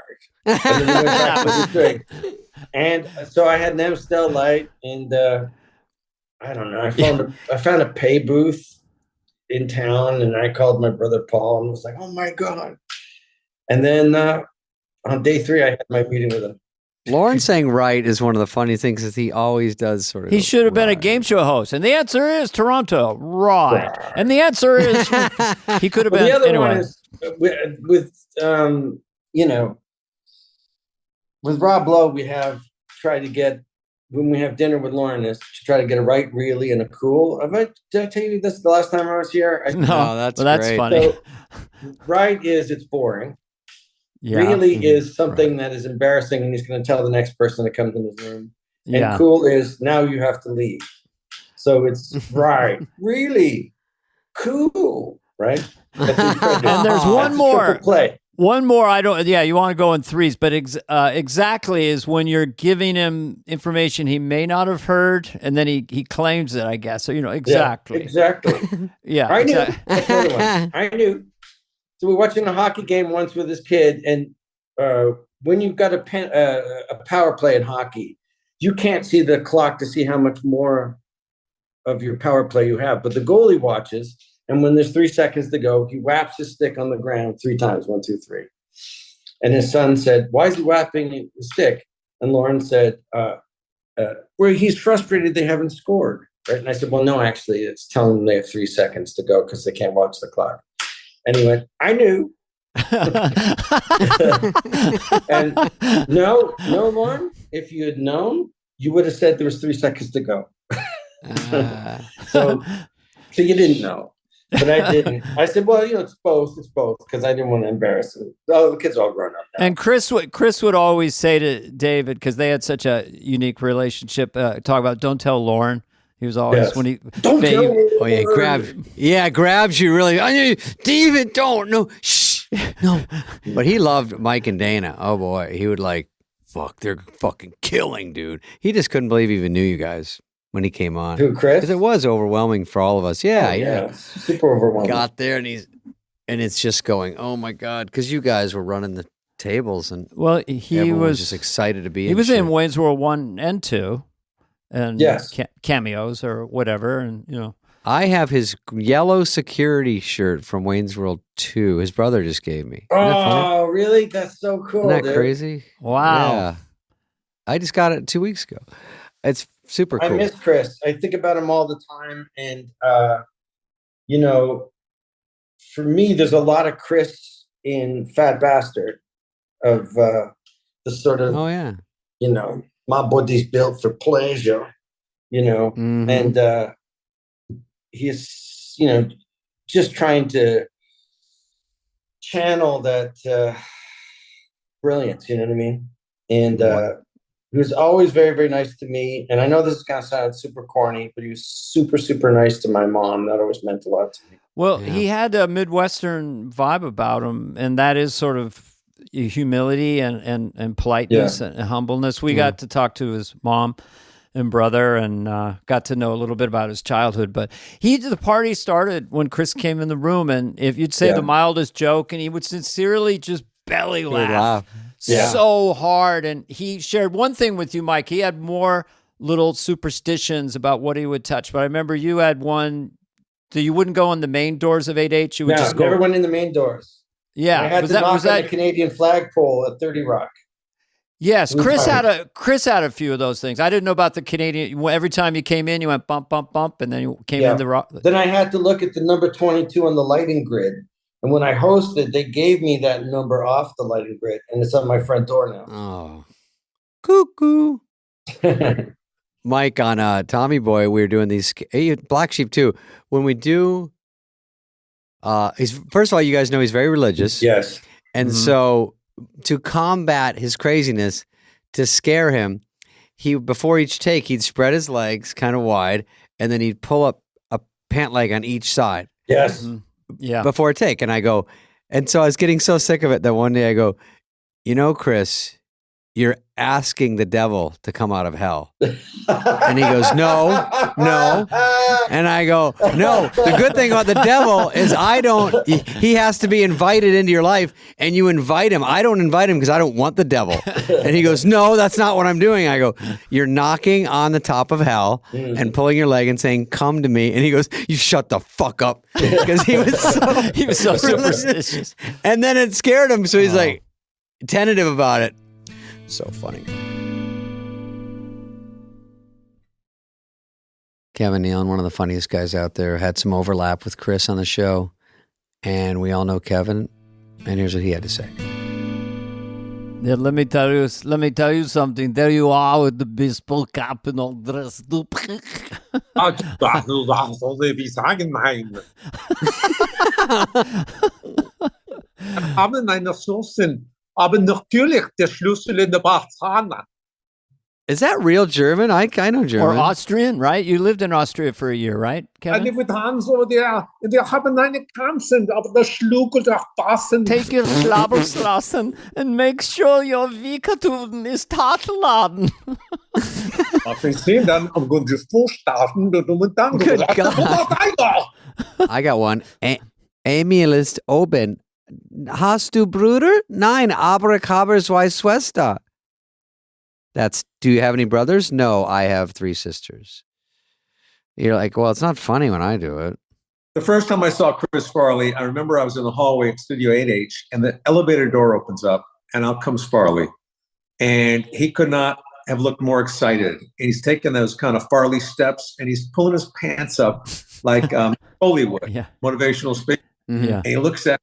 And then he went back with his drink. And so I had an Amstel Light, and I don't know. I found a pay booth in town, and I called my brother Paul and was like, "Oh my God!" And then on day 3, I had my meeting with him. Lauren saying right is one of the funny things that he always does. Sort of. He should have been a game show host, and the answer is Toronto. Right, and the answer is he could have been. The other anyway. one is with you know, with Rob Lowe, we have tried to get, when we have dinner with Lauren, is to try to get a right, really, and a cool. Did I tell you this the last time I was here? No, that's great. funny. So, right is it's boring. Yeah. Really is something that is embarrassing, and he's going to tell the next person that comes in his room. And cool is now you have to leave. So it's right, really, cool, right? And there's one more. Play. One more. I don't. Yeah, you want to go in threes, but exactly is when you're giving him information he may not have heard, and then he claims it. I guess so. Exactly. Yeah, exactly. Yeah. I knew. That's another one. I knew. So we're watching a hockey game once with this kid, and when you've got a power play in hockey, you can't see the clock to see how much more of your power play you have. But the goalie watches, and when there's 3 seconds to go, he whaps his stick on the ground 3 times, 1, 2, 3. And his son said, "Why is he whapping the stick?" And Lauren said, "Well, he's frustrated they haven't scored." Right? And I said, "Well, no, actually, it's telling them they have 3 seconds to go because they can't watch the clock." And he went, "I knew." And no, Lauren, if you had known, you would have said there was 3 seconds to go. So you didn't know, but I didn't. I said, "Well, it's both, because I didn't want to embarrass him." Oh, the kids are all grown up now. And Chris would always say to David, because they had such a unique relationship, talk about don't tell Lauren. He was always when he don't tell Lauren. Oh yeah, grabs you really. David, don't shh, no. But he loved Mike and Dana. Oh boy, he would fuck, they're fucking killing, dude. He just couldn't believe he even knew you guys when he came on. Who, Chris? Because it was overwhelming for all of us. Yeah. Super overwhelming. Got there and it's just going, oh my God, because you guys were running the tables and he was just excited to be. He was in Wayne's World 1 and 2. And cameos or whatever, and I have his yellow security shirt from Wayne's World 2. His brother just gave me. Oh, really? That's so cool. Isn't that crazy? Wow. Yeah. I just got it 2 weeks ago. It's super cool. I miss Chris. I think about him all the time, and for me, there's a lot of Chris in Fat Bastard, of the sort of my body's built for pleasure, Mm-hmm. and he's, just trying to channel that brilliance, you know what I mean? And he was always very, very nice to me. And I know this is going to sound super corny, but he was super, super nice to my mom. That always meant a lot to me. Well, he had a Midwestern vibe about him, and that is sort of humility and politeness and humbleness. We got to talk to his mom and brother and got to know a little bit about his childhood. But the party started when Chris came in the room, and if you'd say the mildest joke, and he would sincerely just belly laugh so hard. And he shared one thing with you, Mike. He had more little superstitions about what he would touch. But I remember you had one that you wouldn't go in the main doors of 8H. You would just go. Never went in the main doors. Yeah, I had to knock on the Canadian flagpole at 30 Rock. Yes, Chris had a few of those things. I didn't know about the Canadian. Every time you came in, you went bump, bump, bump, and then you came in the rock. Then I had to look at the number 22 on the lighting grid. And when I hosted, they gave me that number off the lighting grid, and it's on my front door now. Oh, cuckoo. Mike, on Tommy Boy, we were doing these, Black Sheep too. When we do, first of all, you guys know he's very religious. Yes. And so to combat his craziness, to scare him, before each take, he'd spread his legs kind of wide, and then he'd pull up a pant leg on each side. Yes. Yeah. Before a take. And I go, and so I was getting so sick of it that one day I go, Chris, you're asking the devil to come out of hell. And he goes, no. And I go, no, the good thing about the devil is he has to be invited into your life, and you invite him. I don't invite him because I don't want the devil. And he goes, no, that's not what I'm doing. I go, you're knocking on the top of hell and pulling your leg and saying, come to me. And he goes, you shut the fuck up. Because he was so superstitious. And then it scared him. So he's like tentative about it. So funny. Kevin Nealon, one of the funniest guys out there, had some overlap with Chris on the show, and we all know Kevin, and here's what he had to say. Yeah, let me tell you something. There you are with the bespoke cap and all dressed up. Haben eine Soßen, aber natürlich der Schlüssel in der Bahana. Is that real German? I know German. Or Austrian, right? You lived in Austria for a year, right, Kevin? I live with Hans over there. Wir haben eine Kanzen, aber der Schlüssel der passen. Take your Schlabberstrassen and make sure your Wiekertuden is Tatelladen. Wir sehen dann am Grund des Vorstaaten, der dummen Dank. Good God. I got one. Emil ist oben. Hast du Bruder? Nein, aber ich habe zwei Schwestern. That's, do you have any brothers? No, I have 3 sisters. You're like, well, it's not funny when I do it. The first time I saw Chris Farley, I remember I was in the hallway at Studio 8H, and the elevator door opens up, and out comes Farley. And he could not have looked more excited. And he's taking those kind of Farley steps, and he's pulling his pants up like Hollywood, motivational speaker. Mm-hmm. And he looks at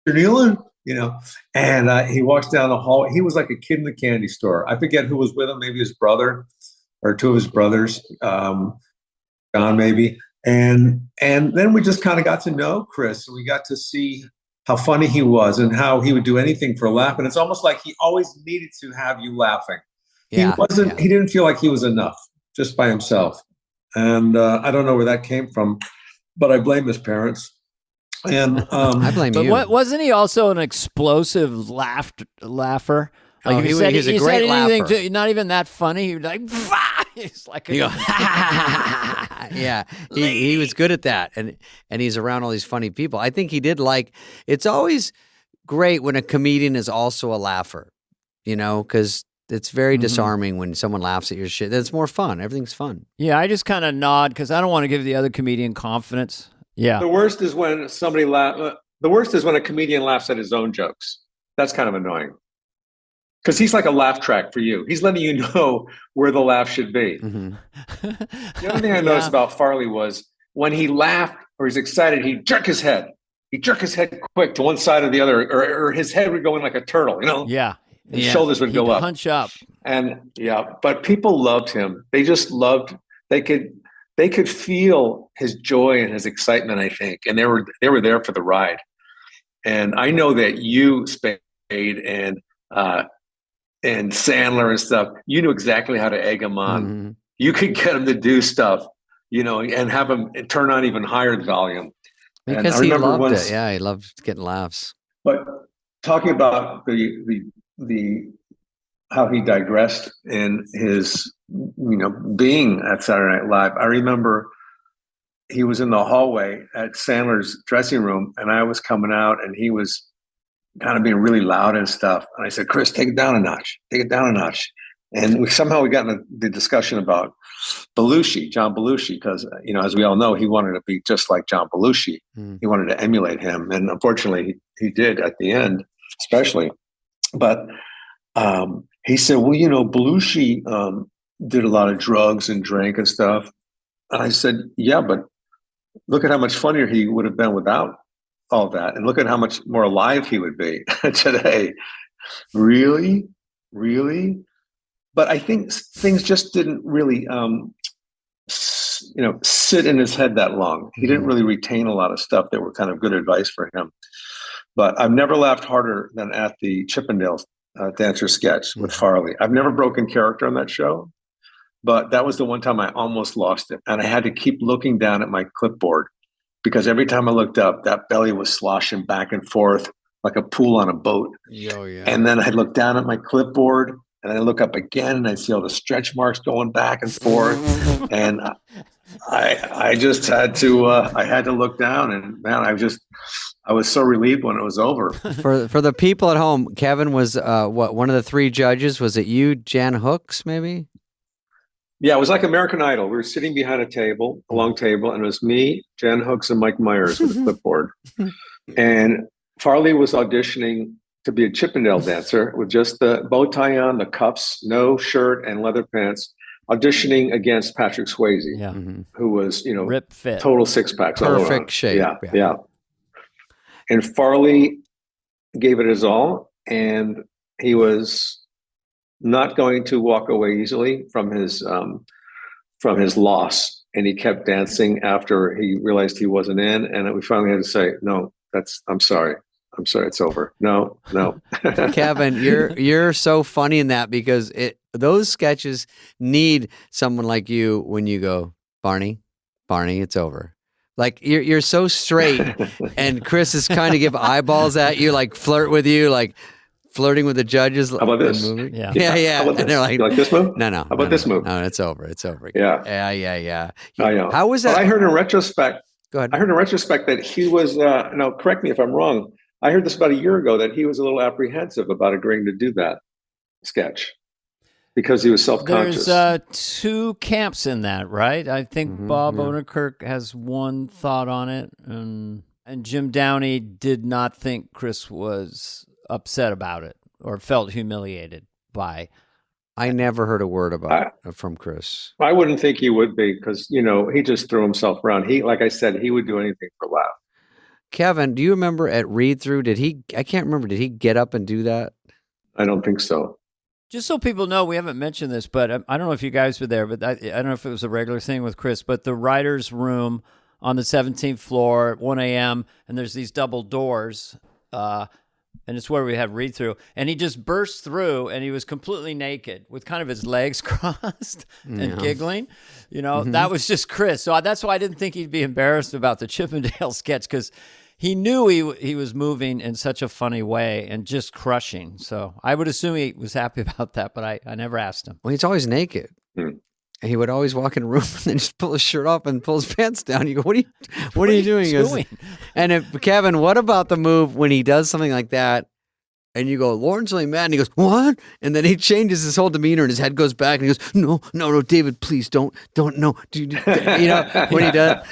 Mr. Nealon, and he walks down the hall. He was like a kid in the candy store. I forget who was with him, maybe his brother or 2 of his brothers, John maybe. And then we just kind of got to know Chris. We got to see how funny he was and how he would do anything for a laugh. And it's almost like he always needed to have you laughing. He didn't feel like he was enough just by himself. And I don't know where that came from, but I blame his parents. And I blame you. But wasn't he also an explosive laugher? Like he was a great laugher. Not even that funny. He was like, he's like, yeah, he was good at that, and he's around all these funny people. I think he did it's always great when a comedian is also a laugher, because it's very disarming when someone laughs at your shit. That's more fun. Everything's fun. Yeah, I just kind of nod because I don't want to give the other comedian confidence. Yeah. The worst is when the worst is when a comedian laughs at his own jokes. That's kind of annoying. Because he's like a laugh track for you. He's letting you know where the laugh should be. Mm-hmm. The other thing I noticed about Farley was when he laughed or he's excited, he'd jerk his head. He'd jerk his head quick to one side or the other, or his head would go in like a turtle, Yeah. His shoulders would go up. Hunch up. And but people loved him. They just loved, they could feel his joy and his excitement, I think. And they were there for the ride. And I know that you, Spade, and Sandler and stuff, you knew exactly how to egg him on. Mm-hmm. You could get him to do stuff, and have him turn on even higher volume. Because he loved it. Yeah, he loved getting laughs. But talking about the how he digressed in his, being at Saturday Night Live. I remember he was in the hallway at Sandler's dressing room, and I was coming out, and he was kind of being really loud and stuff. And I said, Chris, take it down a notch. Take it down a notch. And we got into the discussion about Belushi, John Belushi, because, as we all know, he wanted to be just like John Belushi. He wanted to emulate him. And unfortunately, he did at the end, especially. But he said, well, Belushi did a lot of drugs and drank and stuff. And I said, yeah, but look at how much funnier he would have been without all that. And look at how much more alive he would be today. Really? Really? But I think things just didn't really, sit in his head that long. He didn't really retain a lot of stuff that were kind of good advice for him. But I've never laughed harder than at the Chippendales dancer sketch with Farley. I've never broken character on that show, but that was the one time I almost lost it. And I had to keep looking down at my clipboard because every time I looked up, that belly was sloshing back and forth like a pool on a boat. Oh, yeah. And then I'd look down at my clipboard And I look up again and I see all the stretch marks going back and forth. And I just had to I had to look down, and man, I was so relieved when it was over. For the people at home, Kevin was one of the three judges? Was it you, Jan Hooks, maybe? Yeah, it was like American Idol. We were sitting behind a long table, and it was me, Jan Hooks, and Mike Myers with a clipboard. And Farley was auditioning to be a Chippendale dancer with just the bow tie on, the cuffs, no shirt, and leather pants, auditioning against Patrick Swayze, who was, rip fit, total six packs, perfect shape. Yeah. And Farley gave it his all, and he was not going to walk away easily from his loss. And he kept dancing after he realized he wasn't in, and we finally had to say, "No, I'm sorry. I'm sorry, it's over." No. Kevin, you're so funny in that, because those sketches need someone like you when you go, Barney, it's over. Like you're so straight, and Chris is kind of give eyeballs at you, like flirt with you, like flirting with the judges. How about this? Yeah. And they're like, you like this move? No. How about this move? No, it's over. Yeah. Yeah. I know. How was that? But I heard in retrospect. Go ahead. I heard in retrospect that he was. Now, correct me if I'm wrong. I heard this about a year ago that he was a little apprehensive about agreeing to do that sketch because he was self-conscious. There's two camps in that, right? I think Bob Odenkirk has one thought on it, and Jim Downey did not think Chris was upset about it or felt humiliated by. I never heard a word about it from Chris. I wouldn't think he would be, because he just threw himself around. He, like I said, he would do anything for a laugh. Kevin, do you remember at read through? Did he get up and do that? I don't think so. Just so people know, we haven't mentioned this, but I don't know if you guys were there, but I don't know if it was a regular thing with Chris, but the writer's room on the 17th floor at 1 a.m., and there's these double doors, and it's where we had read through, and he just burst through, and he was completely naked with kind of his legs crossed and giggling. That was just Chris. So that's why I didn't think he'd be embarrassed about the Chippendale sketch, because he knew he was moving in such a funny way and just crushing. So I would assume he was happy about that, but I never asked him. Well, he's always naked. And he would always walk in a room and then just pull his shirt off and pull his pants down. You go, what are you doing? And Kevin, what about the move when he does something like that and you go, Lauren's really mad, and he goes, what? And then he changes his whole demeanor and his head goes back and he goes, no, David, please don't, no. When he does.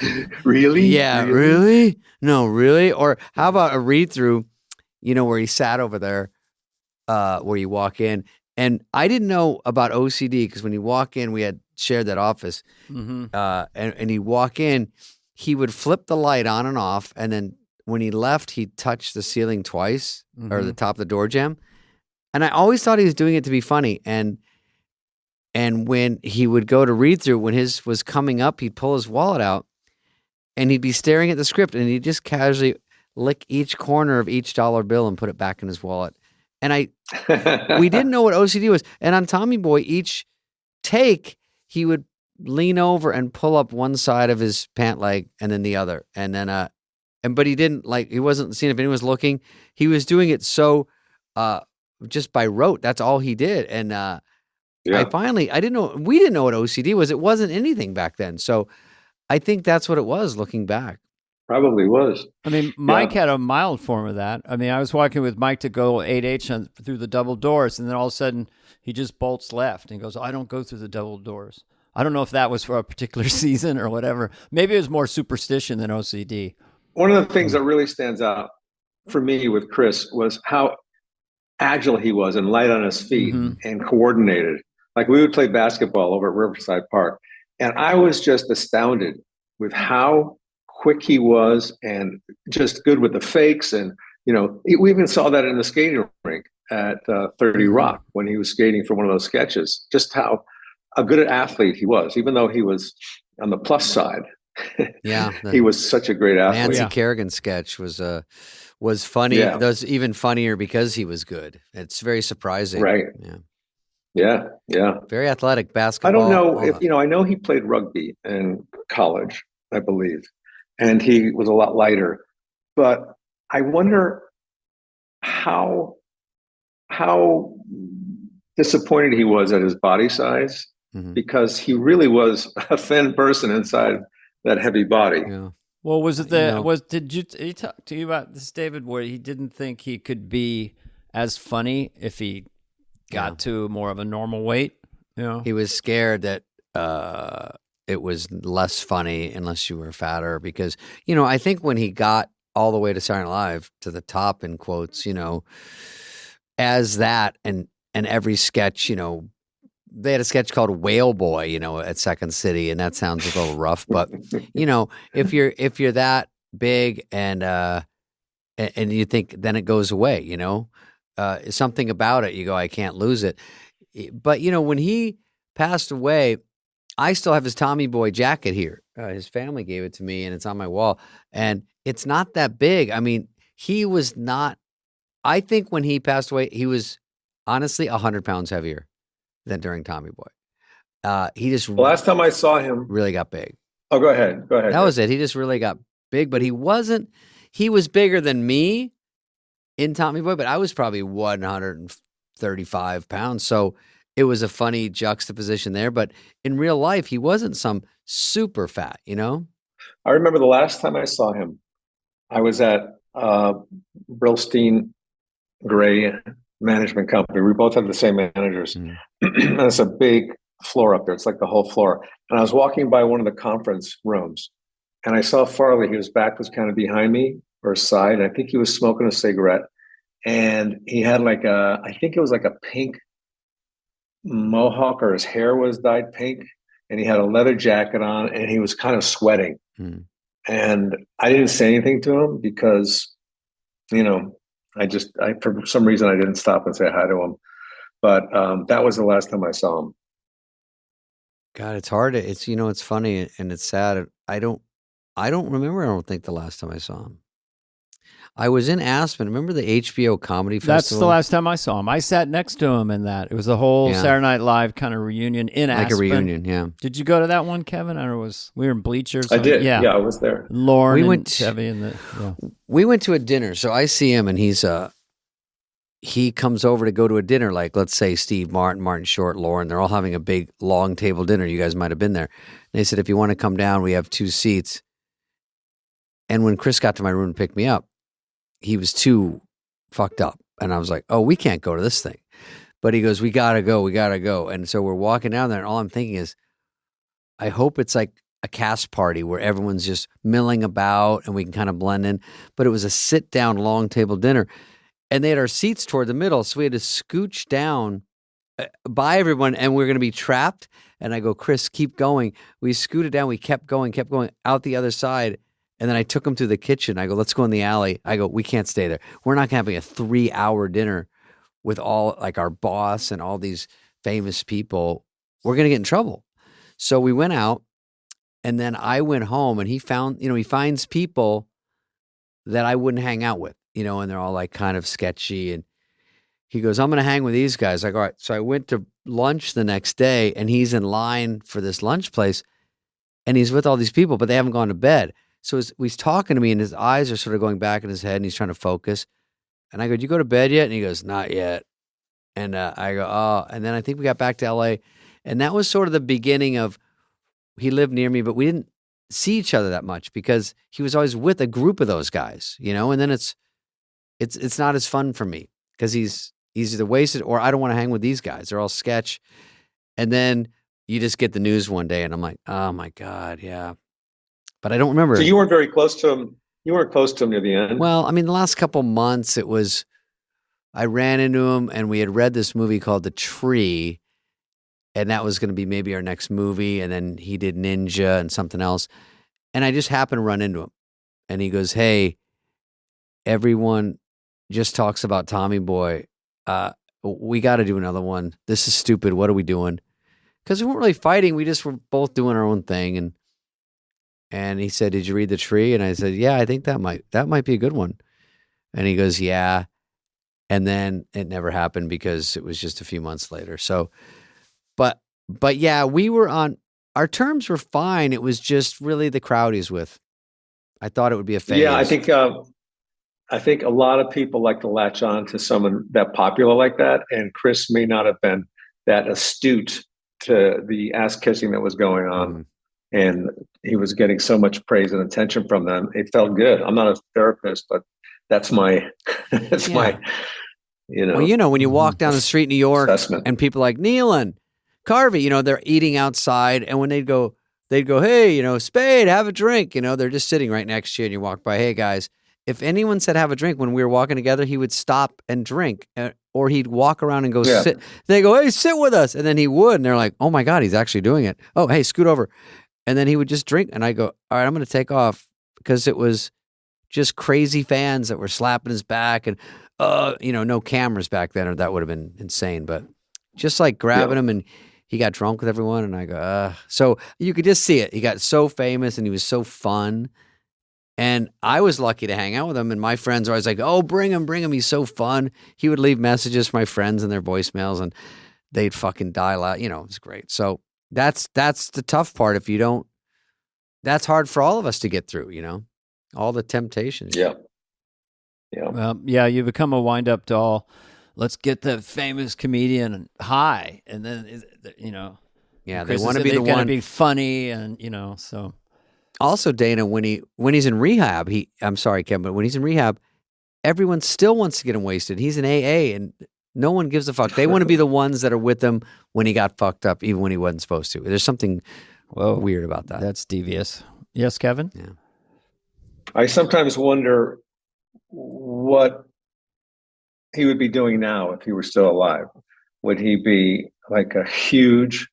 Really? Yeah, really? No, really? Or how about a read through, where he sat over there, where you walk in. And I didn't know about OCD, because when you walk in, we had shared that office, and he'd walk in, he would flip the light on and off, and then when he left, he'd touch the ceiling twice, or the top of the door jamb. And I always thought he was doing it to be funny. And when he would go to read through, when his was coming up, he'd pull his wallet out and he'd be staring at the script, and he'd just casually lick each corner of each dollar bill and put it back in his wallet. And we didn't know what OCD was. And on Tommy Boy, each take, he would lean over and pull up one side of his pant leg and then the other. And then, but he didn't, he wasn't seeing if anyone was looking. He was doing it so, just by rote. That's all he did. And we didn't know what OCD was. It wasn't anything back then. So I think that's what it was looking back. Probably was. I mean, Mike had a mild form of that. I mean, I was walking with Mike to go 8H through the double doors, and then all of a sudden he just bolts left and goes, I don't go through the double doors. I don't know if that was for a particular season or whatever. Maybe it was more superstition than OCD. One of the things that really stands out for me with Chris was how agile he was and light on his feet and coordinated. Like, we would play basketball over at Riverside Park, and I was just astounded with how quick he was and just good with the fakes. And, we even saw that in the skating rink at 30 Rock when he was skating for one of those sketches, just how a good athlete he was, even though he was on the plus side. Yeah. He was such a great athlete. Nancy Kerrigan sketch was funny. Yeah. That was even funnier because he was good. It's very surprising. Right. Yeah. Very athletic basketball. I don't know if, I know he played rugby in college, I believe, and he was a lot lighter, but I wonder how disappointed he was at his body size, because he really was a thin person inside that heavy body. Yeah. Well, did he talk to you about this, David, where he didn't think he could be as funny if he got to more of a normal weight? You know? He was scared that it was less funny unless you were fatter, because, you know, I think when he got all the way to Saturday Night Live, to the top in quotes, you know, as that and every sketch, you know, they had a sketch called Whale Boy, you know, at Second City, and that sounds a little rough, but you know, if you're that big and you think then it goes away, you know, something about it, you go, I can't lose it. But you know, when he passed away, I still have his Tommy Boy jacket here. His family gave it to me, and it's on my wall, and it's not that big. I mean, he was not. I think when he passed away, he was honestly 100 pounds heavier than during Tommy Boy. He just last time I saw him really got big. Oh, go ahead. That was it. He just really got big, but he was bigger than me in Tommy Boy, but I was probably 135 pounds. So it was a funny juxtaposition there. But in real life, he wasn't some super fat, you know? I remember the last time I saw him, I was at Brillstein Gray Management Company. We both had the same managers. And it's a big floor up there. It's like the whole floor. And I was walking by one of the conference rooms, and I saw Farley. His back was kind of behind me or side. I think he was smoking a cigarette, and he had I think it was like a pink mohawk, or his hair was dyed pink, and he had a leather jacket on, and he was kind of sweating. And I didn't say anything to him because, you know, I for some reason I didn't stop and say hi to him. But that was the last time I saw him. God, it's hard. It's, you know, it's funny and it's sad. I don't remember. I don't think the last time I saw him. I was in Aspen. Remember the HBO Comedy Festival? That's the last time I saw him. I sat next to him in that. It was a whole Saturday Night Live kind of reunion in Aspen. Like a reunion, yeah. Did you go to that one, Kevin? Or we were in bleachers? I did. Yeah, I was there. Lauren and Chevy and we went to a dinner. So I see him, and he comes over to go to a dinner, like let's say Steve Martin, Martin Short, Lauren. They're all having a big long table dinner. You guys might have been there. And they said, if you want to come down, we have 2 seats. And when Chris got to my room and picked me up, he was too fucked up. And I was like, oh, we can't go to this thing. But he goes, we got to go. And so we're walking down there, and all I'm thinking is, I hope it's like a cast party where everyone's just milling about and we can kind of blend in. But it was a sit-down long table dinner. And they had our seats toward the middle, so we had to scooch down by everyone, and we were going to be trapped. And I go, Chris, keep going. We scooted down. We kept going out the other side. And then I took him to the kitchen. I go, let's go in the alley. I go, we can't stay there. We're not going to have a 3-hour dinner with all, like, our boss and all these famous people. We're going to get in trouble. So we went out, and then I went home, and he finds people that I wouldn't hang out with, you know, and they're all like kind of sketchy. And he goes, I'm going to hang with these guys. I go, all right. So I went to lunch the next day, and he's in line for this lunch place, and he's with all these people, but they haven't gone to bed. So he's talking to me, and his eyes are sort of going back in his head, and he's trying to focus. And I go, did you go to bed yet? And he goes, not yet. And I go, oh. And then I think we got back to L.A., and that was sort of the beginning of, he lived near me, but we didn't see each other that much because he was always with a group of those guys, you know? And then it's not as fun for me because he's either wasted or I don't want to hang with these guys. They're all sketch. And then you just get the news one day, and I'm like, oh my God, yeah. But I don't remember. So you weren't very close to him. You weren't close to him near the end. Well, I mean, the last couple months, I ran into him, and we had read this movie called The Tree, and that was going to be maybe our next movie. And then he did Ninja and something else. And I just happened to run into him, and he goes, hey, everyone just talks about Tommy Boy. We got to do another one. This is stupid. What are we doing? Because we weren't really fighting. We just were both doing our own thing. And he said, did you read The Tree? And I said, yeah, I think that might be a good one. And he goes, yeah. And then it never happened because it was just a few months later. So, but yeah, our terms were fine. It was just really the crowd he's with. I thought it would be a phase. Yeah, I think a lot of people like to latch on to someone that popular like that. And Chris may not have been that astute to the ass kissing that was going on. And he was getting so much praise and attention from them. It felt good. I'm not a therapist, but that's my, my, Well, when you walk down the street in New York assessment. And people like Nealon, Carvey, they're eating outside. And when they'd go, hey, Spade, have a drink. They're just sitting right next to you and you walk by, hey guys, if anyone said have a drink when we were walking together, he would stop and drink, or he'd walk around and go sit. They go, hey, sit with us. And then he would. And they're like, oh my God, he's actually doing it. Oh, hey, scoot over. And then he would just drink. And I go, all right, I'm going to take off, because it was just crazy fans that were slapping his back and, no cameras back then, or that would have been insane. But just like grabbing him, and he got drunk with everyone. And I go, so you could just see it. He got so famous and he was so fun. And I was lucky to hang out with him. And my friends were always like, oh, bring him. He's so fun. He would leave messages for my friends and their voicemails, and they'd fucking dial out. It was great. So that's the tough part. If you don't, that's hard for all of us to get through, all the temptations. Yeah. Well, you become a wind-up doll. Let's get the famous comedian high. And then, they want to be the one to be funny. And, so. Also, Dana, when he's in rehab, I'm sorry, Kevin, but when he's in rehab, everyone still wants to get him wasted. He's in AA, and no one gives a fuck. They want to be the ones that are with him when he got fucked up, even when he wasn't supposed to. There's something weird about that. That's devious. Yes, Kevin? Yeah. I sometimes wonder what he would be doing now if he were still alive. Would he be like a huge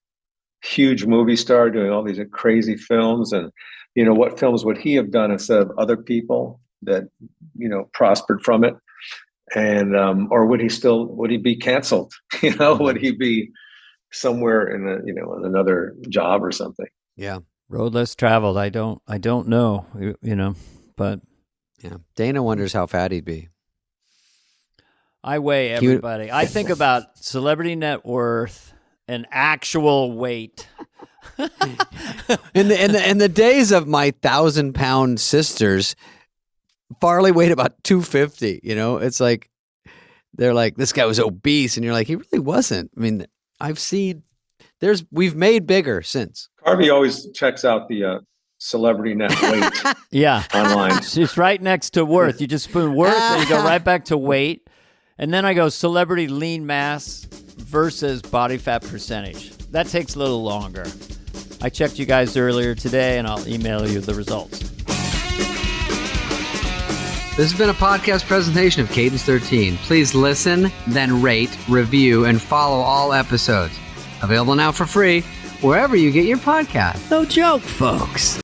movie star doing all these crazy films? And what films would he have done instead of other people that prospered from it? And or would he be canceled? Would he be somewhere in another job or something? Yeah, road less traveled. I don't know. But yeah, Dana wonders how fat he'd be. I weigh everybody. I think about celebrity net worth and actual weight. In the days of my 1,000-pound sisters, Farley weighed about 250. It's like they're like, this guy was obese, and you're like, he really wasn't. I mean, we've made bigger since. Carvey always checks out the celebrity net weight. Online. It's right next to worth. You just put worth, and you go right back to weight, and then I go celebrity lean mass versus body fat percentage. That takes a little longer. I checked you guys earlier today, and I'll email you the results. This has been a podcast presentation of Cadence 13. Please listen, then rate, review, and follow all episodes. Available now for free wherever you get your podcast. No joke, folks.